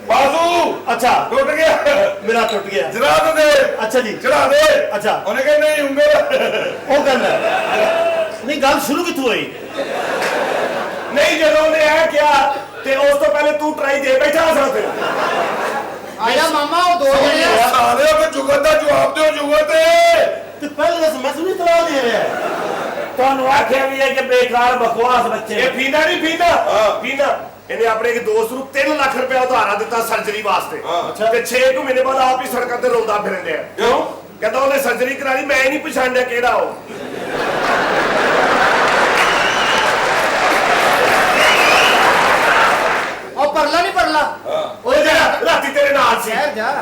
ਬਾਜ਼ੂ ਅੱਛਾ, ਟੁੱਟ ਗਿਆ। ਮੇਰਾ ਟੁੱਟ ਗਿਆ। ਜਰਾ ਤਾਂ ਦੇ। ਅੱਛਾ ਜੀ, ਚੜਾ ਦੇ। ਅੱਛਾ। ਉਹਨੇ ਕਿਹਾ ਨਹੀਂ ਉਂਗਲ। ਉਹ ਕਹਿੰਦਾ ਨਹੀਂ, ਗੱਲ ਸ਼ੁਰੂ ਕਿੱਥੋਂ ਹੋਈ? ਨਹੀਂ ਜਦੋਂ ਉਹਨੇ ਇਹ ਕਿਹਾ ਤੇ ਉਸ ਤੋਂ ਪਹਿਲੇ ਤੂੰ ਟਰਾਈ ਦੇ ਬੈਠਾ ਸੀ ਫਿਰ। ਆਇਆ ਮਾਮਾ, ਉਹ ਦੋ ਜਣੇ ਆ। ਸਾਲੇ ਉਹ ਜੁਗਤ ਦਾ ਜਵਾਬ ਦਿਓ। ਜੁਗਤ ਤੇ ਪਹਿਲੇ ਦੱਸ, ਮੈਂ ਸੁਣੀ ਤਲਾ ਦੇ ਰਿਹਾ। ਤੁਹਾਨੂੰ ਆਖਿਆ ਵੀ ਹੈ ਕਿ ਬੇਕਾਰ ਬਕਵਾਸ ਬੱਚੇ। ਇਹ ਫੀਨਾ ਨਹੀਂ ਫੀਨਾ। ਹਾਂ। ਫੀਨਾ ਇਹਨੇ ਆਪਣੇ ਇੱਕ ਦੋਸਤ ਨੂੰ 3 ਲੱਖ ਰੁਪਏ ਉਧਾਰਾ ਦਿੱਤਾ ਸਰਜਰੀ ਵਾਸਤੇ। ਅੱਛਾ। ਤੇ 6 ਮਹੀਨੇ ਬਾਅਦ ਆਪ ਹੀ ਸੜਕਾਂ ਤੇ ਰੋਂਦਾ ਫਿਰਨ ਡਿਆ। ਕਿਉਂ? ਕਹਿੰਦਾ ਉਹਨੇ ਸਰਜਰੀ ਕਰਾ ਲਈ, ਮੈਂ ਹੀ ਨਹੀਂ ਪਛਾਣਿਆ ਕਿਹੜਾ ਉਹ। ਉਹ ਪਰਲਾ ਨਹੀਂ ਪਰਲਾ। ਉਹ ਜਿਹੜਾ ਰਾਤੀ ਤੇਰੇ ਨਾਲ ਸੀ। ਸ਼ਹਿਰ ਜਾ,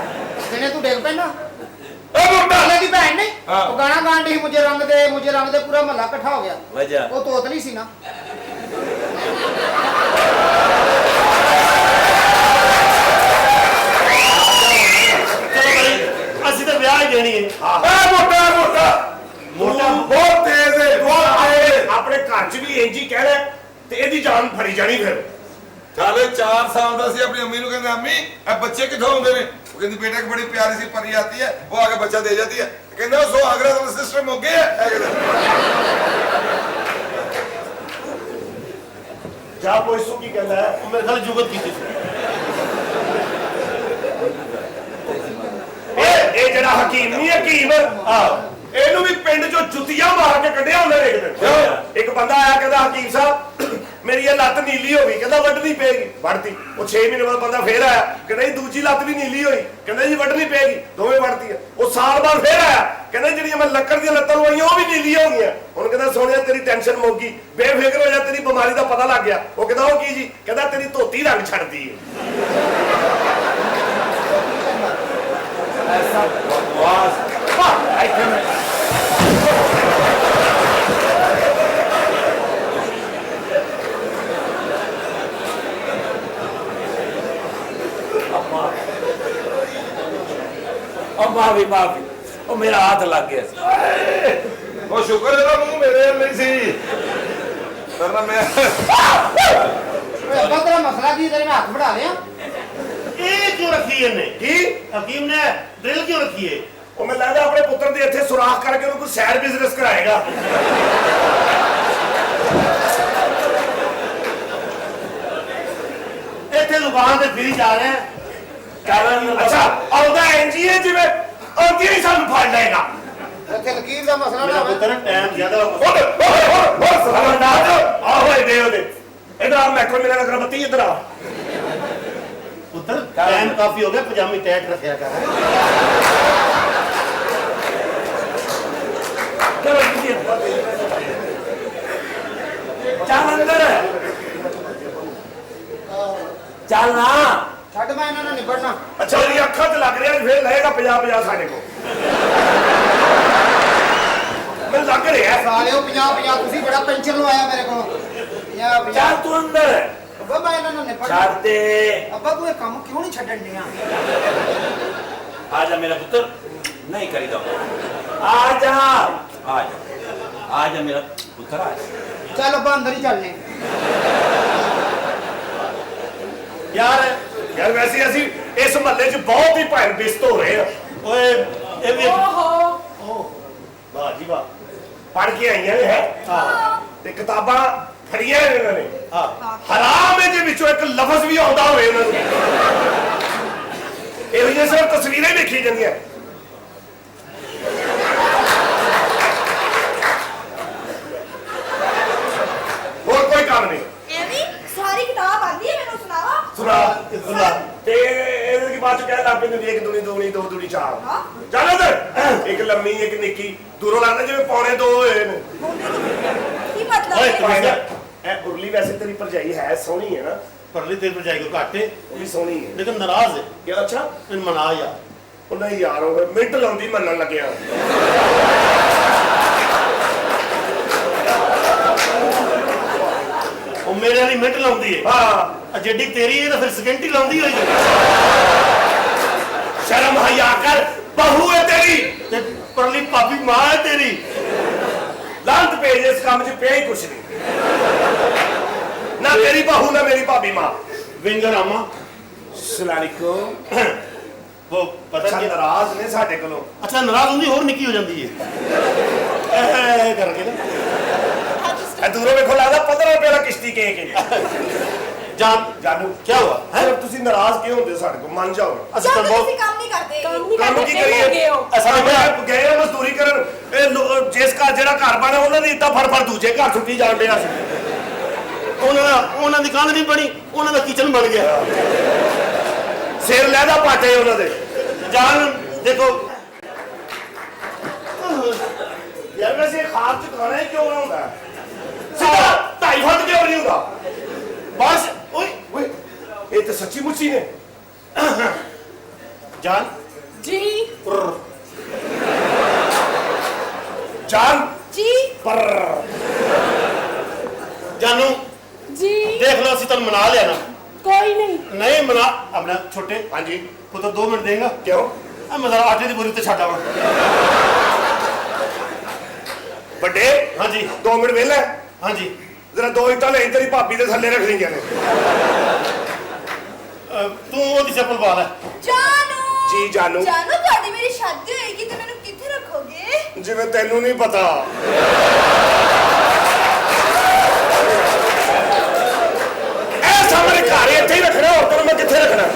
ਜਿਹਨੇ ਤੂੰ ਡੇਗ ਪੈਣਾ। ਉਹ ਮੁੰਡਾ ਪਰਲੇ ਦੀ ਭੈਣ ਨਹੀਂ, ਹਾਂ। ਉਹ ਗਾਣਾ ਗਾਣ ਦੀ ਮੁਝੇ ਰੰਗ ਦੇ ਪੂਰਾ ਮਹੱਲਾ ਇਕੱਠਾ ਹੋ ਗਿਆ। ਵਜ੍ਹਾ ਉਹ ਤੋਤਲੀ ਸੀ ਨਾ। ਚਲੋ ਭਾਈ, ਅਸੀਂ ਤਾਂ ਵਿਆਹ ਹੀ ਦੇਣੀ ਹੈ। ਇਹ ਮੋਟਾ ਬਹੁਤ ਤੇਜ਼ ਹੈ, ਬਹੁਤ ਤੇਜ਼। ਆਪਣੇ ਘਰ 'ਚ ਵੀ ਇੰਜ ਹੀ ਕਹਿਣਾ ਤੇ ਇਹਦੀ ਜਾਨ ਫੜੀ ਜਾਣੀ ਫਿਰ। ਸਾਲੇ 4 ਸਾਲ ਦਾ ਸੀ। ਆਪਣੀ ਅੰਮੀ ਨੂੰ ਕਹਿੰਦਾ ਅੰਮੀ ਇਹ ਬੱਚੇ ਕਿੱਥੋਂ ਆਉਂਦੇ ਨੇ? ਉਹ ਕਹਿੰਦੀ बेटा की बड़ी प्यारी सी परी आती है, वो आगे बच्चा दे जाती है। कहते हैं सो आगरा तो सिस्टम हो गया ਜਾ ਪੁੱਛੋ ਕੀ ਕਹਿੰਦਾ ਹੈ। ਉਹ ਮੇਰੇ ਖਿਆਲ ਜੁਗਤ ਕੀਤੀ ਸੀ। ਇਹ ਜਿਹੜਾ ਹਕੀਮ ਨਹੀਂ ਹਕੀਮ, ਇਹਨੂੰ ਵੀ ਪਿੰਡ ਚੋਂ ਜੁੱਤੀਆਂ ਮਾਰ ਕੇ ਕੱਢਿਆ ਹੁੰਦਾ ਇੱਕ ਦਿਨ। ਇੱਕ ਬੰਦਾ ਆਇਆ ਕਹਿੰਦਾ ਹਕੀਮ ਸਾਹਿਬ ਮੇਰੀ ਇਹ ਲੱਤ ਨੀਲੀ ਹੋ ਗਈ। ਕਹਿੰਦਾ ਵੱਢਣੀ ਪਏਗੀ। ਵੱਢਤੀ। ਉਹ 6 ਮਹੀਨੇ ਬਾਅਦ ਬੰਦਾ ਫੇਰ ਆਇਆ, ਕਹਿੰਦਾ ਜੀ ਦੂਜੀ ਲੱਤ ਵੀ ਨੀਲੀ ਹੋਈ। ਕਹਿੰਦਾ ਜੀ ਵੱਢਣੀ ਪਏਗੀ। ਦੋਵੇਂ ਵੱਢਤੀਆਂ। ਉਹ ਸਾਲ ਬਾਅਦ ਫੇਰ ਆਇਆ, ਕਹਿੰਦਾ ਜਿਹੜੀਆਂ ਮੈਂ ਲੱਕੜ ਦੀਆਂ ਲੱਤਾਂ ਲਵਾਈਆਂ ਉਹ ਵੀ ਨੀਲੀਆਂ ਹੋ ਗਈਆਂ। ਹੁਣ ਕਹਿੰਦਾ ਸੋਹਣਿਆ ਤੇਰੀ ਟੈਨਸ਼ਨ ਮੁੱਕ ਗਈ, ਬੇਫਿਕਰ ਹੋ ਜਾ, ਤੇਰੀ ਬਿਮਾਰੀ ਦਾ ਪਤਾ ਲੱਗ ਗਿਆ। ਉਹ ਕਹਿੰਦਾ ਉਹ ਕੀ ਜੀ? ਕਹਿੰਦਾ ਤੇਰੀ ਧੋਤੀ ਰੰਗ ਛੱਡਦੀ ਹੈ। ਐਸਾ ਬਕਵਾਸ ਮਾਫੀ ਮਾਫੀ। ਉਹ ਮੇਰਾ ਹੱਥ ਲੱਗ ਗਿਆ ਸੀ। ਉਹ ਸ਼ੁਕਰ ਇਹਦਾ ਮੂੰਹ ਮੇਰੇ ਵੱਲ ਨਹੀਂ ਸੀ। ਵਰਨਾ ਮੈਂ ਅੱਬਾ ਤੇਰਾ ਮਸਲਾ ਕੀ? ਤੇਰੇ ਮੈਂ ਹੱਥ ਬਣਾ ਲਿਆ। ਇਹ ਕਿਉਂ ਰੱਖੀ ਇਹਨੇ? ਕੀ ਹਕੀਮ ਨੇ ਡਰਿਲ ਕਿਉਂ ਰੱਖੀ ਹੈ? ਉਹ ਮੈਨੂੰ ਲੱਗਦਾ ਆਪਣੇ ਪੁੱਤਰ ਦੇ ਇੱਥੇ ਸੁਰਾਖ ਕਰਕੇ ਉਹਨੂੰ ਕੋਈ ਸੈਡ ਬਿਜ਼ਨਸ ਕਰਾਏਗਾ। ਇੱਥੇ ਦੁਕਾਨ ਤੇ ਫਿਰੀ ਜਾ ਰਹੇ ਆ। ਅੱਛਾ ਆਉਂਦਾ ਐਨਜੀਏ ਜਿਵੇਂ ਆਉਂਦੀ ਹੀ ਸਾਨੂੰ ਫੜ ਲਏਗਾ। ਇੱਥੇ ਲਕੀਰ ਦਾ ਮਸਲਾ ਨਾ ਮੇਰਾ ਹੋਵੇ। ਪੁੱਤਰ ਟਾਈਮ ਜ਼ਿਆਦਾ ਆਹੋ ਦੇ ਉਹਦੇ ਮੈਟਰੋ ਮਿਲਣ ਲੱਗਾ ਬੱਤੀ ਇੱਧਰ ਆ ਪੁੱਤਰ ਟਾਈਮ ਕਾਫੀ ਹੋ ਗਿਆ ਪਜਾਮੀ ਟੈਟ ਰੱਖਿਆ ਕਰ ਚਲੋ ਜੀ ਚੱਲ ਅੰਦਰ ਚੱਲ ਨਾ ਛੱਡ ਮੈਂ ਇਹਨਾਂ ਨਾਲ ਨਿਬੜਨਾ ਅੱਛਾ ਉਹਦੀ ਅੱਖਾਂ ਤੇ ਲੱਗ ਰਿਹਾ ਫਿਰ ਲਏਗਾ 50 ਸਾਡੇ ਕੋਲ ਮੈਨੂੰ ਲੱਗ ਰਿਹਾ ਸਾਲਿਓ 50 ਤੁਸੀਂ ਬੜਾ ਪੈਂਚਰ ਲਵਾਇਆ ਮੇਰੇ ਕੋਲ 50 ਚੱਲ ਤੂੰ ਅੰਦਰ ਅੱਬਾ ਮੈਂ ਇਹਨਾਂ ਨਾਲ ਨਿਬੜਨਾ ਛੱਡ ਦੇ ਅੱਬਾ ਤੂੰ ਇਹ ਕੰਮ ਕਿਉਂ ਨਹੀਂ ਛੱਡਣ ਡਿਆ आ जा मेरा पुत्र नहीं करीदा आ जा मेरा पुत्र आ जा ਚੱਲ ਅੱਬਾ ਅੰਦਰ ਹੀ ਚੱਲਨੇ ਯਾਰ ਵੈਸੇ ਅਸੀਂ ਇਸ ਮਹੱਲੇ 'ਚ ਬਹੁਤ ਹੀ ਭੈਣ ਬਿਸਤ ਹੋ ਰਹੇ ਆ ਓਏ ਇਹ ਵੀ ਵਾਹ ਜੀ ਵਾਹ ਪੜ ਕੇ ਆਈਆਂ ਨੇ ਹੈ ਤੇ ਕਿਤਾਬਾਂ ਫੜੀਆਂ ਨੇ ਇਹਨਾਂ ਨੇ ਹਰਾਮ ਇਹਦੇ ਵਿੱਚੋਂ ਇੱਕ ਲਫ਼ਜ਼ ਵੀ ਆਉਂਦਾ ਹੋਵੇ ਇਹਨਾਂ ਨੂੰ ਇਹੋ ਜਿਹੀਆਂ ਸਿਰਫ ਤਸਵੀਰਾਂ ਹੀ ਦੇਖੀ ਜਾਂਦੀਆਂ ਹੋਰ ਕੋਈ ਕੰਮ ਨਹੀਂ ਐਵੇਂ ਸਾਰੀ ਕਿਤਾਬ ਆਂਦੀ ਹੈ ਮੈਨੂੰ ਸੁਣਾਵਾ ਸੁਣਾ ਤੇ ਇਹਦੇ ਕੀ ਬਾਅਦ ਚ ਕਹਿ ਲੱਗ ਪੈਂਦੇ ਇੱਕ ਦੁਨੀ ਦੋਣੀ ਦੋ ਦੁਨੀ ਚਾਰ ਚੱਲ ਉਧਰ ਇੱਕ ਲੰਮੀ ਇੱਕ ਨਿੱਕੀ ਦੂਰੋਂ ਲੱਗਦਾ ਜਿਵੇਂ ਪੌਣੇ ਦੋ ਹੋਏ ਨੇ ਕੀ ਮਤਲਬ ਓਏ ਹੈ? ਇਹ ਉਰਲੀ ਵੈਸੇ ਤੇਰੀ ਭਰਜਾਈ ਹੈ ਸੋਹਣੀ ਹੈ ਨਾ ਪਰਲੀ ਤੇਰੀ ਭਰਜਾਈ ਕੋ ਘੱਟ ਹੈ ਉਹ ਵੀ ਸੋਹਣੀ ਹੈ ਲੇਕਿਨ ਨਾਰਾਜ਼ ਹੈ ਕਿ ਅੱਛਾ ਇਹਨੂੰ ਮਨਾ ਯਾਰ ਉਹ ਨਹੀਂ ਯਾਰ ਉਹ ਮਿੰਟ ਲਾਉਂਦੀ ਮੰਨਣ ਲੱਗਿਆ ਉਹ ਮੇਰੇ ਲਈ ਮਿੰਟ ਲਾਉਂਦੀ ਹੈ ਹਾਂ ਜੱਡੀ ਤੇਰੀ ਹੈ ਤਾਂ ਫਿਰ ਸਕਿੰਟ ਹੀ ਲਾਉਂਦੀ ਹੋਈ ਸ਼ਰਮ ਹਯਾ ਕਰ ਬਹੂ ਹੈ ਤੇਰੀ ਤੇ ਪਰਲੀ ਭਾਬੀ ਮਾਂ ਹੈ ਤੇਰੀ ਲਾਂਤ ਭੇਜ ਇਸ ਕੰਮ 'ਚ ਪਿਆ ਹੀ ਕੁਛ ਨਹੀਂ ਨਾ ਤੇਰੀ ਬਹੂ ਨਾ ਮੇਰੀ ਭਾਬੀ ਮਾਂ ਵਿੰਗਰ ਆਮਾ ਸਲਾਲਿਕੋ ਉਹ ਪਤਾ ਅੱਛਾ ਕੀ ਨਾਰਾਜ਼ ਨੇ ਸਾਡੇ ਕੋਲੋਂ ਅੱਛਾ ਨਾਰਾਜ਼ ਹੁੰਦੀ ਹੋਰ ਨਿੱਕੀ ਹੋ ਜਾਂਦੀ ਹੈ ਇਹ ਕਰਕੇ ਨਾ ਇਹ ਦੂਰੋਂ ਵੇਖੋ ਲੱਗਦਾ 15 ਰੁਪਏ ਦਾ ਕਿਸ਼ਤੀ ਕੇਕ ਹੈ ਜਾਨੂ ਕੀ ਹੁਆ ਸਿਰਫ ਤੁਸੀਂ ਨਾਰਾਜ਼ ਕਿਉਂ ਹੁੰਦੇ ਹੋ ਸਾਡੇ ਕੋਲ ਮੰਨ ਜਾਓ ਅਸੀਂ ਤਾਂ ਜਦੋਂ ਬਹੁਤ ਤੁਸੀਂ ਕੰਮ ਨਹੀਂ ਕਰਦੇ ਕੰਮ ਕੀ ਕਰੀਏ ਅਸਾਂ ਗਏ ਆ ਮਜ਼ਦੂਰੀ ਕਰਨ ਜਿਸ ਘਰ ਜਿਹੜਾ ਘਰ ਬਣਾ ਉਹਨਾਂ ਦੀ ਇੱਦਾਂ ਫੜ ਦੂਜੇ ਘਰ ਛੁੱਟੀ ਜਾਂਦੇ ਆ ਉਹਨਾਂ ਦੀ ਕੰਧ ਨਹੀਂ ਬਣੀ ਉਹਨਾਂ ਦਾ ਕਿਚਨ ਬਣ ਗਿਆ ਸਿਰ ਲੈਦਾ ਪਾਟੇ ਉਹਨਾਂ ਦੇ ਜਾਨ ਦੇਖੋ ਯਾਰ ਵੈਸੇ ਖਾਦ ਚ ਖਾਣਾ ਹੀ ਕਿਉਂ ਨਾ ਹੁੰਦਾ ਸਿੱਧਾ 2.5 ਫੁੱਟ ਕਿਉਂ ਨਹੀਂ ਹੁੰਦਾ ਬਸ ਓਏ ਓਏ ਇਹ ਤਾਂ ਸੱਚੀ ਮੁੱਚੀ ਨੇ ਜਾਨ ਜੀ ਜਾਨ ਜੀ ਪਰ ਜਾਨੂ ਜੀ ਦੇਖ ਲਓ ਅਸੀਂ ਤੁਹਾਨੂੰ ਮਨਾ ਲਿਆ ਨਾ ਕੋਈ ਨਹੀਂ ਨਹੀਂ ਮਨਾ ਆਪਣਾ ਛੋਟੇ ਹਾਂਜੀ ਪੁੱਤਰ 2 ਮਿੰਟ ਦੇਗਾ ਕਿਉਂ ਆ ਮੈਂ ਜ਼ਰਾ ਆਟੇ ਦੀ ਬੋਰੀ ਤੇ ਛੱਡ ਆਵਾਂ ਵੱਡੇ ਹਾਂਜੀ 2 ਮਿੰਟ ਵਿਹਲਾ ਹਾਂਜੀ ਜਰਾ 2 ਇੱਟਾਂ ਲੈ ਤੇਰੀ ਭਾਬੀ ਦੇ ਥੱਲੇ ਰੱਖ ਲਈਆਂ ਨੇ ਤੂੰ ਉਹਦੀ ਚੱਪਲ ਪਾ ਲੈ ਜਾਨੂ ਜੀ ਜਾਨੂ ਜਾਨੂ ਤੁਹਾਡੀ ਮੇਰੀ ਸ਼ਾਦੀ ਹੋਏਗੀ ਤੇ ਮੈਨੂੰ ਕਿੱਥੇ ਰੱਖੋਗੇ ਜਿਵੇਂ ਤੈਨੂੰ ਨਹੀਂ ਪਤਾ ਇਹ ਸਾਹਮਣੇ ਘਰ ਇੱਥੇ ਹੀ ਰੱਖਣਾ ਹੋਰ ਤੈਨੂੰ ਮੈਂ ਕਿੱਥੇ ਰੱਖਣਾ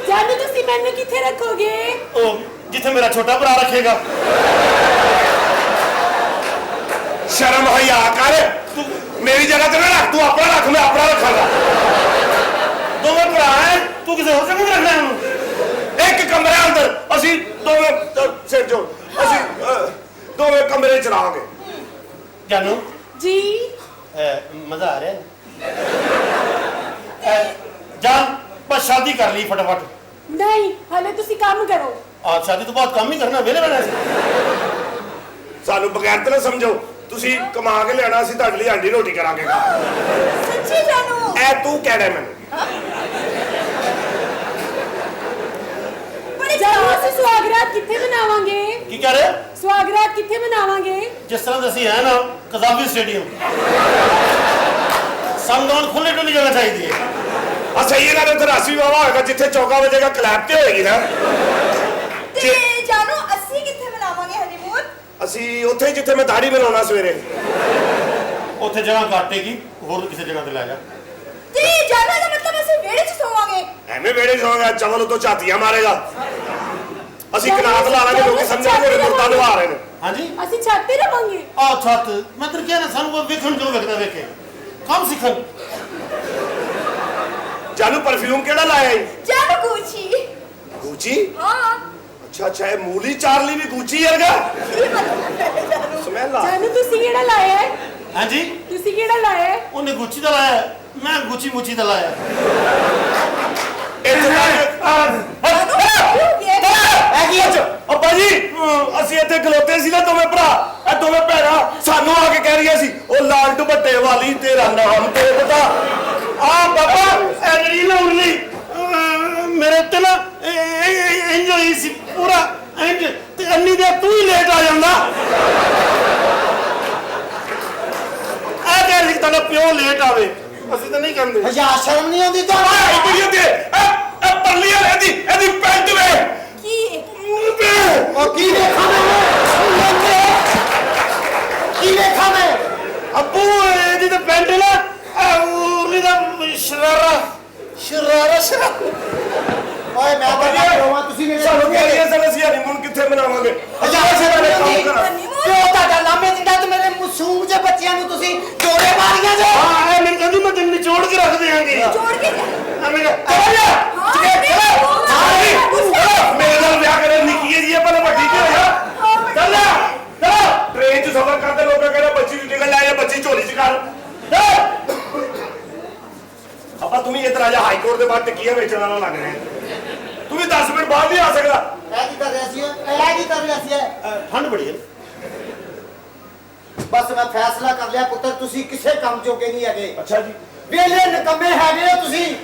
ਜਾਨੂ ਤੁਸੀਂ ਮੈਨੂੰ ਕਿੱਥੇ ਰੱਖੋਗੇ ਉਹ ਜਿੱਥੇ ਮੇਰਾ ਛੋਟਾ ਭਰਾ ਰੱਖੇਗਾ ਸ਼ਰਮ ਹਯਾ ਕਰ ਤੂੰ ਮੇਰੀ ਜਗ੍ਹਾ ਤੇ ਨਾ ਰੱਖ ਤੂੰ ਆਪਣਾ ਰੱਖ ਮੈਂ ਆਪਣਾ ਰੱਖਾਂਗਾ ਦੋਵੇਂ ਭਰਾ ਹੈ ਤੂੰ ਕਿਸੇ ਹੋਰ ਜਗ੍ਹਾ ਰੱਖਣਾ ਇਹਨੂੰ ਇੱਕ ਕਮਰੇ ਅੰਦਰ ਅਸੀਂ ਦੋਵੇਂ ਸਿਰ ਜੋ ਅਸੀਂ ਦੋਵੇਂ ਕਮਰੇ ਚ ਰਹਾਂਗੇ ਜਾਨੂ ਜੀ ਮਜ਼ਾ ਆ ਰਿਹਾ ਜਾਨ ਬਸ ਸ਼ਾਦੀ ਕਰ ਲਈ ਫਟਾਫਟ ਨਹੀਂ ਹਲੇ ਤੁਸੀਂ ਕੰਮ ਕਰੋ ਆ ਸ਼ਾਦੀ ਤੋਂ ਬਾਅਦ ਕੰਮ ਹੀ ਕਰਨਾ ਵਿਹਲੇ ਬਣਾ ਸਾਨੂੰ ਬਗੈਰ ਤੇ ਨਾ ਸਮਝੋ ਤੁਸੀਂ ਕਮਾ ਕੇ ਲਿਆਣਾ ਅਸੀਂ ਤੁਹਾਡੇ ਲਈ ਆਂਡੀ ਰੋਟੀ ਕਰਾਂਗੇ ਸੱਚੀ ਜਾਨੂ ਐ ਤੂੰ ਕਹਿਣਾ ਮੈਨੂੰ ਬੜੇ ਜਾਨੂ ਅਸੀਂ ਸੁਹਾਗਰਾਤ ਕਿੱਥੇ ਮਨਾਵਾਂਗੇ ਕੀ ਕਹਿ ਰਹੇ ਸੁਹਾਗਰਾਤ ਕਿੱਥੇ ਮਨਾਵਾਂਗੇ ਜਿਸ ਤਰ੍ਹਾਂ ਦੇ ਅਸੀਂ ਹੈ ਨਾ ਕਜ਼ਾਬੀ ਸਟੇਡੀਅਮ ਸੰਗੋਨ ਖੁੱਲੇ ਡੁੱਲੀ ਜਗ੍ਹਾ ਚਾਹੀਦੀ ਹੈ ਆ ਸਹੀ ਗੱਲ ਉੱਥੇ ਰਾਸੀ ਵਾਵਾ ਹੋਏਗਾ ਜਿੱਥੇ ਚੌਕਾ ਵਜੇਗਾ ਕਲੈਪ ਤੇ ਹੋਏਗੀ ਨਾ ਤੇ ਜਾਨੂ ਅਸੀਂ ਕਿੱਥੇ ਮਨਾਵਾਂਗੇ ਹਨੀਮੂਨ ਅਸੀਂ ਉੱਥੇ ਜਿੱਥੇ ਮੈਂ ਦਾੜੀ ਬਣਾਉਣਾ ਸਵੇਰੇ ਉੱਥੇ ਜਗ੍ਹਾ ਕਾਟੇਗੀ ਹੋਰ ਕਿਸੇ ਜਗ੍ਹਾ ਤੇ ਲੈ ਜਾ ਤੇ ਜਾਨੂ ਦਾ ਮਤਲਬ ਅਸੀਂ ਵਿਹੜੇ 'ਚ ਸੋਵਾਂਗੇ ਐਵੇਂ ਵੇੜੇ ਸੋਗਾ ਚਵਲ ਉਤੋਂ ਝਾਤੀਆਂ ਮਾਰੇਗਾ ਅਸੀਂ ਕਨਾਤ ਲਾ ਲਾਂਗੇ ਲੋਕੀ ਸਮਝਣਗੇ ਮੁਰਦਾ ਲਵਾ ਰਹੇ ਨੇ ਹਾਂਜੀ ਅਸੀਂ ਛੱਤ ਤੇ ਰਵਾਂਗੇ ਆ ਛੱਤ ਮੈਂ ਤੈਨੂੰ ਕਿਹਾ ਨਾ ਸਾਨੂੰ ਕੋਈ ਵੇਖਣ ਜੋ ਵੇਖਦਾ ਵੇਖੇ ਕੰਮ ਸਿੱਖਣ ਜਾਨੂੰ ਪਰਫਿਊਮ ਕਿਹੜਾ ਲਾਇਆ ਈ ਜਾਨੂ ਗੁੱਚੀ ਗੂਚੀ ਹਾਂ ਅੱਛਾ ਇਹ ਮੂਲੀ ਚਾਰਲੀ ਵੀ ਗੂਚੀ ਵਰਗਾ ਸਮੈਲ ਆ ਜਾਨੂ ਤੁਸੀਂ ਕਿਹੜਾ ਲਾਇਆ ਹੈ ਹਾਂਜੀ ਤੁਸੀਂ ਕਿਹੜਾ ਲਾਇਆ ਹੈ ਉਹਨੇ ਗੁੱਚੀ ਦਾ ਲਾਇਆ ਮੈਂ ਗੁੱਚੀ ਮੁੱਚੀ ਦਾ ਲਾਇਆ ਇੱਥੇ ਅੱਬਾ ਜੀ ਅਸੀਂ ਇੱਥੇ ਖਲੋਤੇ ਸੀ ਨਾ ਦੋਵੇਂ ਭਰਾ ਇਹ ਦੋਵੇਂ ਭੈਣਾਂ ਸਾਨੂੰ ਆ ਕੇ ਕਹਿ ਰਹੀਆਂ ਸੀ ਉਹ ਲਾਲ ਦੁਪੱਟੇ ਵਾਲੀ ਤੇਰਾ ਨਾਮ ਤੇ ਪਤਾ ਆ ਬਾਬਾ ਇਹ ਜਿਹੜੀ ਨਾ ਉਰਲੀ ਮੇਰੇ ਤੇ ਨਾ ਇੰਜ ਹੋਈ ਸੀ ਪੂਰਾ ਇੰਜ ਤੇ ਅੰਨੀ ਦੇ ਤੂੰ ਹੀ ਲੇਟ ਆ ਜਾਂਦਾ ਆ ਕਹਿ ਰਹੀ ਤੁਹਾਡਾ ਪਿਓ ਲੇਟ ਆਵੇ ਅਸੀਂ ਤਾਂ ਨਹੀਂ ਕਹਿੰਦੇ ਹਜ਼ਾਰ ਸ਼ਰਮ ਨਹੀਂ ਆਉਂਦੀ ਤਾਂ ਆਹ ਕੁੜੀਆਂ ਦੇ ਇਹ ਪਰਲੀ ਵਾਲੀ ਇਹਦੀ ਪੈਂਟ ਵੇ ਕੀ ਉਹ ਕੀ ਵੇਖਾਂ ਮੈਂ ਕੀ ਵੇਖਾਂ ਮੈਂ ਅੱਬੂ ਇਹਦੀ ਤਾਂ ਪੈਂਟ ਨਾ ਉਹਦੀ ਦਾ ਸ਼ਰਾਰਾ ਓਏ ਮੈਂ ਤਾਂ ਰੋਵਾਂ ਤੁਸੀਂ ਮੇਰੇ ਸਾਨੂੰ ਕਹਿ ਰਹੀ ਸਰ ਅਸੀਂ ਹਨੀਮੂਨ ਕਿੱਥੇ ਮਨਾਵਾਂਗੇ ਹਜ਼ਾਰ ਸ਼ਰਮ ਨਹੀਂ ਆਉਂਦੀ ਕਰਾਂ ਕਿਉਂ ਤੁਹਾਡਾ ਲਾਮੇ ਦਿੰਦਾ ਤੇ ਮੇਰੇ ਮਾਸੂਮ ਜਿਹੇ ਬੱਚਿਆਂ ਨੂੰ ਤੁਸੀਂ ਜੋੜੇ ਮਾਰੀਆਂ ਜੇ ਹਾਂ ਇਹ ਮੈਨੂੰ ਕਹਿੰਦੀ ਮੈਂ ਤੈਨੂੰ ਨਿਚੋੜ ਕੇ ਰੱਖ ਦਿਆਂਗੇ ਜੋੜ ਕੇ ਮੇਰੇ ਨਾਲ ਵਿਆਹ ਕਰਨ ਨਿੱਕੀ ਜੀ ਹੈ ਪਰ ਵੱਡੀ ਕੀ ਹੋਇਆ ਚੱਲ ਟ੍ਰੇਨ 'ਚ ਸਫ਼ਰ ਕਰਦੇ ਲੋਕਾਂ ਕਹਿੰਦੇ ਬੱਚੀ ਦੀ ਟਿਕਟ ਲੈ ਜਾ ਬੱਚੀ ਝੋਲੀ 'ਚ ਕਰ ਆਪਾਂ ਤੂੰ ਵੀ ਇੱਧਰ ਆ ਜਾ ਹਾਈ ਕੋਰਟ ਦੇ ਬਾਹਰ ਟਿੱਕੀਆਂ ਵੇਚਣ ਵਾਲਾ ਲੱਗ ਰਿਹਾ ਤੂੰ ਵੀ 10 ਮਿੰਟ ਬਾਅਦ ਨਹੀਂ ਆ ਸਕਦਾ ਇਹ ਕੀ ਕਰ ਰਿਹਾ ਸੀ ਇਹ ਕੀ ਕਰ ਰਿਹਾ ਸੀ ਠੰਡ ਬੜੀ ਹੈ ਬਸ ਮੈਂ ਫੈਸਲਾ ਕਰ ਲਿਆ ਪੁੱਤਰ ਤੁਸੀਂ ਕਿਸੇ ਕੰਮ ਜੋਗੇ ਨਹੀਂ ਹੈਗੇ ਅੱਛਾ ਜੀ ਵੇਲੇ ਨਿਕੰਮੇ ਹੈਗੇ ਹੋ ਤੁਸੀਂ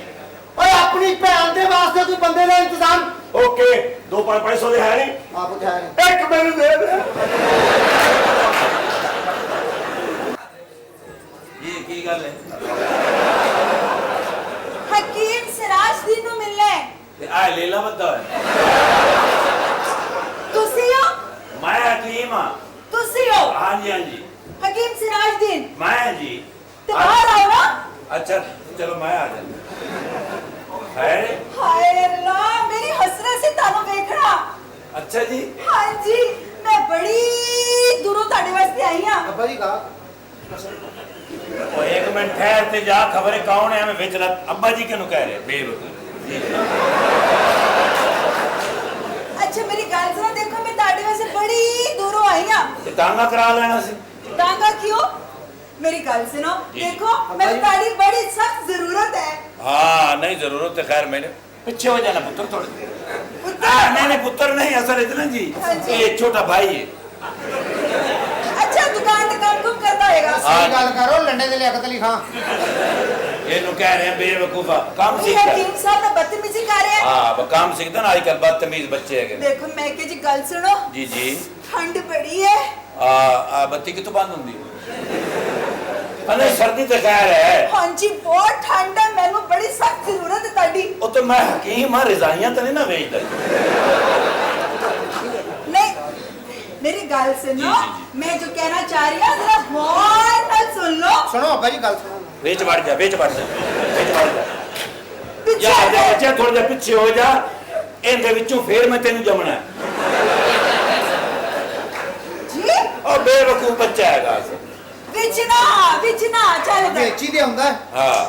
ਓਏ ਆਪਣੀ ਭੈਣ ਦੇ ਵਾਸਤੇ ਕੋਈ ਬੰਦੇ ਦਾ ਇੰਤਜ਼ਾਮ ਓਕੇ 2-500 ਦੇ ਹੈ ਨਹੀਂ ਆਪ ਉਠਾਇਆ ਇੱਕ ਮੈਨੂੰ ਦੇ ਦੇ ਇਹ ਕੀ ਗੱਲ ਹੈ ਹਕੀਮ ਸਿਰਾਜਦੀਨ ਨੂੰ ਮਿਲਣਾ ਹੈ ਤੇ ਆ ਲੇਲਾ ਵੱਦਾ ਹੈ ਤੁਸੀਂ ਹੋ ਮੈਂ ਹਕੀਮ ਹਾਂ ਤੁਸੀਂ ਹੋ ਹਾਂਜੀ ਹਾਂਜੀ ਹਕੀਮ ਸਿਰਾਜਦੀਨ ਮੈਂ ਜੀ ਤੇ ਬਾਹਰ ਆਓ ਨਾ अच्छा चलो मैं आ जाता है ਹਾਏ ਅੱਲਾ ਮੇਰੀ ਹਸਰਤ ਸੇ ਤੁਹਾਨੂੰ ਵੇਖਣਾ अच्छा जी ਹਾਂਜੀ ਮੈਂ ਬੜੀ ਦੂਰੋਂ ਤੁਹਾਡੇ ਵਾਸਤੇ ਆਈ ਹਾਂ ਅੱਬਾ ਜੀ ਕਹਾ ओ एक मिनट ठहर ते जा खबर है कौन है मैं बेच रहा अब्बा जी क्यों कह रहे बेवकूफ जी ਅੱਛਾ ਮੇਰੀ ਗੱਲ ਸੁਣੋ ਦੇਖੋ ਮੈਂ ਤੁਹਾਡੇ ਵਾਸਤੇ ਬੜੀ ਦੂਰੋਂ ਆਈ ਹਾਂ ते तांगा करा लेना सी तांगा क्यों मेरी गल सुनो देखो मैं तुम्हारी बड़ी सख्त जरूरत है हाँ नहीं जरूरत है खैर मैंने पीछे हो जाना पुत्र थोड़े नहीं पुत्र नहीं असल इतना जी ये छोटा भाई है अच्छा दुकान पे काम कुम करता होगा ਸਹੀ ਗੱਲ ਕਰੋ ਲੰਡੇ ਦੇ ਲਿਆਕਤ ਅਲੀ ਖਾਂ ये नु कह रहे हैं बेवकूफा काम ये सीखता हकीम साहब ना बदतमीजी कर रहे हैं हाँ वो काम सीखता ना आजकल बदतमीज बच्चे है देखो मैं के जी गल सुनो जी जी ठंड बड़ी है बत्ती कितों बंद होंगी अरे सर्दी तो खैर है हाँ जी बहुत ठंड है मैनू बड़ी सख्त जरूरत है ताड़ी वो तो मैं हकीम हाँ रजाइयां तो नहीं ना बेचता नहीं मेरी गल सुनो जी। मैं जो कहना चाह रही हूँ जरा गौर नाल सुन लो ਸੁਣੋ ਅੱਬਾ ਜੀ ਗੱਲ ਸੁਣੋ बेच बढ़ जा बेच बढ़ जा बेच बढ़ जा पीछे जा हटो। बच्चा थोड़ा जा पीछे हो जा इनके विचों फिर मैं तेन जमना जी और बेवकूफ बच्चा है विचना चल इधर। ਵੇਚੀ ਦੇ ਹੁੰਦਾ हाँ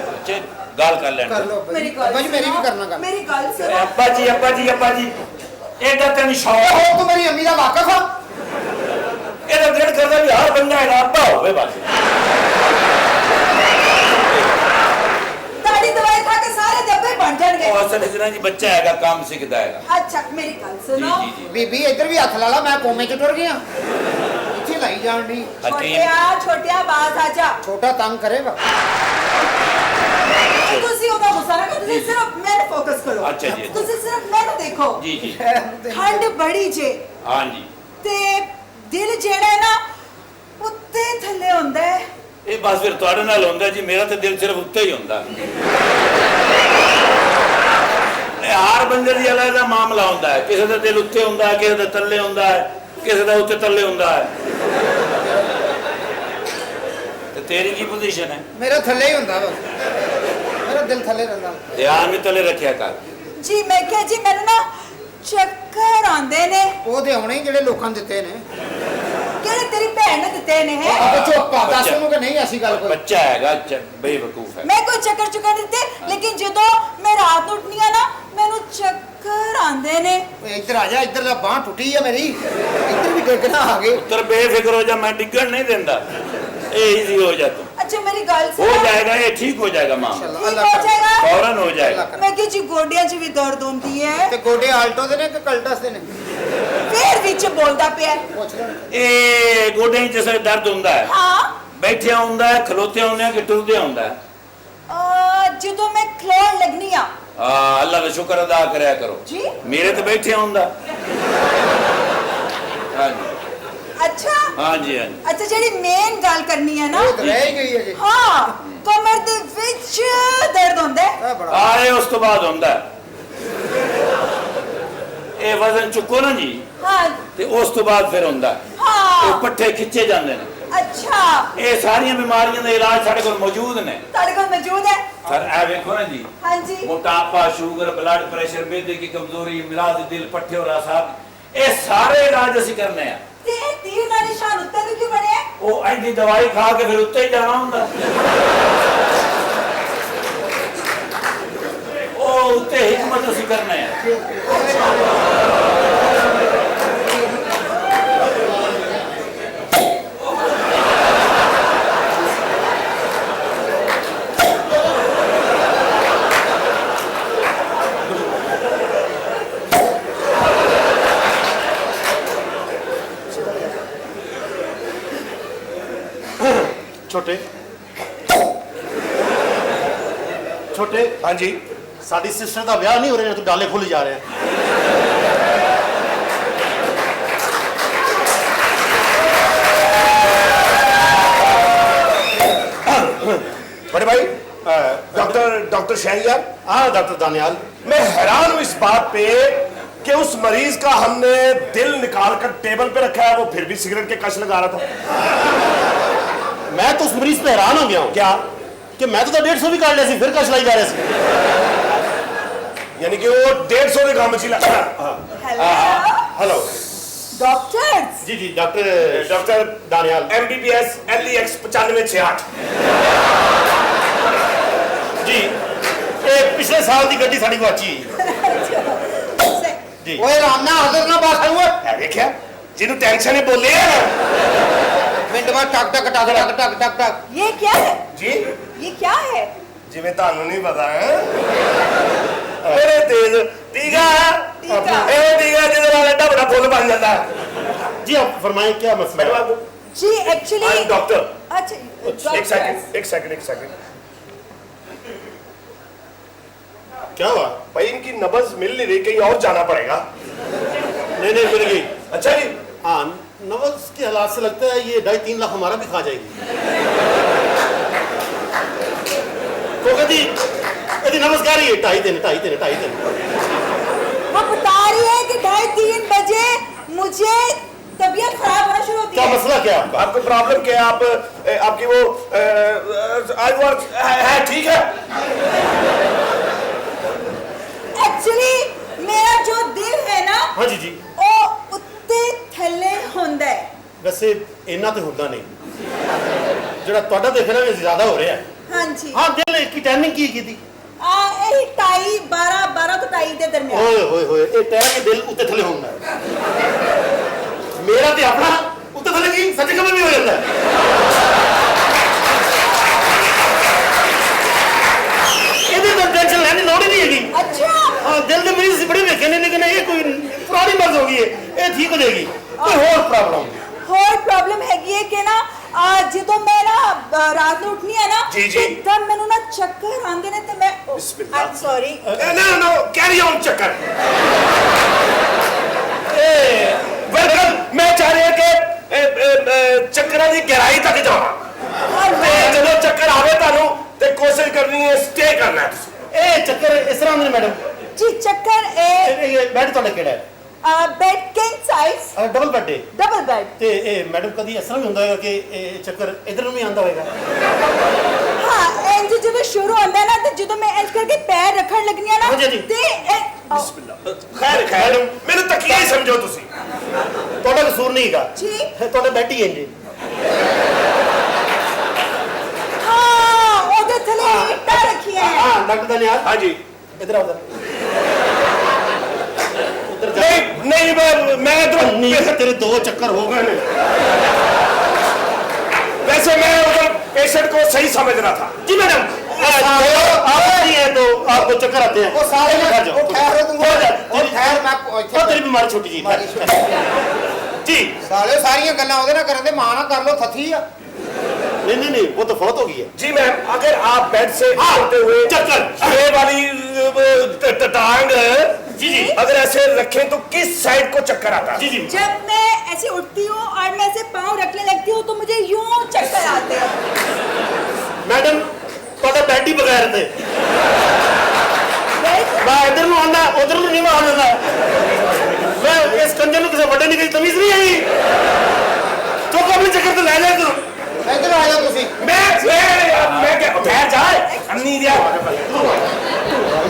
बच्चे गाल कर लेना ਕਰ ਲਓ मेरी ਅੱਬਾ गल ਜੀ ਮੇਰੀ ਵੀ ਕਰਨਾ ਗੱਲ मेरी गल अरे सुनो अब्बा जी एदा तेन शौक ਉਹ ਤੂੰ ਮੇਰੀ ਅੰਮੀ ਦਾ ਵਾਕਫ ਆ एदा दिल करदा भी हर बंदा है अब्बा होवे बस ताड़ी दवाई खा के सारे डब्बे बन जाएंगे वो असल इतना जी बच्चा हैगा काम सीखता है अच्छा मेरी गल सुनो जी जी ਬੀਬੀ ਇੱਧਰ ਵੀ ਹੱਥ ਲਾ ਲਾ ਮੈਂ ਕੋਮੇ ਚ ਟੁਰ ਗਿਆ ਇੱਥੇ ਲਾਈ ਜਾਣ ਦੀ छोटिया बाज आजा ਛੋਟਾ ਤੰਗ ਕਰੇਗਾ ਤੁਸੀਂ ਉਹਦਾ ਗੁੱਸਾ ਨਾ ਕਰੋ ਤੁਸੀਂ ਸਿਰਫ ਮੈਨੂੰ ਫੋਕਸ ਕਰੋ ਅੱਛਾ ਜੀ। ਤੁਸੀਂ ਸਿਰਫ ਮੈਨੂੰ ਦੇਖੋ जी जी ਠੰਡ ਬੜੀ ਜੇ हाँ जी ਤੇ ਦਿਲ ਜਿਹੜਾ ਹੈ ਨਾ ਉੱਤੇ ਥੱਲੇ ਹੁੰਦਾ ਹੈ ਇਹ ਬਸ ਫਿਰ ਤੁਹਾਡੇ ਨਾਲ ਹੁੰਦਾ ਜੀ ਮੇਰਾ ਤੇ ਦਿਲ ਸਿਰਫ ਉੱਤੇ ਹੀ ਹੁੰਦਾ ਇਹ ਹਰ ਬੰਦੇ ਦੀ ਅਲੱਗ ਦਾ ਮਾਮਲਾ ਹੁੰਦਾ ਹੈ ਕਿਸੇ ਦਾ ਦਿਲ ਉੱਤੇ ਹੁੰਦਾ ਹੈ ਕਿਸੇ ਦਾ ਥੱਲੇ ਹੁੰਦਾ ਹੈ ਕਿਸੇ ਦਾ ਉੱਤੇ ਥੱਲੇ ਹੁੰਦਾ ਹੈ ਤੇ ਤੇਰੀ ਕੀ ਪੋਜੀਸ਼ਨ ਹੈ ਮੇਰਾ ਥੱਲੇ ਹੀ ਹੁੰਦਾ ਬਸ ਮੇਰਾ ਦਿਲ ਥੱਲੇ ਰਹਿੰਦਾ ਧਿਆਨ ਵੀ ਥੱਲੇ ਰੱਖਿਆ ਕਰ ਜੀ ਮੈਂ ਕਿਹਾ ਜੀ ਮੈਨੂੰ ਨਾ ਚੱਕਰ ਆਉਂਦੇ ਨੇ ਉਹਦੇ ਆਉਣੇ ਹੀ ਜਿਹੜੇ ਲੋਕਾਂ ਨੇ ਦਿੱਤੇ ਨੇ ਕਿਹੜੇ ਤੇਰੀ ਭੈਣ ਨੇ ਦਿੱਤੇ ਨੇ ਆਪ ਚੁੱਪ ਆ ਦੱਸ ਉਹਨੂੰ ਕਿ ਨਹੀਂ ਐਸੀ ਗੱਲ ਕੋਈ ਬੱਚਾ ਹੈਗਾ ਬੇਵਕੂਫ ਹੈ। ਮੈਂ ਕੋਈ ਚੱਕਰ ਦਿੱਤੇ, ਲੇਕਿਨ ਜਦੋਂ ਮੈਂ ਰਾਤ ਨੂੰ ਉੱਠਣੀ ਆ ਨਾ ਮੈਨੂੰ ਚੱਕਰ ਆਉਂਦੇ ਨੇ। ਓਏ ਇੱਧਰ ਆ ਜਾ, ਇੱਧਰ ਦਾ ਬਾਹ ਟੁੱਟੀ ਆ ਮੇਰੀ, ਇੱਧਰ ਵੀ ਡਿੱਗਣਾ ਆ ਗਏ। ਪੁੱਤਰ ਬੇਫਿਕਰ ਹੋ ਜਾ, ਮੈਂ ਡਿੱਗਣ ਨਹੀਂ ਦਿੰਦਾ। ਇਹ ਈਜ਼ੀ ਹੋ ਜਾ ਤੂੰ, ਅੱਛਾ ਮੇਰੀ ਗੱਲ हो ਸੁਣੋ। जाएगा, ये ठीक हो जाएगा मामला, ठीक हो जाएगा। फौरन हो जाएगा। मैं कि जी गोडियां 'ਚ ਵੀ ਦਰਦ ਹੁੰਦੀ ਹੈ, ਤੇ ਗੋਡੇ ਆਲਟੋ ਦੇ ਨੇ ਕਿ ਕਲਟਸ ਦੇ ਨੇ? ਫੇਰ ਵਿੱਚ ਬੋਲਦਾ ਪਿਆ। ਪੁੱਛ ਲੈ। ਇਹ ਗੋਡਿਆਂ 'ਚ ਸੇ ਦਰਦ ਹੁੰਦਾ ਹੈ, ਹਾਂ ਬੈਠਿਆ ਹੁੰਦਾ ਹੈ, ਖਲੋਤਿਆ ਹੁੰਦਾ ਹੈ ਕਿ ਟੁਰਦਿਆ ਹੁੰਦਾ ਹੈ? ਜਦੋਂ ਮੈਂ ਖਲੋਣ ਲੱਗਨੀ ਆ। अल्लाह का शुक्र अदा करया करो जी। मेरे तो बैठे होंदा। हाँ जी ਅੱਛਾ हाँ जी हाँ जी। ਅੱਛਾ ਜਿਹੜੀ ਮੇਨ ਗੱਲ ਕਰਨੀ ਹੈ ਨਾ, ਉਹ ਤਾਂ ਰਹਿ ਹੀ ਗਈ ਹੈ ਜੀ। ਹਾਂ ਕਮਰ ਦੇ ਵਿੱਚ ਦਰਦ ਹੁੰਦਾ ਹੈ। ਇਹ ਬੜਾ आए उस तो बाद होंदा है। ये वजन चुको ना जी, ਹਾਂ ते उस तो बाद फिर होंदा है, ਹਾਂ वो पट्ठे खिंचे जाते हैं। ਅੱਛਾ ये सारियां बीमारियां का इलाज साढ़े को मौजूद ने। ਤੁਹਾਡੇ ਕੋਲ ਮੌਜੂਦ ਹੈ? सर ए देखो ना जी, ਹਾਂਜੀ मोटापा, शुगर, ब्लड प्रेशर, बेदे की कमजोरी, मिलाद दिल, पट्ठे और आसाब, ये सारे इलाज ਅਸੀਂ करने हैं। ਤੇ ਤੀਰ ਦਾ ਨਿਸ਼ਾਨ ਉੱਤੇ ਵੀ ਕਿਉਂ ਬਣਿਆ? ਉਹ ਐਂਦੀ ਦਵਾਈ ਖਾ ਕੇ ਫਿਰ ਉੱਤੇ ਹੀ ਜਾਣਾ ਹੁੰਦਾ। ਉਹ ਉੱਤੇ ਹਿਕਮਤ ਅਸੀਂ ਕਰਨੇ ਆ। ਛੋਟੇ ਛੋਟੇ ਹਾਂਜੀ, ਸਾਡੀ ਸਿਸਟਰ ਦਾ ਵਿਆਹ ਨਹੀਂ ਹੋ ਰਿਹਾ, ਤੂੰ ਡਾਲੇ ਖੁੱਲ ਜਾ ਰਿਹਾ। बड़े भाई, डॉक्टर शहरियार। हाँ डॉक्टर दानियाल, मैं हैरान हूँ इस बात पे कि उस मरीज का हमने दिल निकाल कर टेबल पे रखा है, वो फिर भी सिगरेट के कश लगा रहा था। मैं तो उस मरीज पे हैरान हो गया हूँ। क्या कि मैं तो 150 भी काट लिया, फिर कश लाई जा रहे थे। यानी कि वो 150 के काम में हेलो हेलो डॉक्टर्स। जी जी डॉक्टर दानियाल, MBBS LEX 9568 जी। ਇਹ ਪਿਛਲੇ ਸਾਲ ਦੀ ਗੱਡੀ ਸਾਡੀ ਗਵਾਚੀ ਜੀ। ਓਏ ਆਰਾਮ ਨਾਲ ਹਾਜ਼ਰ ਨਾ ਬਾਤ ਹੋਏ। ਹੈ ਵੇਖਿਆ ਜਿਹਨੂੰ ਟੈਨਸ਼ਨ ਹੀ ਬੋਲੇ ਆ ਮਿੰਟ ਬਾਅਦ ਟਕ ਟਕ ਟਕ ਟਕ ਟਕ ਟਕ ਟਕ। ये क्या है? ਜੀ ये क्या है? ਜਿਵੇਂ ਤੁਹਾਨੂੰ ਨਹੀਂ ਪਤਾ ਹੈ ਬੜੇ ਤੇਜ਼ ਟੀਕਾ ਟੀਕਾ। ਇਹ ਟੀਕਾ ਜਿਹਦੇ ਨਾਲ ਐਡਾ ਵੱਡਾ ਫੁੱਲ ਬਣ ਜਾਂਦਾ ਹੈ। ਜੀ ਆਪ ਫਰਮਾਏ ਕੀ ਮਸਲਾ ਹੈ? जी एक्चुअली डॉक्टर अच्छा एक सेकंड क्या हुआ भाई? इनकी नब्ज मिल नहीं रही, कहीं और जाना पड़ेगा। नहीं मिल गई। अच्छा जी हाँ, नब्ज के हालात से लगता है ये 2.5-3 लाख हमारा भी खा जाएगी। तो कहती नब्ज कह रही है 2.5 दिन। वो बता रही है कि 2:30 बजे मुझे तबीयत खराब होना शुरू होती क्या है। मसला क्या है आपका? आपका प्रॉब्लम क्या है? आप आपकी वो है ठीक है? एक्चुअली मेरा जो दिल है ना हाँ जी जी। वो उत्ते थल्ले होंदा है। वैसे इन्ना तो होता नहीं, ਜਿਹੜਾ ਤੁਹਾਡਾ ਦੇਖ ਰਿਹਾ ਹੈ ਜ਼ਿਆਦਾ ਹੋ ਰਿਹਾ ਹੈ। हाँ जी ਹਾਂ ਦਿਲ ਕੀ ਟਾਈਮਿੰਗ ਕੀ ਕੀਤੀ? यही 2:30 तो 2:30 ਦੇ ਦਰਮਿਆਨ। ਓਏ ਹੋਏ ਇਹ ਟਾਈਮ ਕੇ ਦਿਲ ਉੱਤੇ ਥੱਲੇ ਹੁੰਦਾ ਹੈ। ਮੇਰਾ ਤੇ ਆਪਣਾ ਉੱਤੇ ਥੱਲੇ ਕੀ ਸੱਚ ਕਮਲ ਵੀ ਹੋ ਜਾਂਦਾ ਹੈ। ਇਹਦੇ ਤਾਂ ਟੈਨਸ਼ਨ ਲੈਣ ਦੀ ਲੋੜ ਹੀ ਨਹੀਂ ਹੈਗੀ। अच्छा ਹਾਂ ਦਿਲ ਦੇ ਮਰੀਜ਼ ਅਸੀਂ ਬੜੇ ਵੇਖੇ ਨੇ, ਲੇਕਿਨ ਇਹ ਕੋਈ ਪੁਰਾਣੀ ਮਰਜ਼ ਹੋ ਗਈ ਹੈ, ਇਹ ਠੀਕ ਹੋ ਜਾਏਗੀ। ਕੋਈ ਹੋਰ ਪ੍ਰੋਬਲਮ? ਹੋਰ ਪ੍ਰੋਬਲਮ ਹੈਗੀ ਹੈ ਕਿ ਨਾ ਜਦੋਂ ਮੈਂ ਨਾ ਰਾਤ ਨੂੰ ਉੱਠਣੀ ਹੈ ਨਾ ਜੀ, ਜੀ। ਤੇ ਤਦ ਮੈਨੂੰ ਨਾ ਚੱਕਰ ਆਉਂਦੇ ਨੇ ਤੇ ਮੈਂ ਬਿਸਮਿਲ੍ਲਾ। ਸੌਰੀ No, carry on ਚੱਕਰ। ਵੈਲਕਮ। ਮੈਂ ਚਾਹ ਰਿਹਾ ਕਿ ਚੱਕਰਾਂ ਦੀ ਗਹਿਰਾਈ ਤੱਕ ਜਾਵਾਂ ਤੇ ਜਦੋਂ ਚੱਕਰ ਆਵੇ ਤੁਹਾਨੂੰ ਤੇ ਕੋਸ਼ਿਸ਼ ਕਰਨੀ ਹੈ ਸਟੇ ਕਰਨਾ ਹੈ ਤੁਸੀਂ। ਇਹ ਚੱਕਰ ਇਸ ਤਰ੍ਹਾਂ ਹੁੰਦੇ ਨੇ ਮੈਡਮ? ਜੀ ਚੱਕਰ ਇਹ ਬੈੱਡ ਤੁਹਾਡਾ ਕਿਹੜਾ ਹੈ? Bed king size double bed ਹੈ ਡਬਲ ਬੈਡ। ਤੇ ਇਹ ਮੈਡਮ ਕਦੀ ਇਸ ਤਰ੍ਹਾਂ ਵੀ ਹੁੰਦਾ ਹੈਗਾ ਕਿ ਇਹ ਚੱਕਰ ਇਧਰ ਨੂੰ ਵੀ ਆਉਂਦਾ ਹੋਵੇਗਾ? ਹਾਂ ਇੰਜ ਜਦੋਂ ਸ਼ੁਰੂ ਹੁੰਦਾ ਨਾ ਤੇ ਜਦੋਂ ਮੈਂ ਇੰਜ ਕਰਕੇ ਪੈਰ ਰੱਖਣ ਲੱਗਨੀ ਆ ਨਾ ਹਾਂਜੀ, ਹਾਂਜੀ। ਤੇ ਖੈਰ ਮੈਨੂੰ ਤਕੀਆ ਹੀ ਸਮਝੋ ਤੁਸੀਂ, ਤੁਹਾਡਾ ਕਸੂਰ ਨਹੀਂ ਹੈਗਾ। ਜੀ ਤੁਹਾਡਾ ਬੈੱਡ ਹੀ ਇੰਜ ਹੈ। रखी है। हाँ डॉक्टर दनियाल हाँ जी इधर उधर उधर जा नहीं मैं इधर नहीं तेरे 2 चक्कर हो गए ने वैसे मैं उधर पेशेंट को सही समझ रहा था जी मैडम आप नहीं है तो आपको चक्कर आते हैं वो सारे बैठ जाओ। वो ठहरो तुम हो जा ਉਹ ਠਹਿਰ ਮੈਂ और तेरी बीमारी छोटी जी जी ਸਾਲੇ ਸਾਰੀਆਂ ਗੱਲਾਂ ਉਹਦੇ ਨਾਲ ਕਰਨ ਦੇ ਮਾਂ ਨਾਲ ਕਰ ਲੋ ਥੱਥੀ ਆ नहीं नहीं नहीं वो तो फौत हो गई है जी मैम अगर आप बेड से उठते हुए चक्कर ये वाली टांग जी जी अगर ऐसे रखें तो किस साइड को चक्कर आता है जी जी जब मैं ऐसे उठती हूँ और मैं ऐसे पाँव रखने लगती हूँ तो मुझे यूं चक्कर आते हैं। मैडम ਤੁਹਾਡਾ ਬੈਡ ਹੀ ਬਗੈਰ ਤੇ ਮੈਂ ਇਧਰ ਨੂੰ ਆਉਂਦਾ ਉਧਰ ਨੂੰ ਨਹੀਂ ਆਉਂਦਾ ਮੈਂ ਇਸ ਕੰਜਰ ਨੂੰ ਕਿਸੇ ਵੱਡੇ ਨਹੀਂ ਤਮੀਜ਼ ਨਹੀਂ ਆਈ ਚੁੱਪ ਆਪਣੇ ਚੱਕਰ ਤੇ ਲੈ ਲੈ ਤੂੰ ਇੱਧਰ ਆ ਜਾ ਤੁਸੀਂ मैं क्या ठहर जाए अन्नी दिया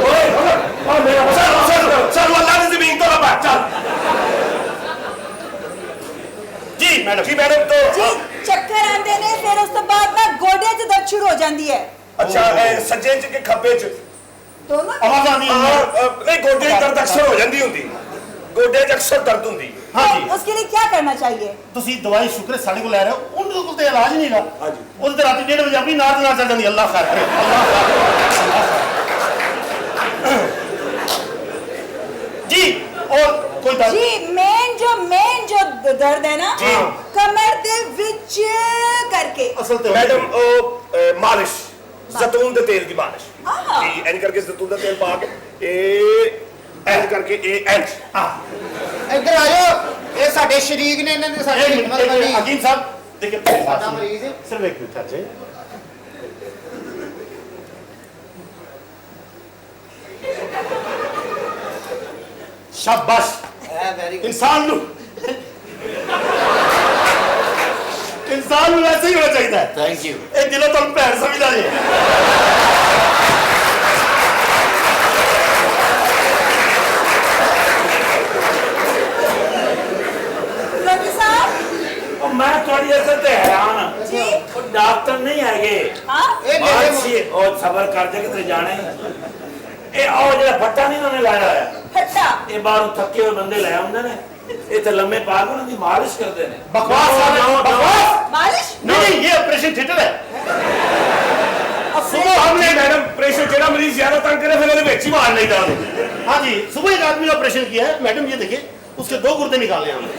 ओए मेरा चल अल्लाह ने जमीन तो लगा चल जी मैडम तो जी चक्कर आते ने फिर उस तो बाद ना गोडे च दर्द शुरू हो जाती है। अच्छा सज्जे च के खब्बे च दोनों आवाज आनी है नहीं गोडे च दर्द अक्सर हो जाती होंदी गोडे च अक्सर दर्द होंदी हाँ जी उसके लिए क्या करना चाहिए? ਤੁਸੀਂ ਦਵਾਈ ਸ਼ੁਕਰ ਸਾਡੇ ਕੋਲ ਲੈ ਰਹੇ ਹੋ ਉਹਨਾਂ ਕੋਲ ਤੇ ਇਲਾਜ ਨਹੀਂਗਾ ਹਾਂਜੀ ਉਹਦੇ ਤੇ ਰਾਤੀ 1:30 ਵਜੇ ਆਪਣੀ ਨਾਰ ਨਾਲ ਚੱਲ ਜਾਂਦੀ ਅੱਲਾਹ ਖੈਰ ਕਰੇ जी और कोई दर्द जी मेन जो दर्द है ना कमर दे विच करके असल ते मैडम ओ मालिश जैतून दे तेल दी मालिश हाँ। जी एन करके जैतून दा तेल पा के ए एन करके ए एन हां ਇੱਧਰ ਆ ਜਾਓ ਇਹ ਸਾਡੇ ਸ਼ਰੀਕ ਨੇ ਇਹਨਾਂ ਨੇ ਸਾਡੀ एक ਖਿਦਮਤ मिनट ਕਰਨੀ हकीम साहब देखिए मेरे ਸਾਡਾ पास ਮਰੀਜ਼ सिर्फ एक मिनट ठहर जाइए शाबाश ਹੈ ਵੈਰੀ ਗੁੱਡ इंसान नु इंसान नु ऐसे ही होना चाहिए ਥੈਂਕ ਯੂ ए दिलों तो भैन समझदा जे डॉक्टर साहब और मैं थोड़ी असल ते हैरान हां जी ਉਹ ਡਾਕਟਰ ਨਹੀਂ ਹੈਗੇ हाँ ਇਹ ਬਾਅਦ ਮੇਰੇ ਸੀ ਉਹ ਸਬਰ ਕਰ ਜਾ ਕਿਤੇ ਜਾਣਾ ਹੀ ਇਹ ਉਹ ਜਿਹੜਾ ਫੱਟਾ ਨਹੀਂ ਉਹਨੇ ਲਾਇਆ ਹੋਇਆ फट्टा ਇਹ ਬਾਹਰੋਂ ਥੱਕੇ ਹੋਏ ਬੰਦੇ ਲੈ ਆਉਂਦੇ ਨੇ ਇਹ ਤੇ ਲੰਮੇ ਪਾ ਕੇ ਉਹਨਾਂ ਦੀ ਮਾਲਿਸ਼ ਕਰਦੇ ਨੇ बकवास बकवास मालिश नहीं नहीं ये ऑपरेशन थिएटर है सुबह हमने मैडम प्रेशर जेड़ा मरीज ज्यादा तंग करे फिर ਉਹਦੇ ਵਿੱਚ ਹੀ मार नहीं डाल हाँ जी सुबह एक आदमी का ऑपरेशन किया है मैडम ये देखिए उसके 2 गुर्दे निकाले हमने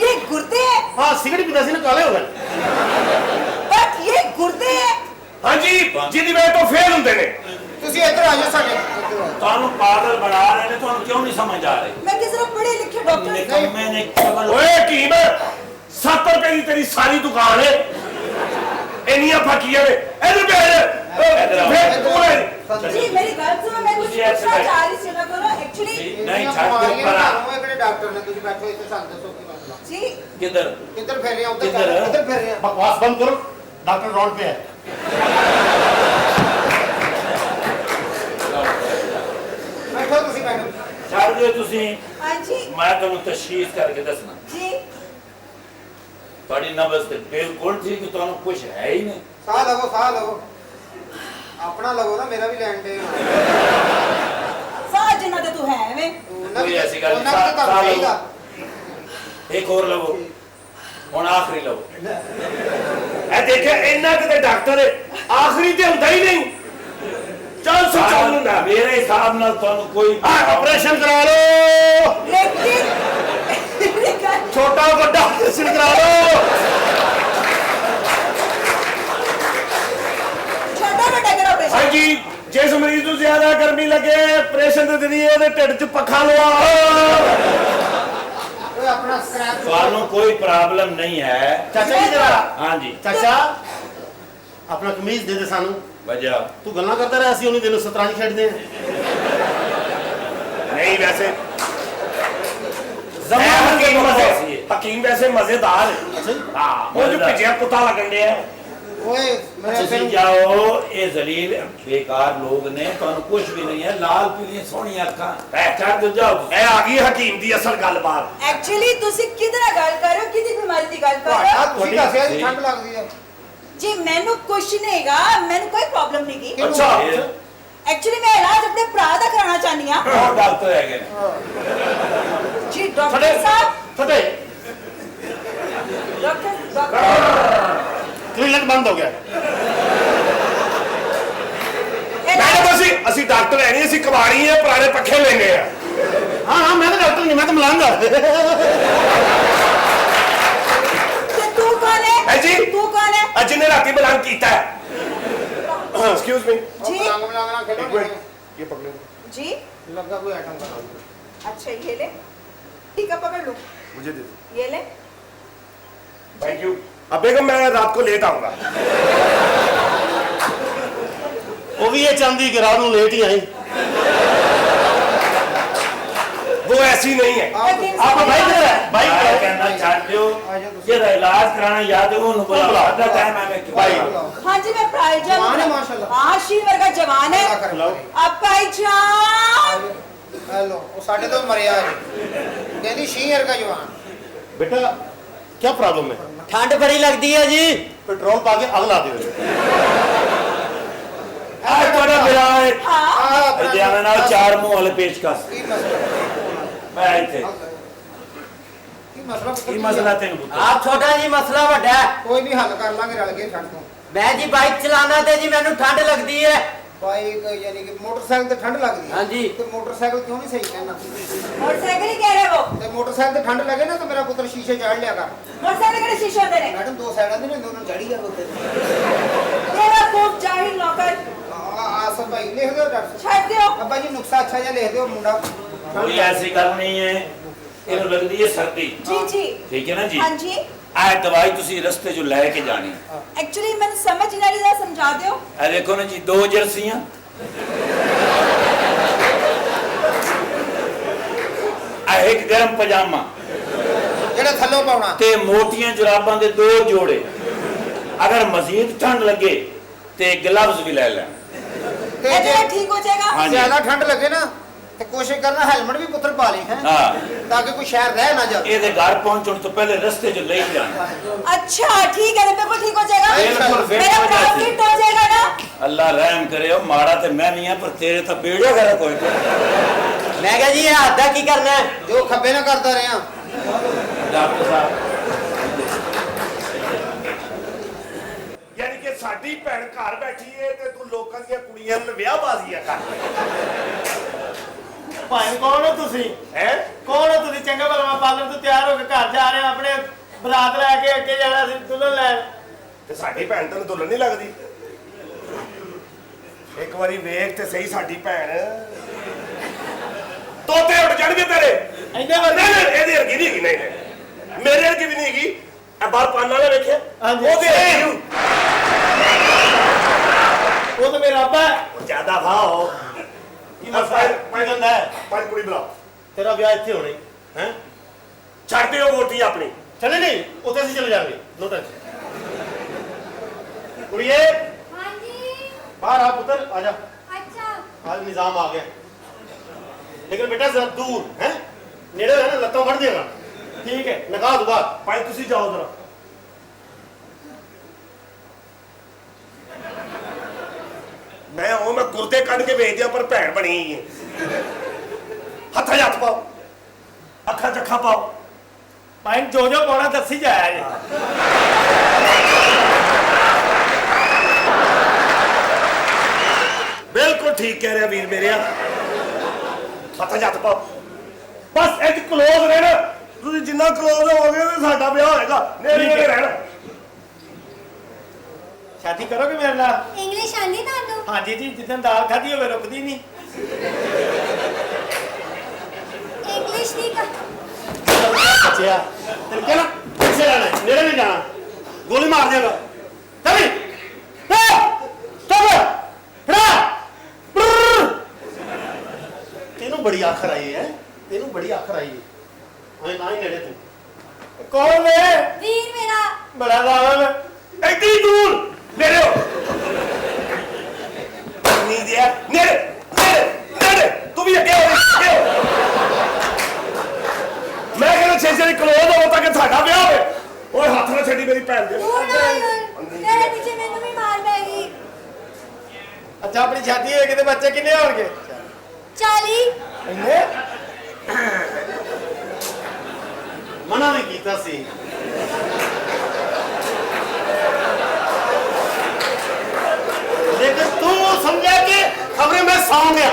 ये गुर्दे हैं हाँ सिगरेट पीता सी ना काले हो गए बट ये गुर्दे हैं हाँ जी ਜਿਹਦੀ ਵਜ੍ਹਾ ਤੋਂ ਫੇਲ ਹੁੰਦੇ ਨੇ ਤੁਸੀਂ ਇੱਧਰ ਆ ਜਾਓ ਸਾਡੇ ਇੱਧਰ ਆ ਜਾਓ। ਤੁਹਾਨੂੰ ਪਾਗਲ ਬਣਾ ਰਹੇ ਨੇ ਤੁਹਾਨੂੰ ਕਿਉਂ ਨਹੀਂ ਸਮਝ ਆ ਰਹੀ मैं किसी पढ़े लिखे डॉक्टर मैंने ਓਏ ਹਕੀਮ 7 ਰੁਪਏ ਦੀ ਤੇਰੀ ਸਾਰੀ ਦੁਕਾਨ ਹੈ ਇੰਨੀਆਂ ਫੱਕੀਆਂ ਨੇ ਇਹਨੂੰ जी मेरी बात सुनो मैं कुछ जी, ऐसे पूछना बैठ। चाह रही थी ना करो एक्चुअली ਨਹੀਂ ਇੰਨੀਆਂ ਛੱਡ ਦੇ ਬਿਮਾਰੀਆਂ ਉੱਪਰ ਆ। ਨੂੰ ਕਿਹੜੇ ਡਾਕਟਰ ਨੇ ਤੁਸੀਂ ਬੈਠੋ ਇੱਥੇ ਸਾਨੂੰ ਦੱਸੋ ਕੀ ਮਸਲਾ जी ਕਿੱਧਰ ਕਿੱਧਰ ਫਿਰ ਰਹੇ ਆ ਕਿੱਧਰ? ਉੱਧਰ ਫਿਰ ਰਹੇ ਆ बकवास बंद करो डॉक्टर राउंड पे है ਬੈਠੋ ਤੁਸੀਂ ਮੈਡਮ ਛੱਡ ਦਿਓ ਤੁਸੀਂ हाँ जी ਮੈਂ ਤੁਹਾਨੂੰ ਤਸ਼ਖੀਸ ਕਰਕੇ ਦੱਸਣਾ जी ਤੁਹਾਡੀ ਨਬਜ਼ ਤੇ ਬਿਲਕੁਲ ਠੀਕ ਤੁਹਾਨੂੰ ਕੁਝ ਹੈ ਹੀ ਨਹੀਂ ਸਾਹ ਲਵੋ ਆਪਣਾ ਲਵੋ ਨਾ ਮੇਰਾ ਵੀ ਲੈਣ ਦੇ साथ जिन्ना ते तू है में ਕੋਈ ਐਸੀ ਗੱਲ ਉਹਨਾਂ ਨੂੰ ਤਾਂ ਸਾਹ ਲਵੋ। ਚਾਹੀਦਾ ਇੱਕ ਹੋਰ ਲਵੋ ਹੁਣ ਆਖਰੀ ਲਵੋ ਇਹ ਦੇਖਿਆ ਇੰਨਾ ਕਿਤੇ ਡਾਕਟਰ ਹੈ ਆਖਰੀ ਤੇ ਹੁੰਦਾ ਹੀ ਨਹੀਂ ਚੱਲ ਸੱਚਾ ਹੁੰਦਾ ਮੇਰੇ ਹਿਸਾਬ ਨਾਲ ਤੁਹਾਨੂੰ ਕੋਈ ऑपरेशन करा लो लेकिन छोटा बड़ा ऑपरेशन करा लो छोटा बड़ा करो ऑपरेशन ਹਾਂਜੀ ਜਿਸ ਮਰੀਜ਼ ਨੂੰ ਜ਼ਿਆਦਾ ਗਰਮੀ ਲੱਗੇ ਆਪਰੇਸ਼ਨ ਦੇ ਦਿਨੀ ਉਹਦੇ ਢਿੱਡ 'ਚ ਪੱਖਾ ਲਵਾ ਓਏ ਆਪਣਾ ਸਕ੍ਰੈਪ ਤੁਹਾਨੂੰ ਕੋਈ ਪ੍ਰੋਬਲਮ ਨਹੀਂ ਹੈ चाचा जी जरा ਹਾਂਜੀ चाचा अपना कमीज दे दे सानू ਵਜਾ तू गल्ला करता रहा ਅਸੀਂ ਉਹਨੇ ਦਿਨ ਸਤਰੰਜ ਖੇਡਦੇ ਆ ਨਹੀਂ ਵੈਸੇ ਹਕੀਮ ਵੈਸੇ ਮਜ਼ੇਦਾਰ ਹੈ ਹਾਂ ਉਹ ਜੋ ਭਿਜਿਆ ਕੁੱਤਾ ਲੱਗਣ ਡਿਆ ਓਏ ਮੇਰੇ ਤੁਸੀਂ ਫਿਰ ਜਾਓ ਇਹ ਜ਼ਲੀਲ ਬੇਕਾਰ ਲੋਕ ਨੇ ਤੁਹਾਨੂੰ ਕੁਝ ਵੀ ਨਹੀਂ ਹੈ ਲਾਲ ਪੀਲੀਆਂ ਸੋਹਣੀਆਂ ਅੱਖਾਂ ਐ ਚੜ ਜਾਓ ਇਹ ਆ ਗਈ ਹਕੀਮ ਦੀ ਅਸਲ ਗੱਲਬਾਤ एक्चुअली ਤੁਸੀਂ ਕਿਹਦੇ ਨਾਲ ਗੱਲ ਕਰ ਰਹੇ ਹੋ ਕਿਹਦੀ ਬਿਮਾਰੀ ਦੀ ਗੱਲ ਕਰ ਰਹੇ ਤੁਹਾਡਾ ਹੋ ਤੁਸੀਂ ਦੱਸਿਆ ਸੀ ਠੰਡ ਲੱਗਦੀ ਆ जी मैनू कुछ नहींगा, मैनू कोई प्रॉब्लम नहीं की। अच्छा एक्चुअली मैं इलाज अपने भरा दा कराना चाहनी हां। और डॉक्टर है जी डॉक्टर साहब, फटे डॉक्टर क्लिनिक बंद हो गया। मैडम ਅਸੀਂ ਡਾਕਟਰ ਹੈ ਨਹੀਂ, ਅਸੀਂ ਕਬਾੜੀ ਆ, ਪੁਰਾਣੇ ਪੱਖੇ ਲੈਨੇ ਆ। ਹਾਂ ਮੈਂ ਤਾਂ ਡਾਕਟਰ ਨਹੀਂ, ਮੈਂ ਤਾਂ ਮਲੰਗ ਆ। ਤੇ ਤੂੰ ਕੌਣ ਹੈ? ਹੈ ਜੀ ਤੂੰ ਕੌਣ ਹੈ? ਅੱਜ ਨੇ ਰਾਤੀ ਮਲੰਗ ਕੀਤਾ ਹੈ। एक्सक्यूज मी जी ये पकड़ो जी लगा कोई आइटम का अच्छा ये ले, ठीक है पकड़ लो, मुझे दे दो। ये ले। Thank you. अब बेगम मैं रात को लेट आऊंगा। वो भी ये चांदी कि रात को लेट ही आई। वो ऐसी नहीं है। आप भाई किधर है? भाई मैं कहना चाहते हो जेदा इलाज कराना याद है उन्हें बुला आधा टाइम है भाई हाँ जी मैं प्राइजन जवान है माशाल्लाह। हाँ शीवर का जवान है अब भाईजान। हेलो वो साढ़े तो मरिया है कहती शीर का जवान। बेटा क्या प्रॉब्लम है? ਠੰਡ ਬੜੀ ਲੱਗਦੀ ਹੈ ਜੀ। पेट्रोल पा के आग ला दो। आज थोड़ा मिला है हाँ ध्यान ना चार मुंह वाले पेचकस मैं आए थे की मसला तेन ਆਪ ਛੋਟਾ ਜੀ ਮਸਲਾ ਵੱਡਾ ਹੈ। कोई नहीं हल कर लांगे रल के छड़ तो ਮੈਂ ਜੀ ਬਾਈਕ ਚਲਾਣਾ ਤੇ ਜੀ ਮੈਨੂੰ ਠੰਡ ਲੱਗਦੀ ਹੈ। बाइक यानी कि मोटरसाइकिल ते ठंड लगदी है। हाँ जी। तो मोटरसाइकिल क्यों नहीं सही कहना? मोटरसाइकिल ही कह रहे हो? ते मोटरसाइकिल ते ठंड लगे ना तो मेरा पुत्र शीशे चाड़ लिया कर। मोटरसाइकिल के शीशे होते हैं मैडम दो साइड आंदे ने दोनों चढ़ी गया होते तेरा खूब जाहिल नौकर आसफ भाई लिख दो डॉक्टर छाड़ दियो। अब्बा जी नुस्खा अच्छा जा लिख दो मुंडा कोई ऐसी करनी है इन्हें लगती है सर्दी जी जी ठीक है ना जी हाँ जी आ दवाई तुसी रस्ते जो लेके जानी एक्चुअली मैंने समझ नहीं आ रही, समझा दियो। आ देखो ना जी दो जर्सियां आ एक गर्म पजामा जेड़ा थल्लो पाउना ते मोटियां जुराबां दे दो जोड़े अगर मजीद ठंड लगे ते ग्लव्स भी ले लें ते ऐसे ठीक हो जाएगा। हाँ जी ज्यादा ठंड लगे ना तो कोशिश करना हेलमेट भी पुत्र पा ली है हाँ ताकि कोई शहर रह ना जाए। ये घर पहुंचने तो पहले रस्ते जो ले जाना अच्छा ठीक है, बिल्कुल ठीक हो जाएगा। बिल्कुल फिट मेरा हो जाती प्रॉफिट हो जाएगा ना। अल्लाह रहम करे ओ माड़ा ते मैं नहीं है पर तेरे तो बेड़े करे कोई तो ਮੈਂ ਕਿਹਾ ਜੀ ਇਹ ਹੱਥ ਦਾ ਕੀ ਕਰਨਾ ਹੈ? जो खब्बे ना करता रहे डॉक्टर साहब यानी कि साडी भैन घर बैठी है ते तू लोकां दी कुड़ियां नाल विआह बाजियां कर। ਭਾਈ ਕੌਣ ਹੋ ਤੁਸੀਂ? हैं ਕੌਣ ਹੋ ਤੁਸੀਂ? ਚੰਗਾ ਭਲਾ ਮੈਂ ਪਾਰਲਰ ਤੋਂ ਤਿਆਰ ਹੋ ਕੇ ਘਰ ਜਾ ਰਿਹਾ, ਆਪਣੇ ਬਰਾਤ ਲੈ ਕੇ ਅੱਗੇ ਜਾਣਾ ਸੀ ਦੁਲਹਨ ਲੈਣ। ਤੇ ਸਾਡੀ ਭੈਣ ਤੈਨੂੰ ਦੁਲਹਨ ਨਹੀਂ ਲੱਗਦੀ? ਇੱਕ ਵਾਰੀ ਵੇਖ ਤੇ ਸਹੀ ਸਾਡੀ ਭੈਣ ਤੋਤੇ ਉੱਡ ਜਾਣਗੇ ਤੇਰੇ। ਇੰਨੇ ਨਹੀਂ ਨਹੀਂ ਇਹਦੀ ਵਰਗੀ ਨਹੀਂ ਹੈਗੀ, ਨਹੀਂ ਨਹੀਂ ਮੇਰੇ ਵਰਗੀ ਵੀ ਨਹੀਂ ਹੈਗੀ। ਇਹ ਬਾਹਰ ਪਾਨ ਵਾਲਾ ਵੇਖਿਆ ਹਾਂਜੀ। ਉਹਦੇ ਵਰਗੀ ਨੂੰ ਉਹ ਤਾਂ ਮੇਰਾ ਅੱਬਾ ਹੈ। ਜ਼ਿਆਦਾ ਭਾਓ ਕੀ ਮਸਲਾ ਹੈ? ਕੀ ਗੱਲ ਹੈ? ਪੰਜ ਕੁੜੀ ਬੁਲਾਓ। ਤੇਰਾ ਵਿਆਹ ਇੱਥੇ ਹੋਣਾ हैं छड़ दियो वोटी अपनी। ਚਲੇ ਨਹੀਂ ਉੱਥੇ ਅਸੀਂ ਚਲੇ ਜਾਵਾਂਗੇ, ਨੋ ਟੈਂਸ਼ਨ। ਕੁੜੀਏ हाँ जी बाहर आ पुत्र, आजा। अच्छा आज निजाम आ गया, लेकिन बेटा जरा दूर है, नेड़े है ना लत्तों फड़ देगा। ठीक है निकाह दो बात। भाई तुसी जाओ जरा। मैं गुर्दे कट के भेज दिया पर भैन बनी ही है। हथा हथ पाओ, अखा चखा पाओ। भाई जो पाना दसी जाया जी। बिल्कुल ठीक कह रहे वीर मेरे। हथा हथ पाओ, बस इंज क्लोज रहना। तुसी जिन्ना क्लोज होगे तो साडा ब्याह होएगा। नेड़े नेड़े रहना। शादी करोगे मेरे नाल? इंग्लिश आनी थानू? हाँ जी जी, जितने दाल खाधी होवे रुकदी नहीं। इंग्लिश नहीं का बच्चिया तेरे क्या ना पीछे रहना है, नेड़े नहीं जाना, गोली मार देगा। चली तेनू बड़ी आखर आई है, तेनू बड़ी आखर आई है। हाँ ना ही नेड़े तू। कौन है? वीर मेरा बड़ा रावण। इतनी दूर नेड़े हो। नहीं दिया नेड़े नेड़े नेड़े। तू भी अगे हो, अगे हो। मैं कहना छे छे क्लोज हो ताकि साडा ब्याह होवे। ओए हाथ ना छड़ी मेरी भैन दे। दूर ना यार। तेरे पीछे मैनू भी मार पैगी अच्छा अपनी शादी होएगी तो बच्चे किन्ने होणगे 40 ਇੰਨੇ ਮਨਾ ਵੀ ਕੀਤਾ ਸੀ लेकिन तू समझा कि खबरें मैं सौ गया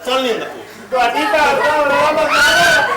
चल नहीं अंदर ਤੁਹਾਡੀ ਭੈਣ ਦਾ ਹੋਣਾ ਬੰਦਾ